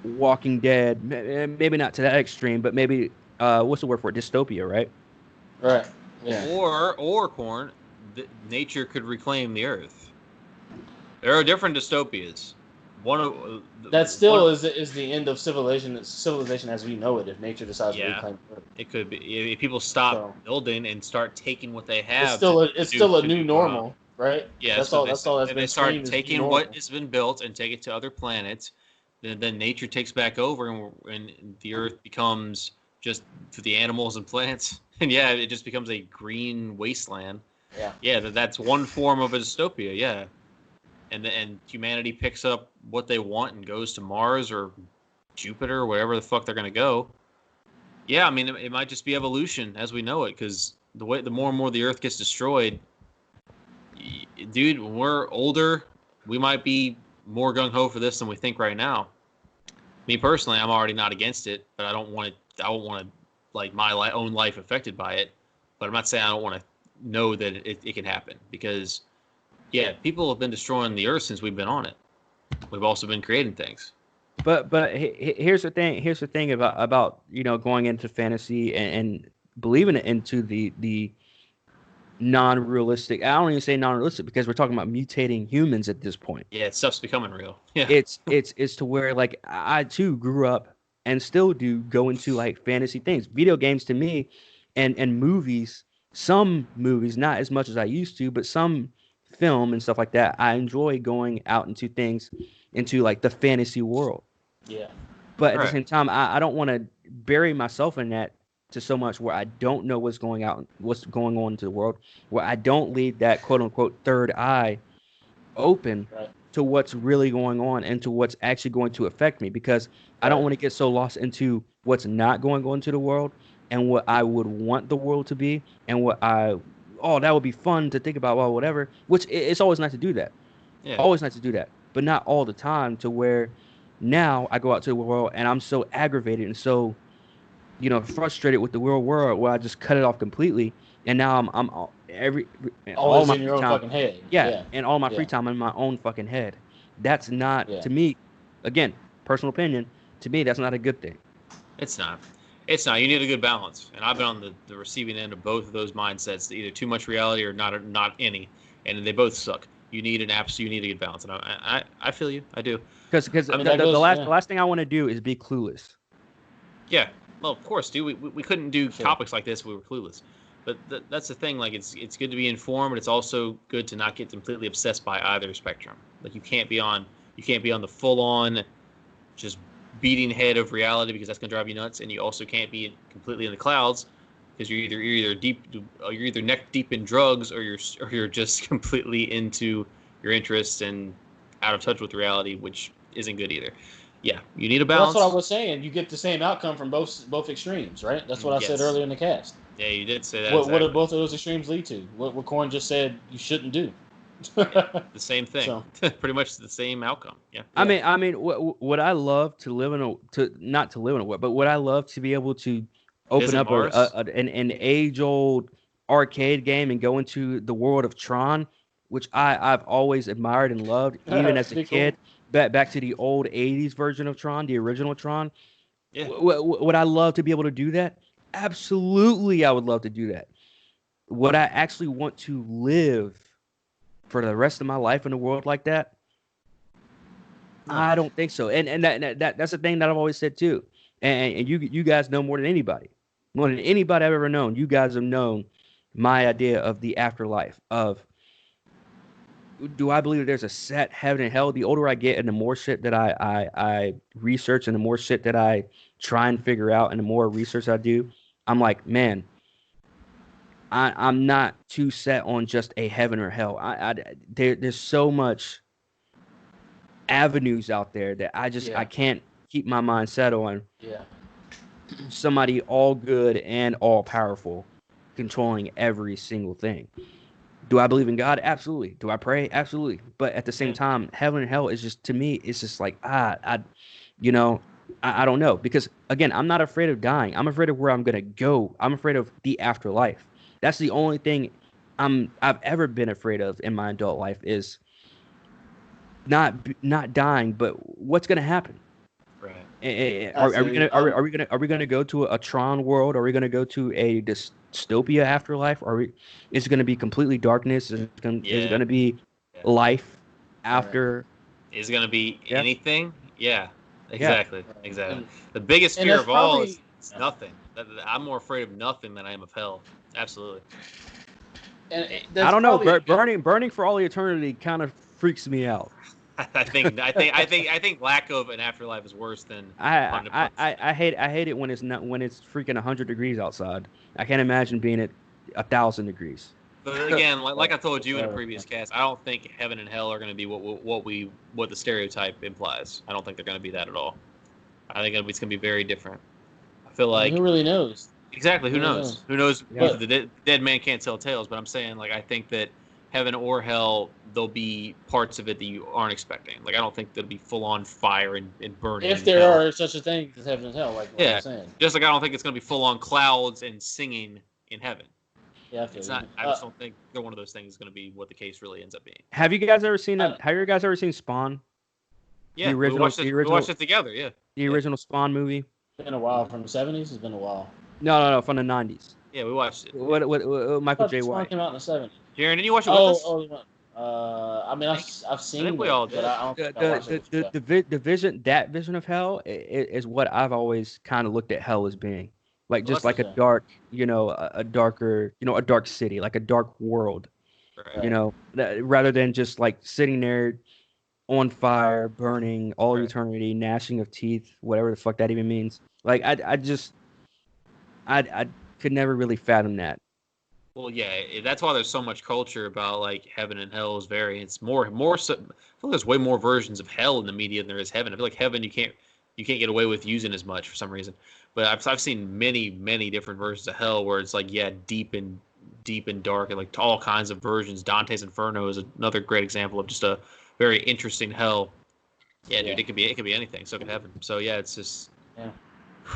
Walking Dead, maybe not to that extreme, but maybe, what's the word for it? Dystopia, right? Right. Yeah. Or Corn, nature could reclaim the Earth. There are different dystopias. One of That still is the end of civilization as we know it. If nature decides to reclaim Earth, it could be if people stop So- building and start taking what they have. it's still a new normal, right? Yeah, that's so all. That's all that's and been they start screamed is taking new what normal. has been built and take it to other planets. Then nature takes back over, and the Earth becomes just for the animals and plants. And yeah, it just becomes a green wasteland. Yeah. That's one form of a dystopia. Yeah, and humanity picks up what they want and goes to Mars or Jupiter or wherever the fuck they're gonna go. Yeah, I mean it might just be evolution as we know it, because the more and more the Earth gets destroyed, dude, when we're older, we might be more gung ho for this than we think right now. Me personally, I'm already not against it, but I don't want my own life affected by it. But I'm not saying I don't want to know that it can happen, because yeah, people have been destroying the Earth since we've been on it. We've also been creating things. But here's the thing. Here's the thing about going into fantasy and believing it into the non-realistic. I don't even say non-realistic because we're talking about mutating humans at this point. Yeah, stuff's becoming real. Yeah. It's to where like I too grew up and still do go into like fantasy things. Video games to me and movies, some movies, not as much as I used to, but some film and stuff like that. I enjoy going out into things into like the fantasy world. Yeah. But at the Right. same time, I don't want to bury myself in that to so much where I don't know what's going on into the world, where I don't leave that quote unquote third eye open Right. to what's really going on and to what's actually going to affect me, because I don't Right. want to get so lost into what's not going on to the world and what I would want the world to be and what that would be fun to think about, well, whatever, which it's always nice to do that. Yeah. Always nice to do that, but not all the time to where now I go out to the world and I'm so aggravated and so, frustrated with the real world where I just cut it off completely. And now I'm all Always my in your free own time, fucking head. yeah, Yeah. and all my free Yeah. time in my own fucking head. That's not, Yeah. to me, again, personal opinion, to me, that's not a good thing. It's not. It's not. You need a good balance, and I've been on the receiving end of both of those mindsets. Either too much reality or not any, and they both suck. You need you need a good balance, and I feel you. I do. Because I mean, the, that goes- the last yeah. the last thing I want to do is be clueless. Yeah. Well, of course, dude. We couldn't do Sure. topics like this if we were clueless. But that's the thing. Like, it's good to be informed, but it's also good to not get completely obsessed by either spectrum. Like, you can't be on the full on, just beating head of reality because that's gonna drive you nuts, and you also can't be completely in the clouds because you're either neck deep in drugs or you're just completely into your interests and out of touch with reality, which isn't good either. Yeah, you need a Well, balance. that's what I was saying. You get the same outcome from both extremes, right? That's what I said Yes. earlier in the cast. Yeah, you did say that. What exactly. do both of those extremes lead to? What Corn just said you shouldn't do. The same thing. So- Pretty much the same outcome. Yeah. I mean, what I love to live in not to live in a world, but what I love to be able to open Visit up Mars? an age old arcade game and go into the world of Tron, which I've always admired and loved, even as a Pretty kid. Back to the old '80s version of Tron, the original Tron. Yeah. Would I love to be able to do that? Absolutely, I would love to do that. Would I actually want to live for the rest of my life in a world like that? No. I don't think so. And that's the thing that I've always said too. And you guys know more than anybody. More than anybody I've ever known. You guys have known my idea of the afterlife. Of, do I believe that there's a set heaven and hell? The older I get and the more shit that I research and the more shit that I try and figure out and the more research I do, I'm like, man, I'm not too set on just a heaven or hell. There's so much avenues out there that I can't keep my mind set on Yeah. somebody all good and all powerful controlling every single thing. Do I believe in God? Absolutely. Do I pray? Absolutely. But at the same time, heaven and hell is just, to me, it's just like, I don't know. Because again, I'm not afraid of dying. I'm afraid of where I'm gonna go. I'm afraid of the afterlife. That's the only thing I've ever been afraid of in my adult life, is not dying, but what's gonna happen. Right. Are we gonna go to a Tron world? Are we gonna go to a dystopia afterlife? Is it gonna be completely darkness? Is it gonna be life after? Is it gonna be Yeah. anything? Yeah. Exactly. Exactly. And- The biggest and fear that's of all probably- is nothing. I'm more afraid of nothing than I am of hell. Absolutely. And I don't know. probably- Burning for all eternity kind of freaks me out. I think lack of an afterlife is worse than I hate it when it's freaking 100 degrees outside. I can't imagine being at 1,000 degrees. But again, like I told you in a previous cast, I don't think heaven and hell are going to be what the stereotype implies. I don't think they're going to be that at all. I think it's going to be very different. I feel like who really knows? exactly who knows? Who knows? Yeah. The dead man can't tell tales. But I'm saying, like, I think that heaven or hell, there'll be parts of it that you aren't expecting. Like, I don't think there'll be full on fire and burning. If in there hell. are such a thing as heaven and hell, like what I'm saying. Just like I don't think it's going to be full on clouds and singing in heaven. Yeah, I feel It's you. not. I just don't think they're one of those things is going to be what the case really ends up being. Have you guys ever seen that? Have you guys ever seen Spawn? Yeah, original- we watched it. the We original- watched it together. Yeah. The original Spawn movie? It's been a while. From the 70s, it's been a while. No, from the 90s. Yeah, we watched it. What Michael J. This one White? came out in the '70s. Jaron, didn't you watch it with us? I mean, I've seen we it, all but did. I don't think I watched it with you guys. The vision, that vision of hell is what I've always kind of looked at hell as being, like Well, just like a that's- dark, a darker, a dark city, like a dark world, Right. rather than just like sitting there on fire, burning all Right. eternity, gnashing of teeth, whatever the fuck that even means. Like I could never really fathom that. Well, yeah, that's why there's so much culture about like heaven and hell is it's more so. I feel like there's way more versions of hell in the media than there is heaven. I feel like heaven you can't get away with using as much for some reason. But I've seen many different versions of hell where it's like deep and dark and like all kinds of versions. Dante's Inferno is another great example of just a very interesting hell. Yeah, dude, it could be anything. So could heaven. So yeah, it's just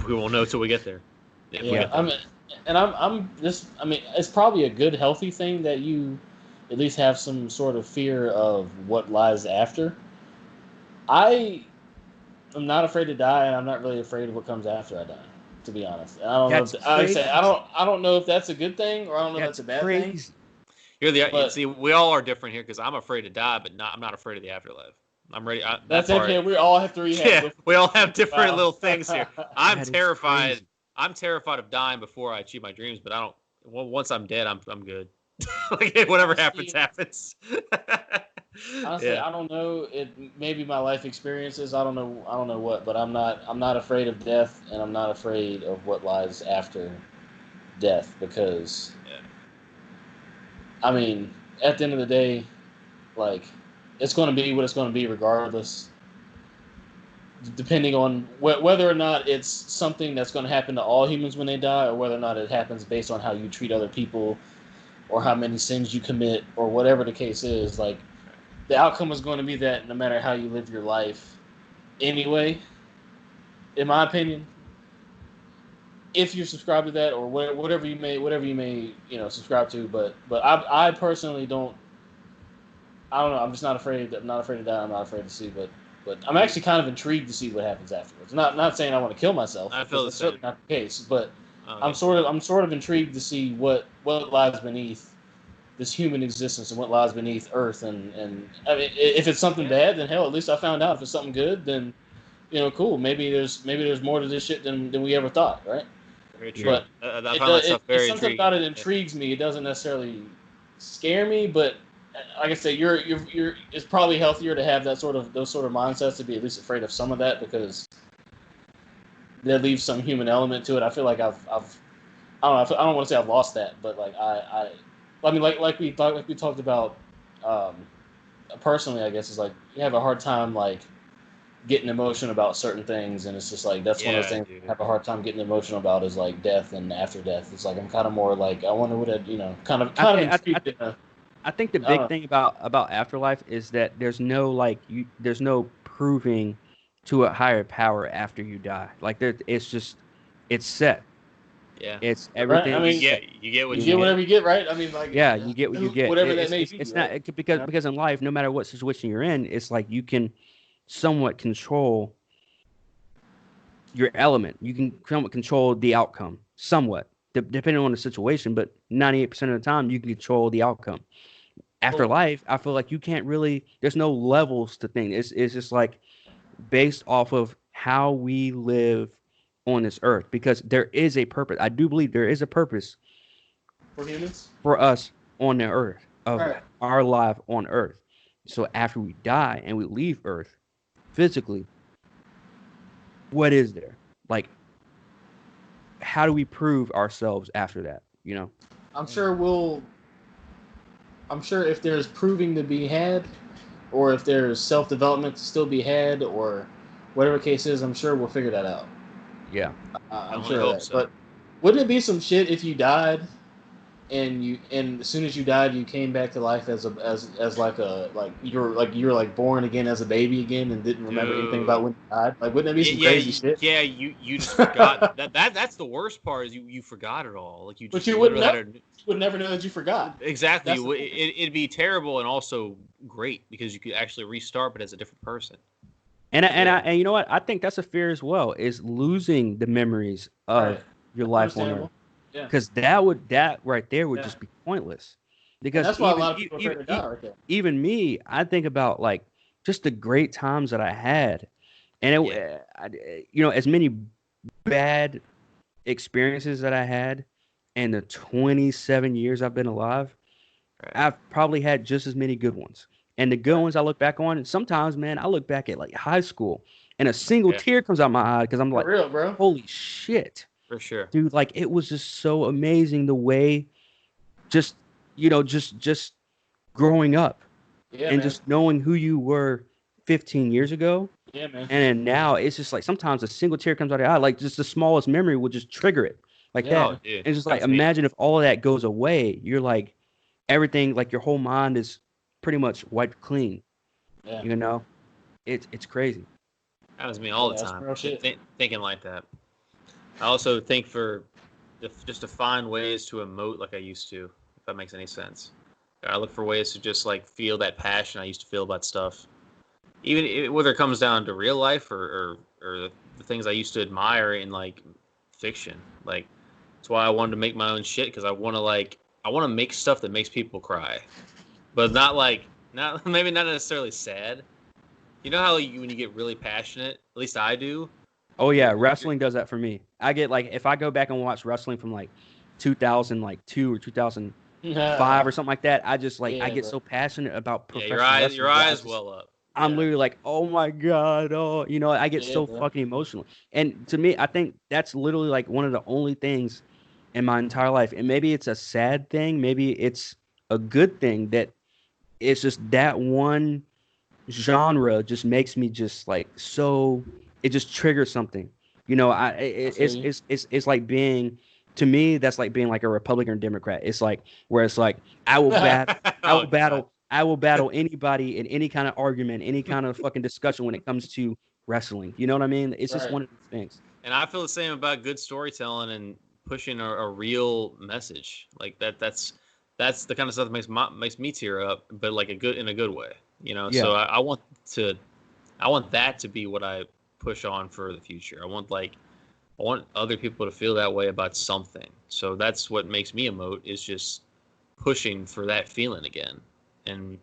we won't know till we get there. If we get there. I'm just. I mean, it's probably a good, healthy thing that you at least have some sort of fear of what lies after. I am not afraid to die, and I'm not really afraid of what comes after I die. To be honest, I don't That's know. Like I say, crazy. I don't know if that's a good thing or I don't know if that's a bad thing. But- See, we all are different here because I'm afraid to die, but I'm not afraid of the afterlife. I'm ready. That's okay. We all have to rehab. Yeah, we all have different little things here. I'm That is terrified. crazy. I'm terrified of dying before I achieve my dreams, but I don't. Once I'm dead, I'm good. Like whatever happens, happens. Honestly, I don't know. It maybe my life experiences. I don't know what, but I'm not afraid of death, and I'm not afraid of what lies after death because, I mean, at the end of the day, like, it's going to be what it's going to be regardless. Depending on whether or not it's something that's going to happen to all humans when they die, or whether or not it happens based on how you treat other people, or how many sins you commit, or whatever the case is, like. The outcome is going to be that no matter how you live your life anyway, in my opinion, if you subscribe to that or whatever you may subscribe to, but I personally don't. I don't know. I'm just not afraid. I'm not afraid to die. I'm not afraid to see, but I'm actually kind of intrigued to see what happens afterwards. Not saying I want to kill myself. I feel the that's same. certainly not the case, but Okay. I'm sort of intrigued to see what lies beneath this human existence and what lies beneath Earth, and I mean, if it's something bad, then hell, at least I found out. If it's something good, then cool. Maybe there's more to this shit than we ever thought, right? Very true. But I find that stuff very something intriguing. about it intrigues me. It doesn't necessarily scare me, but like I say, you're it's probably healthier to have those sort of mindsets, to be at least afraid of some of that, because that leaves some human element to it. I feel like I don't want to say I've lost that, but like I mean, like we talked about, personally, I guess, is like you have a hard time like getting emotional about certain things, and it's just like that's one of those things I have a hard time getting emotional about is like death and after death. It's like I'm kind of more like I wonder what I think the big thing about afterlife is that there's no proving to a higher power after you die. Like it's set. Yeah. It's everything. Right? I mean, you get whatever you get, right? I mean, like you get what you get. Whatever that may be. It's right? not because in life, no matter what situation you're in, it's like you can somewhat control your element. You can somewhat control the outcome, somewhat, depending on the situation. But 98% of the time, you can control the outcome. After life, I feel like you can't really. There's no levels to things. It's just like based off of how we live on this earth, because there is a purpose. I do believe there is a purpose for humans, for us on the earth of right. our life on earth. So after we die and we leave earth physically, what is there? Like, how do we prove ourselves after that? I'm sure if there's proving to be had, or if there's self-development to still be had, or whatever case is, I'm sure we'll figure that out. Yeah, I'm sure of that. So. But wouldn't it be some shit if you died, and as soon as you died, you came back to life as you're born again as a baby again and didn't remember anything about when you died? Like, wouldn't that be some crazy shit? Yeah, you just forgot. That's the worst part is you forgot it all. Like you would never know that you forgot. Exactly. It'd be terrible and also great because you could actually restart, but as a different person. And you know what? I think that's a fear as well, is losing the memories of your life on earth. Yeah. because that right there would just be pointless. And Because that's why a lot of people are afraid to die right there. even me, I think about like just the great times that I had, and as many bad experiences that I had in the 27 years I've been alive, Right. I've probably had just as many good ones. And the good Right. ones I look back on, and sometimes, man, I look back at like high school and a single Yeah, tear comes out my eye because I'm For like, real, bro. holy shit, for sure. dude. Like it was just so amazing the way just, just growing up Yeah, and man. just knowing who you were 15 years ago. Yeah, man. And then now it's just like sometimes a single tear comes out of the eye, like just the smallest memory will just trigger it like Yeah, that. Oh, dude, And just like that's me. imagine if all of that goes away, you're like everything, like your whole mind is pretty much wiped clean. Yeah. You know, it's crazy. Happens to me all Yeah, the that's time. real shit. Thinking like that. I also think just to find ways to emote like I used to, if that makes any sense. I look for ways to just like feel that passion I used to feel about stuff, whether it comes down to real life or the things I used to admire in like fiction. Like that's why I wanted to make my own shit because I want to make stuff that makes people cry, but not maybe not necessarily sad. You know how when you get really passionate, at least I do. Oh You're, yeah, you're wrestling does that for me. I get like if I go back and watch wrestling from like 2002 or 2005 or something like that, I just like I Yeah, get bro. so passionate about yeah, professional your wrestling that eyes well up. I'm Yeah, literally like, oh my God, oh, I get Yeah, so bro. fucking emotional. And to me, I think that's literally like one of the only things in my entire life. And maybe it's a sad thing, maybe it's a good thing that it's just that one genre just makes me just like so it just triggers something. I feel you. It's like being to me that's like being like a Republican or Democrat. It's like where it's like I will bat I oh will god. battle anybody in any kind of argument, any kind of fucking discussion when it comes to wrestling. You know what I mean? It's just Right. one of these things. And I feel the same about good storytelling and pushing a real message. Like that's the kind of stuff that makes me tear up, but like in a good way. Yeah. So I want that to be what I push on for the future. I want other people to feel that way about something. So that's what makes me emote is just pushing for that feeling again. And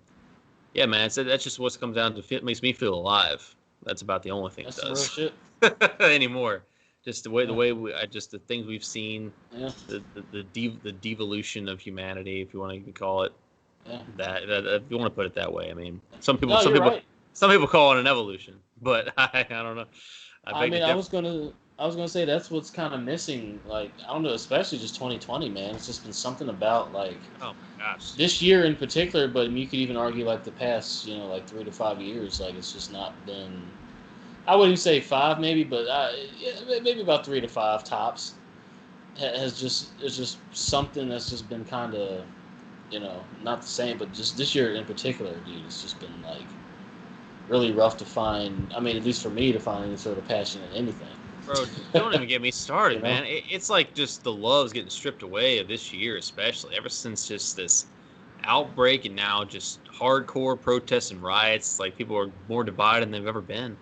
yeah, man, that's just what comes down to. It makes me feel alive. That's about the only thing it That's some real does shit. anymore. Just the Yeah. way just the things we've seen, Yeah. the devolution of humanity, if you want to even call it Yeah. that if you want to put it that way. I mean, No, you're right. some people call it an evolution, but I don't know. I mean, I was gonna say that's what's kind of missing. Like, I don't know, especially just 2020, man. It's just been something about like Oh my gosh. this year in particular, but you could even argue like the past, like 3 to 5 years. Like, it's just not been. I wouldn't say five, maybe, but yeah, maybe about 3 to 5 tops. It's just something that's just been kind of, not the same, but just this year in particular, dude, it's just been like really rough to find. I mean, at least for me to find any sort of passion in anything. Bro, don't even get me started, You know? man. It's like just the love's getting stripped away of this year, especially ever since just this outbreak and now just hardcore protests and riots. Like people are more divided than they've ever been.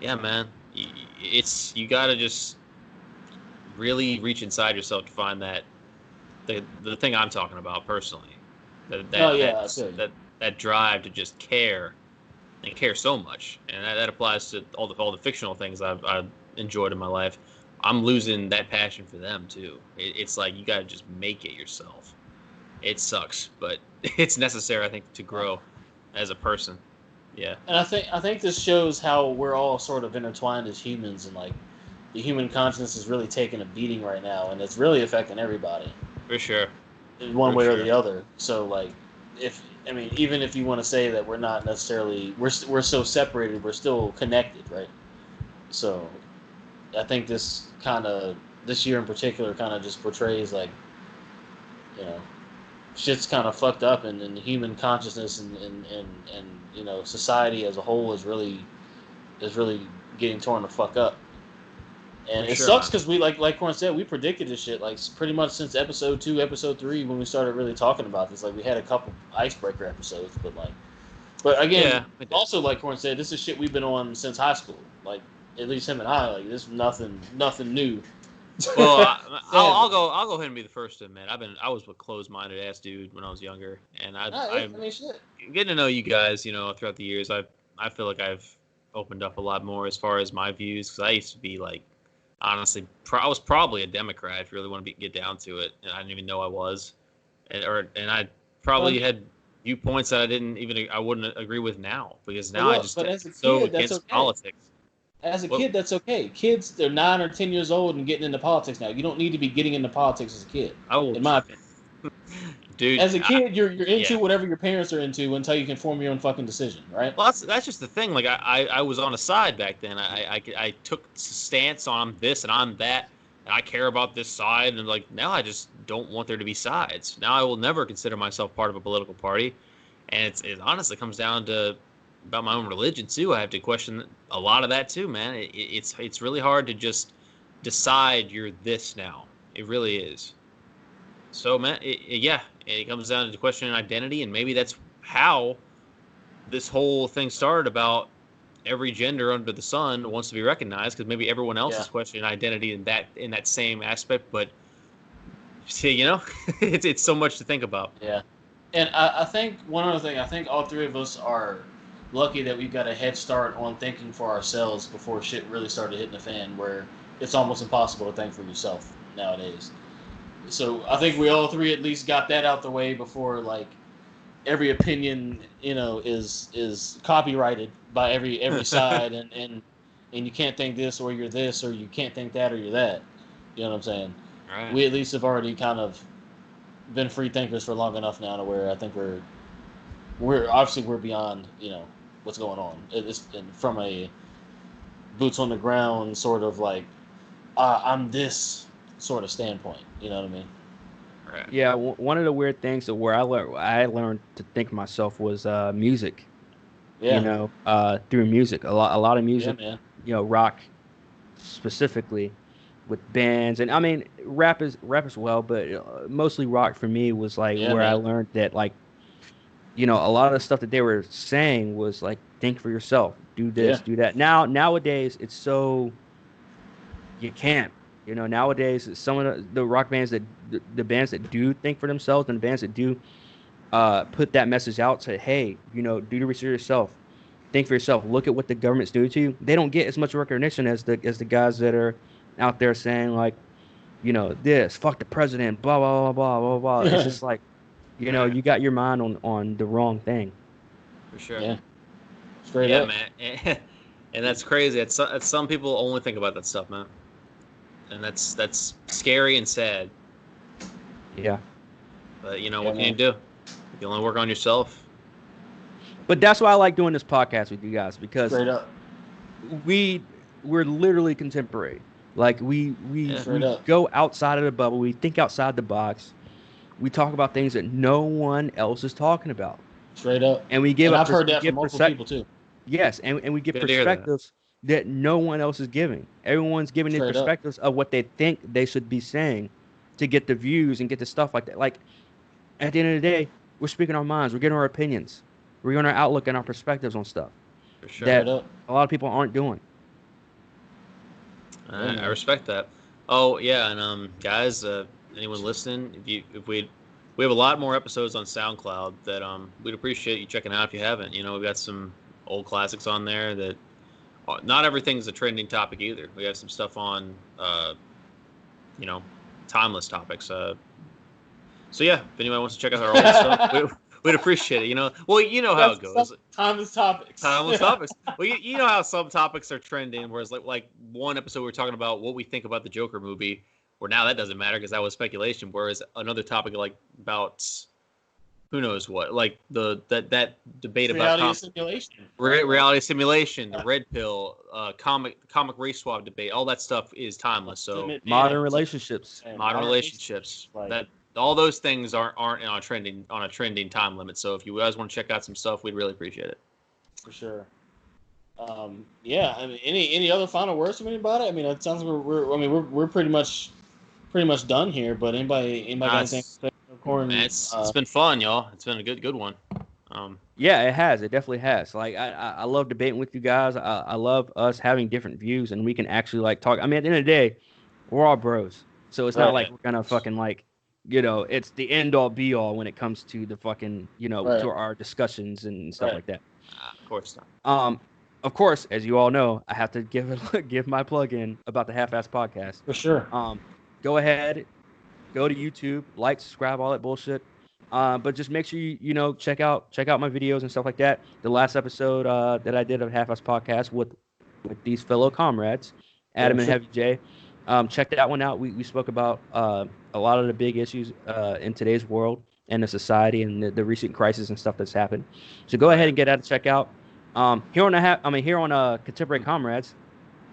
Yeah, man. You gotta just really reach inside yourself to find that the thing I'm talking about personally. Oh yeah, I feel you. That drive to just care and care so much, and that applies to all the fictional things I've enjoyed in my life. I'm losing that passion for them too. It's like you got to just make it yourself. It sucks, but it's necessary, I think, to grow as a person. Yeah, And I think this shows how we're all sort of intertwined as humans, and like the human consciousness is really taking a beating right now, and it's really affecting everybody for sure. in one For way or sure. the other. So like, even if you want to say that we're not necessarily we're so separated, we're still connected, right? So I think this year in particular kind of just portrays like, you know, shit's kind of fucked up, and human consciousness and society as a whole is really getting torn the fuck up. And For it sure, sucks man. because we like Corn said, we predicted this shit like pretty much since episode 2, episode 3 when we started really talking about this. Like we had a couple icebreaker episodes, but again, Yeah, we did. also like Corn said, this is shit we've been on since high school. Like at least him and I, like this is nothing new. Well, I'll go ahead and be the first to admit I was a closed-minded ass dude when I was younger, and I mean, shit. getting to know you guys, throughout the years. I feel like I've opened up a lot more as far as my views, because I used to be like, honestly, I was probably a Democrat if you really want to get down to it, and I didn't even know I was, and I probably had viewpoints that I wouldn't agree with now, because now I just but as a so kid, that's against okay. politics. As a kid, that's okay. Kids, they're 9 or 10 years old and getting into politics now. You don't need to be getting into politics as a kid. In my opinion. Dude, as a kid, you're into whatever your parents are into until you can form your own fucking decision, right? Well, that's just the thing. Like I was on a side back then. I took a stance on this and on that, and I care about this side. And like now, I just don't want there to be sides. Now I will never consider myself part of a political party, and it honestly comes down to about my own religion too. I have to question a lot of that too, man. It's really hard to just decide you're this now. It really is. So man, it comes down to questioning identity, and maybe that's how this whole thing started about every gender under the sun wants to be recognized, because maybe everyone else is questioning identity in that same aspect. But see, it's so much to think about. Yeah, and I think one other thing, I think all three of us are lucky that we've got a head start on thinking for ourselves before shit really started hitting the fan, where it's almost impossible to think for yourself nowadays. So I think we all three at least got that out the way before, like, every opinion, is copyrighted by every side, and you can't think this, or you're this, or you can't think that, or you're that. You know what I'm saying? Right. We at least have already kind of been free thinkers for long enough now to where I think we're beyond what's going on. It's from a boots on the ground sort of like I'm this sort of standpoint. You know what I mean? Right. Yeah, one of the weird things that where I learned to think myself was music. Yeah. Through music, a lot of music. Yeah, man. Rock specifically with bands, and I mean rap as well, but mostly rock for me was like where man. I learned that, like, a lot of the stuff that they were saying was like, think for yourself, do this, do that. Nowadays it's so you can't. Nowadays some of the rock bands the bands that do think for themselves, and the bands that do put that message out, say, hey, do the research yourself, think for yourself, look at what the government's doing to you. They don't get as much recognition as the guys that are out there saying, like, this, fuck the president, blah blah blah blah blah blah. It's just like, you got your mind on the wrong thing. For sure. Yeah. Straight up. Man. And that's crazy. It's some people only think about that stuff, man. And that's scary and sad. Yeah. But what can you do? You only work on yourself. But that's why I like doing this podcast with you guys, because Straight up. we're literally contemporary. Like we go outside of the bubble. We think outside the box. We talk about things that no one else is talking about. Straight up. And we give. And I've heard that from multiple people too. Yes, and we give perspectives that no one else is giving. Everyone's giving their perspectives of what they think they should be saying to get the views and get the stuff like that. Like, at the end of the day, we're speaking our minds. We're getting our opinions. We're getting our outlook and our perspectives on stuff. For sure. That a lot of people aren't doing. I respect that. Oh yeah, and guys, anyone listening, if we have a lot more episodes on SoundCloud that we'd appreciate you checking out if you haven't. We've got some old classics on there that not everything's a trending topic either. We have some stuff on timeless topics. So yeah, if anyone wants to check out our old stuff, we'd appreciate it. Well, how it goes. Timeless topics. Well, you know how some topics are trending, whereas like one episode we were talking about what we think about the Joker movie, where now that doesn't matter because that was speculation. Whereas another topic like about who knows what, like that debate about reality simulation, the red pill, comic race swap debate, all that stuff is timeless. So modern relationships, like, that. All those things aren't on a trending time limit. So if you guys want to check out some stuff, we'd really appreciate it. For sure. Yeah. I mean, any other final words from anybody? I mean, it sounds like we're pretty much done here. But anybody got anything? It's been fun, y'all. It's been a good one. Yeah, it has. It definitely has. Like I love debating with you guys. I love us having different views, and we can actually like talk. I mean, at the end of the day, we're all bros. So it's not Right. like we're gonna fucking like, it's the end all be all when it comes to the fucking, Right. to our discussions and stuff Right. like that. Of course not. Of course, as you all know, I have to give my plug in about the Half-Ass Podcast. For sure. Go ahead, go to YouTube, like, subscribe, all that bullshit. But just make sure you check out my videos and stuff like that. The last episode that I did of Half-Ass Podcast with these fellow comrades, Adam and sure. Heavy J. Check that one out. We spoke about a lot of the big issues in today's world and the society and the recent crisis and stuff that's happened. So go ahead and get that to check out. Here on Contemporary Comrades,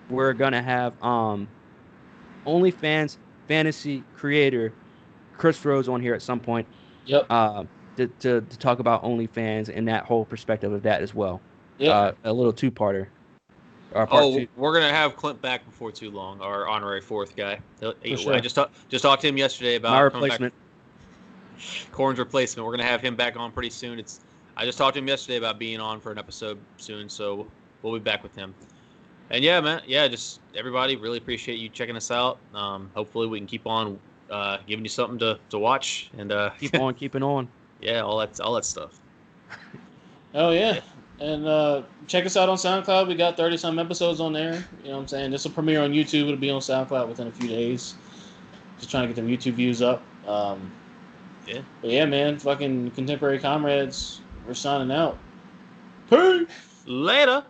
we're gonna have OnlyFans fantasy creator Chris Rose on here at some point. Yep. To talk about OnlyFans and that whole perspective of that as well. Yep. A little two-parter. We're gonna have Clint back before too long. Our honorary fourth guy. Sure. I just talked to him yesterday about My replacement. Corn's replacement. We're gonna have him back on pretty soon. I just talked to him yesterday about being on for an episode soon, so we'll be back with him. And yeah, man, just everybody really appreciate you checking us out. Hopefully we can keep on giving you something to watch and keep on keeping on. Yeah, all that stuff. Oh yeah. And check us out on SoundCloud. We got 30-some episodes on there. You know what I'm saying? This will premiere on YouTube. It'll be on SoundCloud within a few days. Just trying to get them YouTube views up. Yeah. But yeah, man. Fucking Contemporary Comrades. We're signing out. Peace. Later.